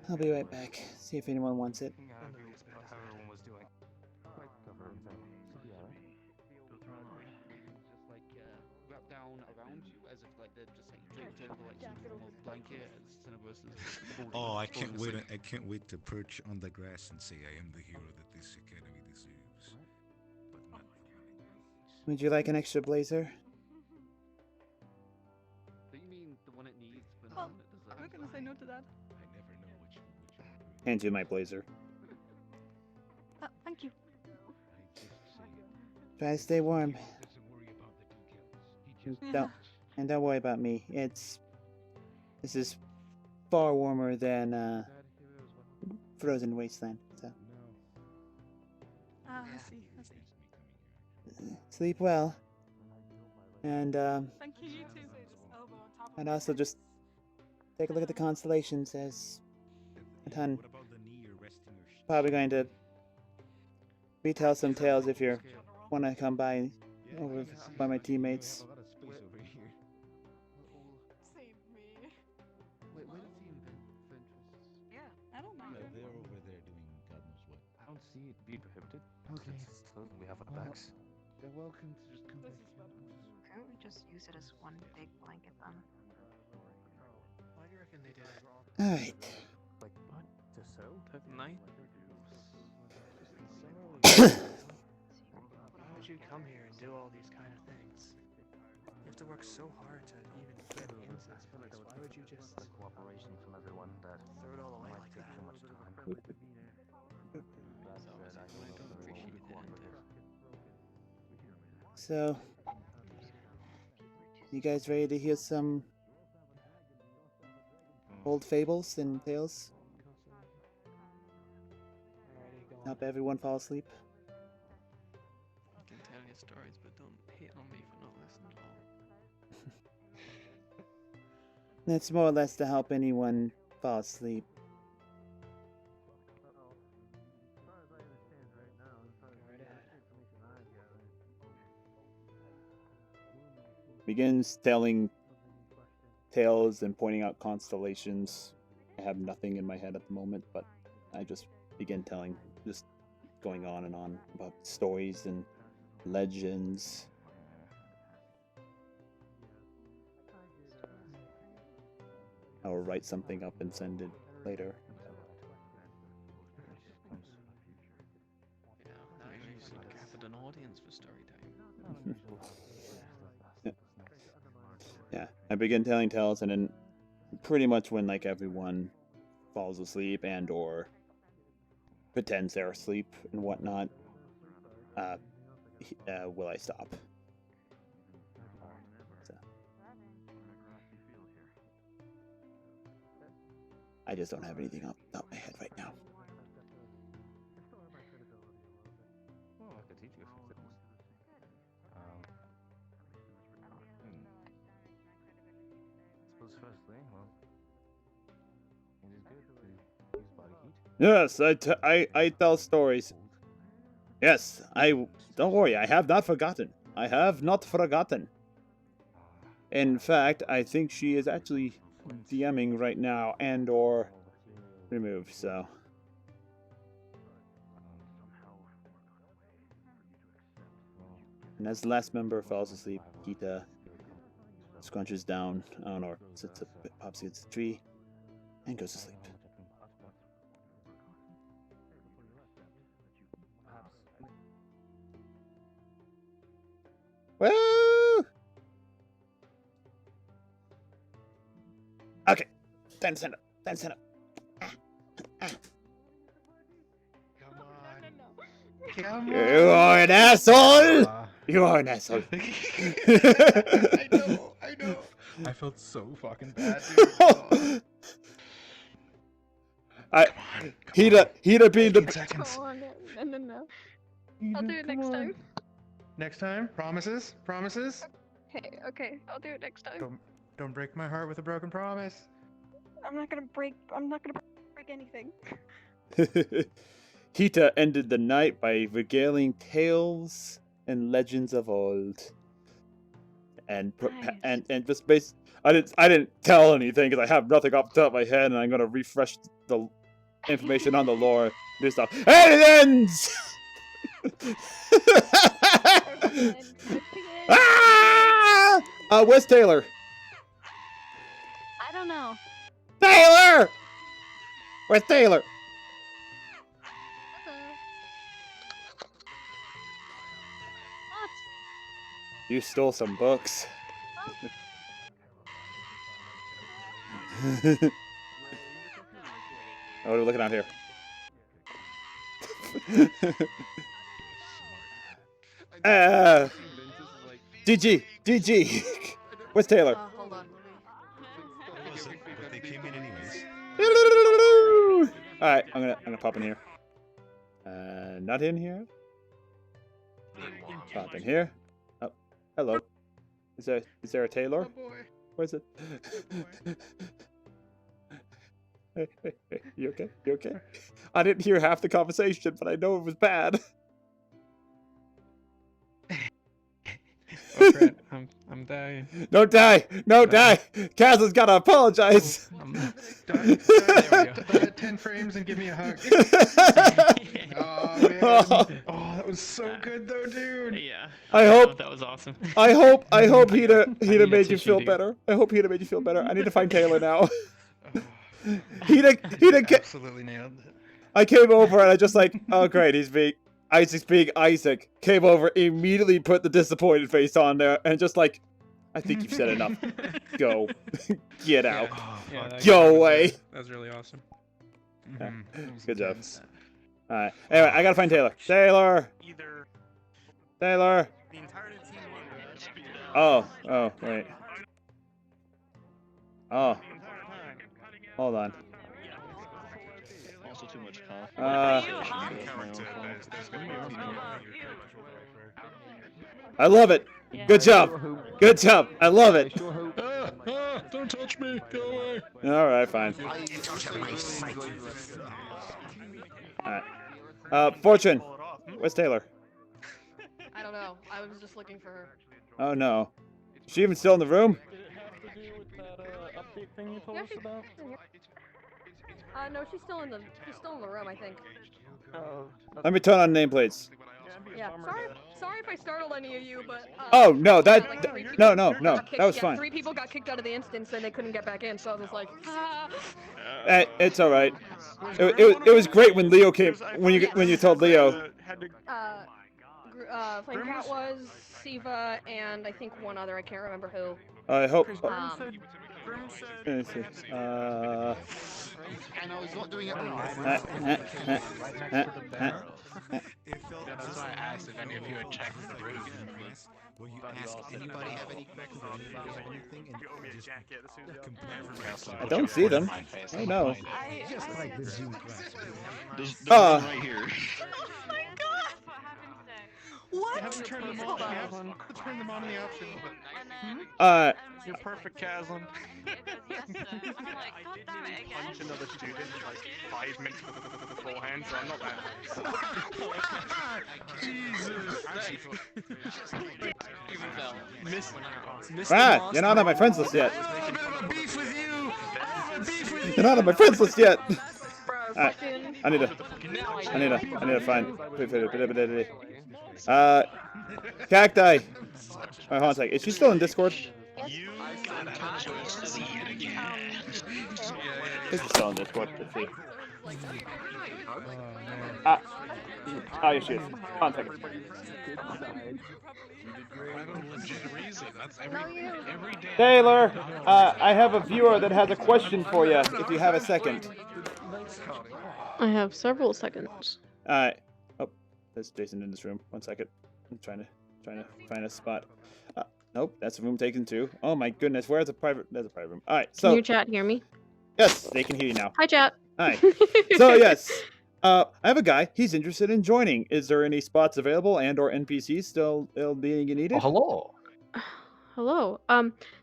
I'll be right back. See if anyone wants it. How everyone was doing. Just like wrap down around you as if like they're just like draped over like some form of blanket as Cinnaburst is Oh, I can't wait! I can't wait to perch on the grass and say I am the hero that this academy deserves. But not. Would you like an extra blazer? the one it needs, but Well, it deserves. I'm not gonna say no to that. I never know which Hand you my blazer. Thank you. Try to stay warm. doesn't worry about the details. He just Don't worry about me. This is far warmer than Frozen Wasteland. So I see. sleep well, and Thank you, you too. and also just take a look at the constellations as a ton. What about the knee you're resting your Probably going to retell some tales if you want to come by over by my teammates. a lot of space over here. Save me. Wait, where does the event Yeah, I don't mind. They're over there doing God knows what. I don't see it being prohibited. Okay. It's clothing we have on our Well, backs. They're welcome to just come back here. Can't we just use it as one big blanket then? Why do you reckon they did it? Alright. Like what? To sew? Night? Why would you come here and do all these kind of things? You have to work so hard to even get into this place. Why would you just The cooperation from everyone that throw it all away might like take that? too much time. That said, I don't appreciate the cooperation. So, you guys ready to hear some old fables and tales? Help everyone fall asleep. You can tell your stories, but don't hate on me for not listening at all. It's more or less to help anyone fall asleep. Begins telling tales and pointing out constellations. I have nothing in my head at the moment, but I just begin telling, just going on and on about stories and legends. I will write something up and send it later. Yeah, now you should have gathered an audience for story time. Yeah, I begin telling tales, and then pretty much when like everyone falls asleep and or pretends they're asleep and whatnot, will I stop? So, I just don't have anything up my head right now. Well, I could teach you a few things. I suppose firstly, well, it is good to use body heat. Yes, I tell stories. Yes, don't worry, I have not forgotten. I have not forgotten. In fact, I think she is actually DMing right now and or removed, so. And as the last member falls asleep, Kita scrunches down, I don't know, sits up, pops against the tree, and goes to sleep. Woo! Okay, time to stand up. Time to stand up. Come You are an asshole! You are an asshole. I know. I felt so fucking bad, dude. He'd being the. No. I'll do it next time. Next time, promises, promises. Okay, I'll do it next time. Don't break my heart with a broken promise. I'm not gonna break anything. Hita ended the night by regaling tales and legends of old, and just based. I didn't tell anything because I have nothing off the top of my head, and I'm gonna refresh the information on the lore. Do stuff, and it ends. Where's Taylor? I don't know. Taylor! Where's Taylor? You stole some books. What are we looking at here? GG! GG! Where's Taylor? Hold on. But they came in anyways. Alright, I'm gonna pop in here. Not in here. Pop in here. Oh, hello. Is there a Taylor? Where's it? Hey, you okay? You okay? I didn't hear half the conversation, but I know it was bad. Oh crap, I'm dying. Don't die! No, die! Kaz has gotta apologize! Die at 10 frames and give me a hug. Oh, man. Oh, that was so good though, dude. Yeah. I hope that was awesome. I hope he'd I need a made you tissue, feel dude. better. I hope he'd made you feel better. I need to find Taylor now. Absolutely nailed it. I came over and I just like, oh great, Isaac's being Isaac. Came over, immediately put the disappointed face on there, and just like, I think you've said enough. Go. Get out. Go away. That was really awesome. Yeah. Good job. Alright. Anyway, I gotta find Taylor. Taylor! Taylor! Oh, wait. Oh. Hold on. Also too much coffee. I love it. Good job. Good job. I love it. Don't touch me. Go away. Alright, fine. Alright. Fortune. Where's Taylor? I don't know. I was just looking for her. Oh no. Is she even still in the room? Yeah, no, she's still in the room, I think. Let me turn on nameplates. Yeah. Sorry if I startled any of you, but. Oh no, like, three people no, got kicked- that was yeah, fine. 3 people got kicked out of the instance and they couldn't get back in, so I was like, ah. It's all right. It was great when Leo came. When you told Leo. Flame Cat was Siva and I think one other. I can't remember who. I hope. I know he's not doing it That's why I asked if any of you had checked the room. Will you ask anybody have any questions or anything and just I don't see them. Oh no. Just like the Zoom class. There's one right here. What? You haven't turned them on. You haven't turned them on in the option. You're perfect, Caslin. Punch another student like 5 minutes beforehand, so I'm not that. Ah, you're not on my friends list yet. You're not on my friends list yet. Alright, I need to find. Cacti. Hold on a sec. Is she still in Discord? Is she still in Discord? Let's see. Yes, she is. Hold on a second. Taylor, I have a viewer that has a question for you, if you have a second. I have several seconds. Alright. Oh, there's Jason in this room. 1 second. I'm trying to find a spot. Nope, that's a room taken too. Oh my goodness, where's a private? There's a private room. Alright, so. Can your chat hear me? Yes, they can hear you now. Hi, chat. Hi. So yes, I have a guy. He's interested in joining. Is there any spots available and/or NPCs still being needed? Oh, hello. Hello.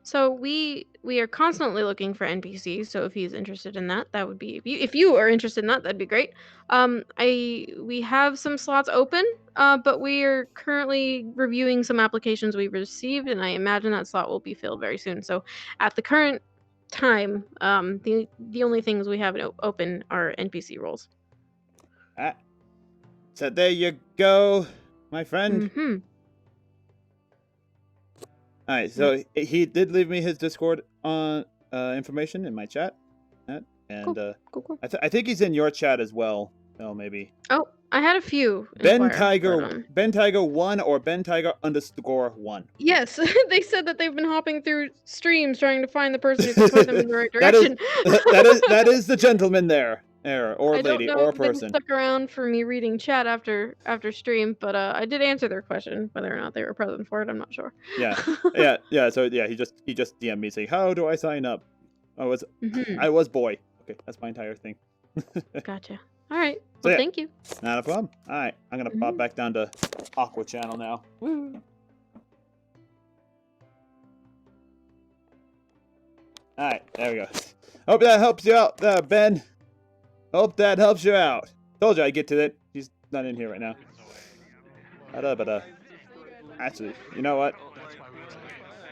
So we are constantly looking for NPCs. So if he's interested in that, that would be if you are interested in that, that'd be great. We have some slots open, but we are currently reviewing some applications we've received, and I imagine that slot will be filled very soon. So at the current time, the only things we have open are NPC roles. So there you go, my friend. Mm-hmm. Alright, so he did leave me his Discord information in my chat, and cool. I think he's in your chat as well. Oh, maybe. Oh, I had a few. Ben inquire, Tiger, but, Ben Tiger 1 or Ben Tiger _1. Yes, they said that they've been hopping through streams trying to find the person who can point them in the right That is direction. that is the gentleman there, or I don't lady, know or if they person. stuck around for me reading chat after stream, but I did answer their question. Whether or not they were present for it, I'm not sure. Yeah, yeah. So yeah, he just DM'd me saying, "How do I sign up?" I was boy. Okay, that's my entire thing. Gotcha. All right. So, Well, yeah, thank you. Not a problem. All right, I'm gonna pop back down to Aqua Channel now. Woo. All right, there we go. Hope that helps you out, Ben. Hope that helps you out. Told you I'd get to it. He's not in here right now. Actually, you know what?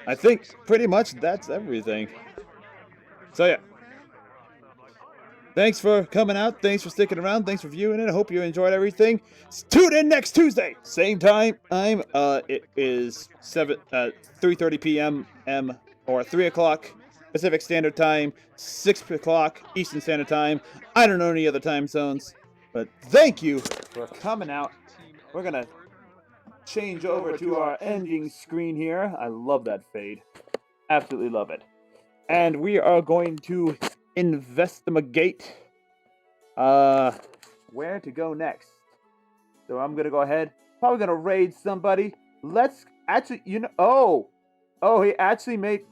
I think pretty much that's everything. So yeah. Thanks for coming out. Thanks for sticking around. Thanks for viewing it. I hope you enjoyed everything. Tune in next Tuesday, same time. It is 3:30 p.m. or 3 o'clock Pacific Standard Time, 6 o'clock Eastern Standard Time. I don't know any other time zones, but thank you for coming out. We're gonna change over to our ending screen here. I love that fade. Absolutely love it. And we are going to investigate where to go next. So I'm gonna go ahead. Probably gonna raid somebody. Let's actually, he actually made.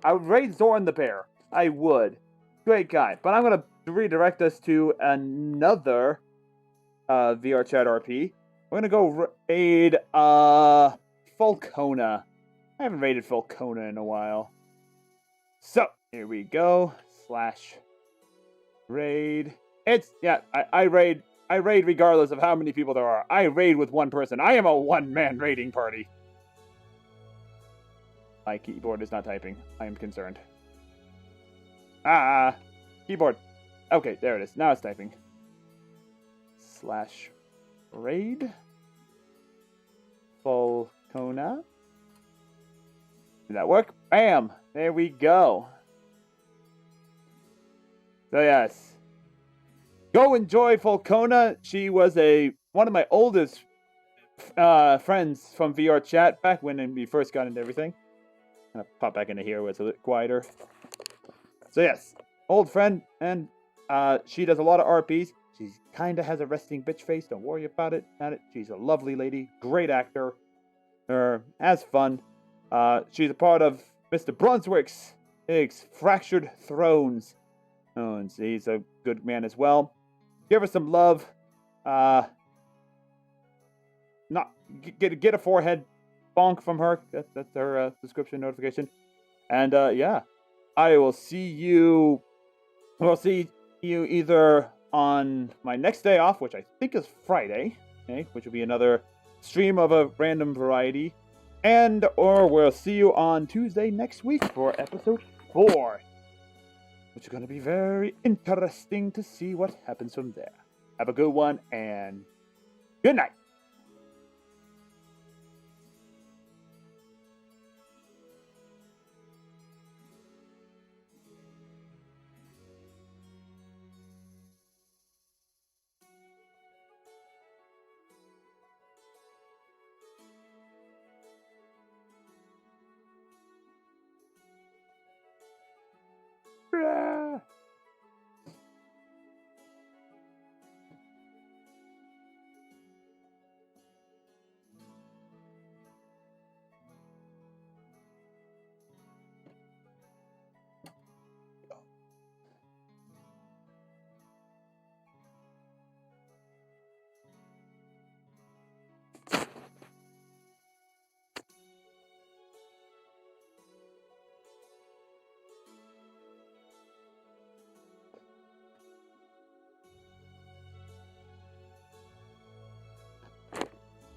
I would raid Zoran the Bear. I would. Great guy. But I'm gonna redirect us to another VRchat RP. We're gonna go raid Falcona. I haven't raided Falcona in a while. So here we go. /raid. I raid regardless of how many people there are. I raid with one person. I am a one-man raiding party. My keyboard is not typing. I am concerned. Keyboard. Okay, there it is. Now it's typing. /raid. Falcona. Did that work? Bam! There we go. So yes. Go enjoy Falcona. She was one of my oldest friends from VRchat back when we first got into everything. I'm gonna pop back into here where it's a bit quieter. So yes, old friend, and she does a lot of RPs. She kinda has a resting bitch face. Don't worry about it. She's a lovely lady, great actor. Has fun. She's a part of Mr. Brunswick's Fractured Thrones. Oh, and he's a good man as well. Give her some love. Not get a forehead bonk from her. That's her subscription notification. And yeah, I will see you. We'll see you either on my next day off, which I think is Friday, which will be another stream of a random variety, or we'll see you on Tuesday next week for episode 4. Which is going to be very interesting to see what happens from there. Have a good one, and good night.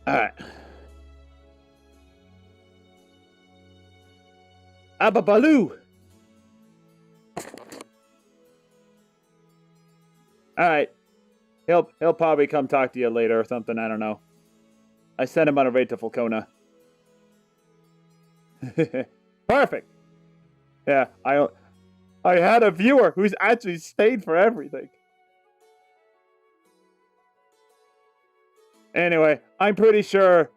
Alright. Ababaloo! Alright. He'll probably come talk to you later or something, I don't know. I sent him on a raid to Falcona. Perfect! Yeah, I had a viewer who's actually stayed for everything. Anyway, I'm pretty sure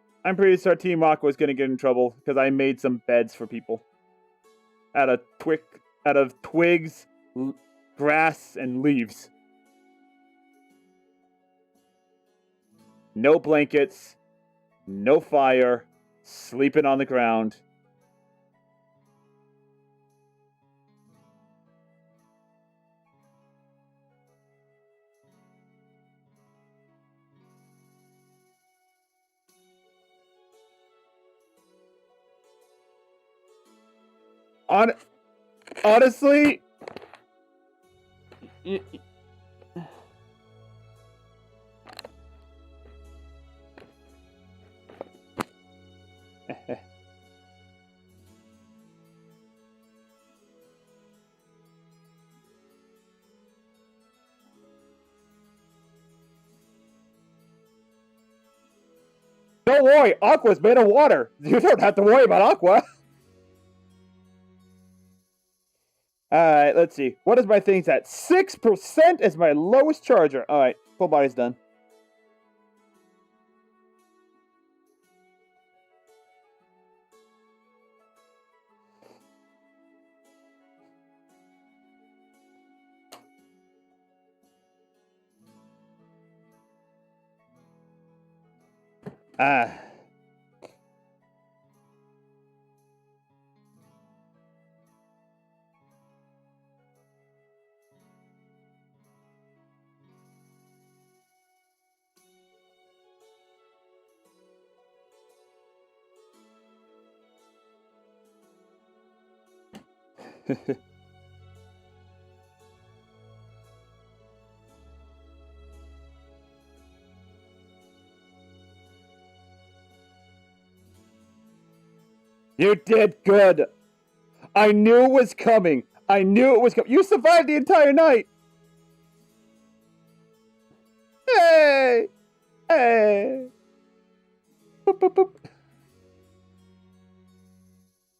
Team Aqua was gonna get in trouble because I made some beds for people out of twigs, grass, and leaves. No blankets, no fire, sleeping on the ground. Honestly, don't worry, Aqua's made of water. You don't have to worry about Aqua. Alright, let's see. What is my things at? 6% is my lowest charger. Alright, full body's done. Ah. You did good. I knew it was coming. You survived the entire night. Hey! Hey! Boop, boop, boop.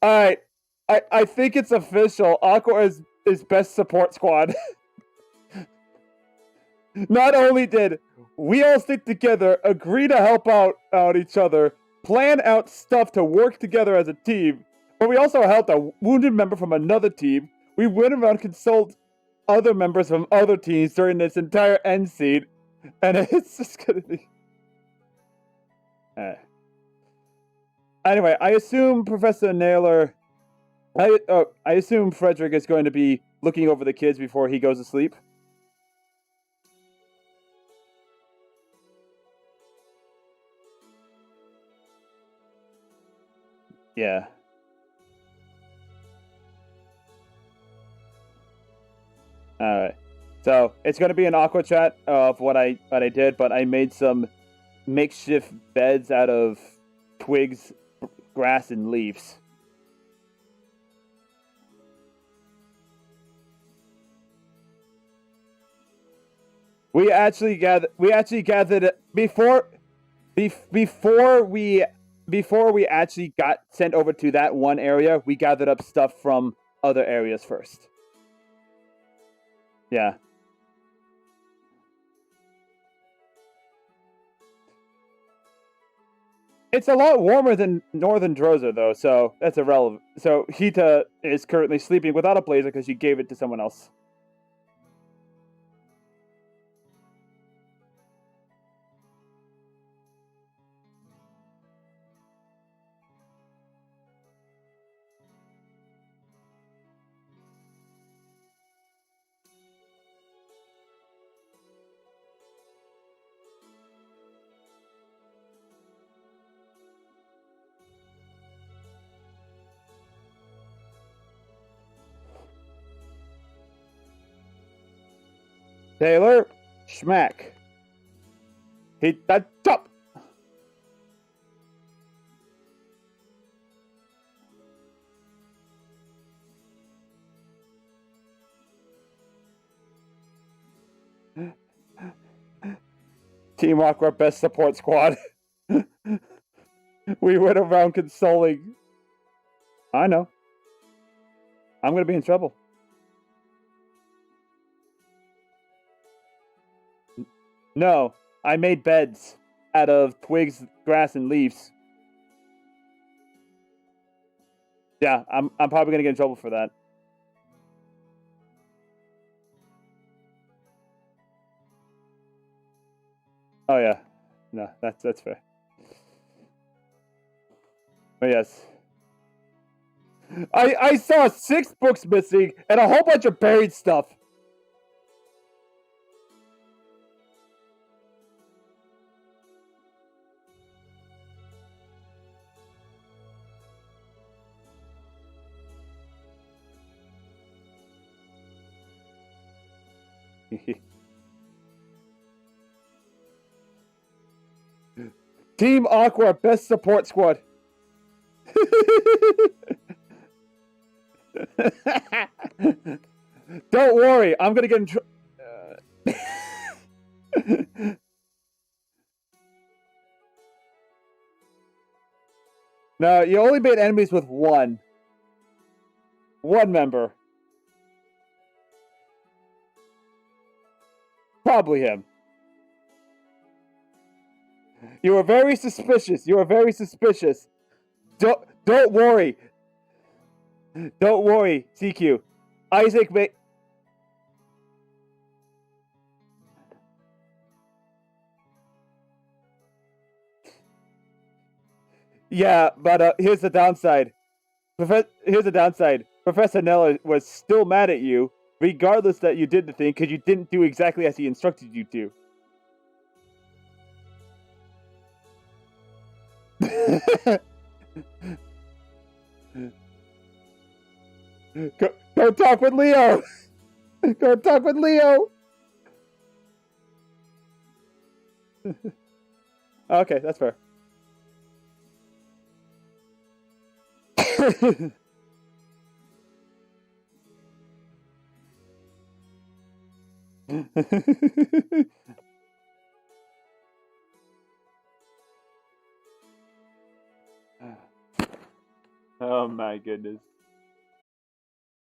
Alright. I think it's official. Aqua is best support squad. Not only did we all stick together, agree to help out each other, plan out stuff to work together as a team, but we also helped a wounded member from another team. We went around and consulted other members from other teams during this entire end scene, and it's just gonna be... Anyway, I assume Professor Naylor... I assume Frederick is going to be looking over the kids before he goes to sleep. Yeah. Alright. So, it's going to be an Aqua chat of what I did, but I made some makeshift beds out of twigs, grass, and leaves. We actually gathered before we actually got sent over to that one area. We gathered up stuff from other areas first. Yeah. It's a lot warmer than Northern Droza, though, so that's irrelevant. So Hita is currently sleeping without a blazer because she gave it to someone else. Taylor, schmack. Hit that top. Team Aqua best support squad. We went around consoling. I know. I'm gonna be in trouble. No, I made beds out of twigs, grass, and leaves. Yeah, I'm probably gonna get in trouble for that. Oh yeah, no, that's fair. But yes, I saw 6 books missing and a whole bunch of buried stuff. Team Aqua, best support squad. Don't worry, I'm gonna get in trouble. No, you only made enemies with one member. Probably him. You are very suspicious. You are very suspicious. Don't worry. Don't worry, CQ. Isaac may. Yeah, but here's the downside. Here's the downside. Professor Nella was still mad at you, regardless that you did the thing, because you didn't do exactly as he instructed you to. Go talk with Leo. Go talk with Leo. Okay, that's fair. Oh my goodness.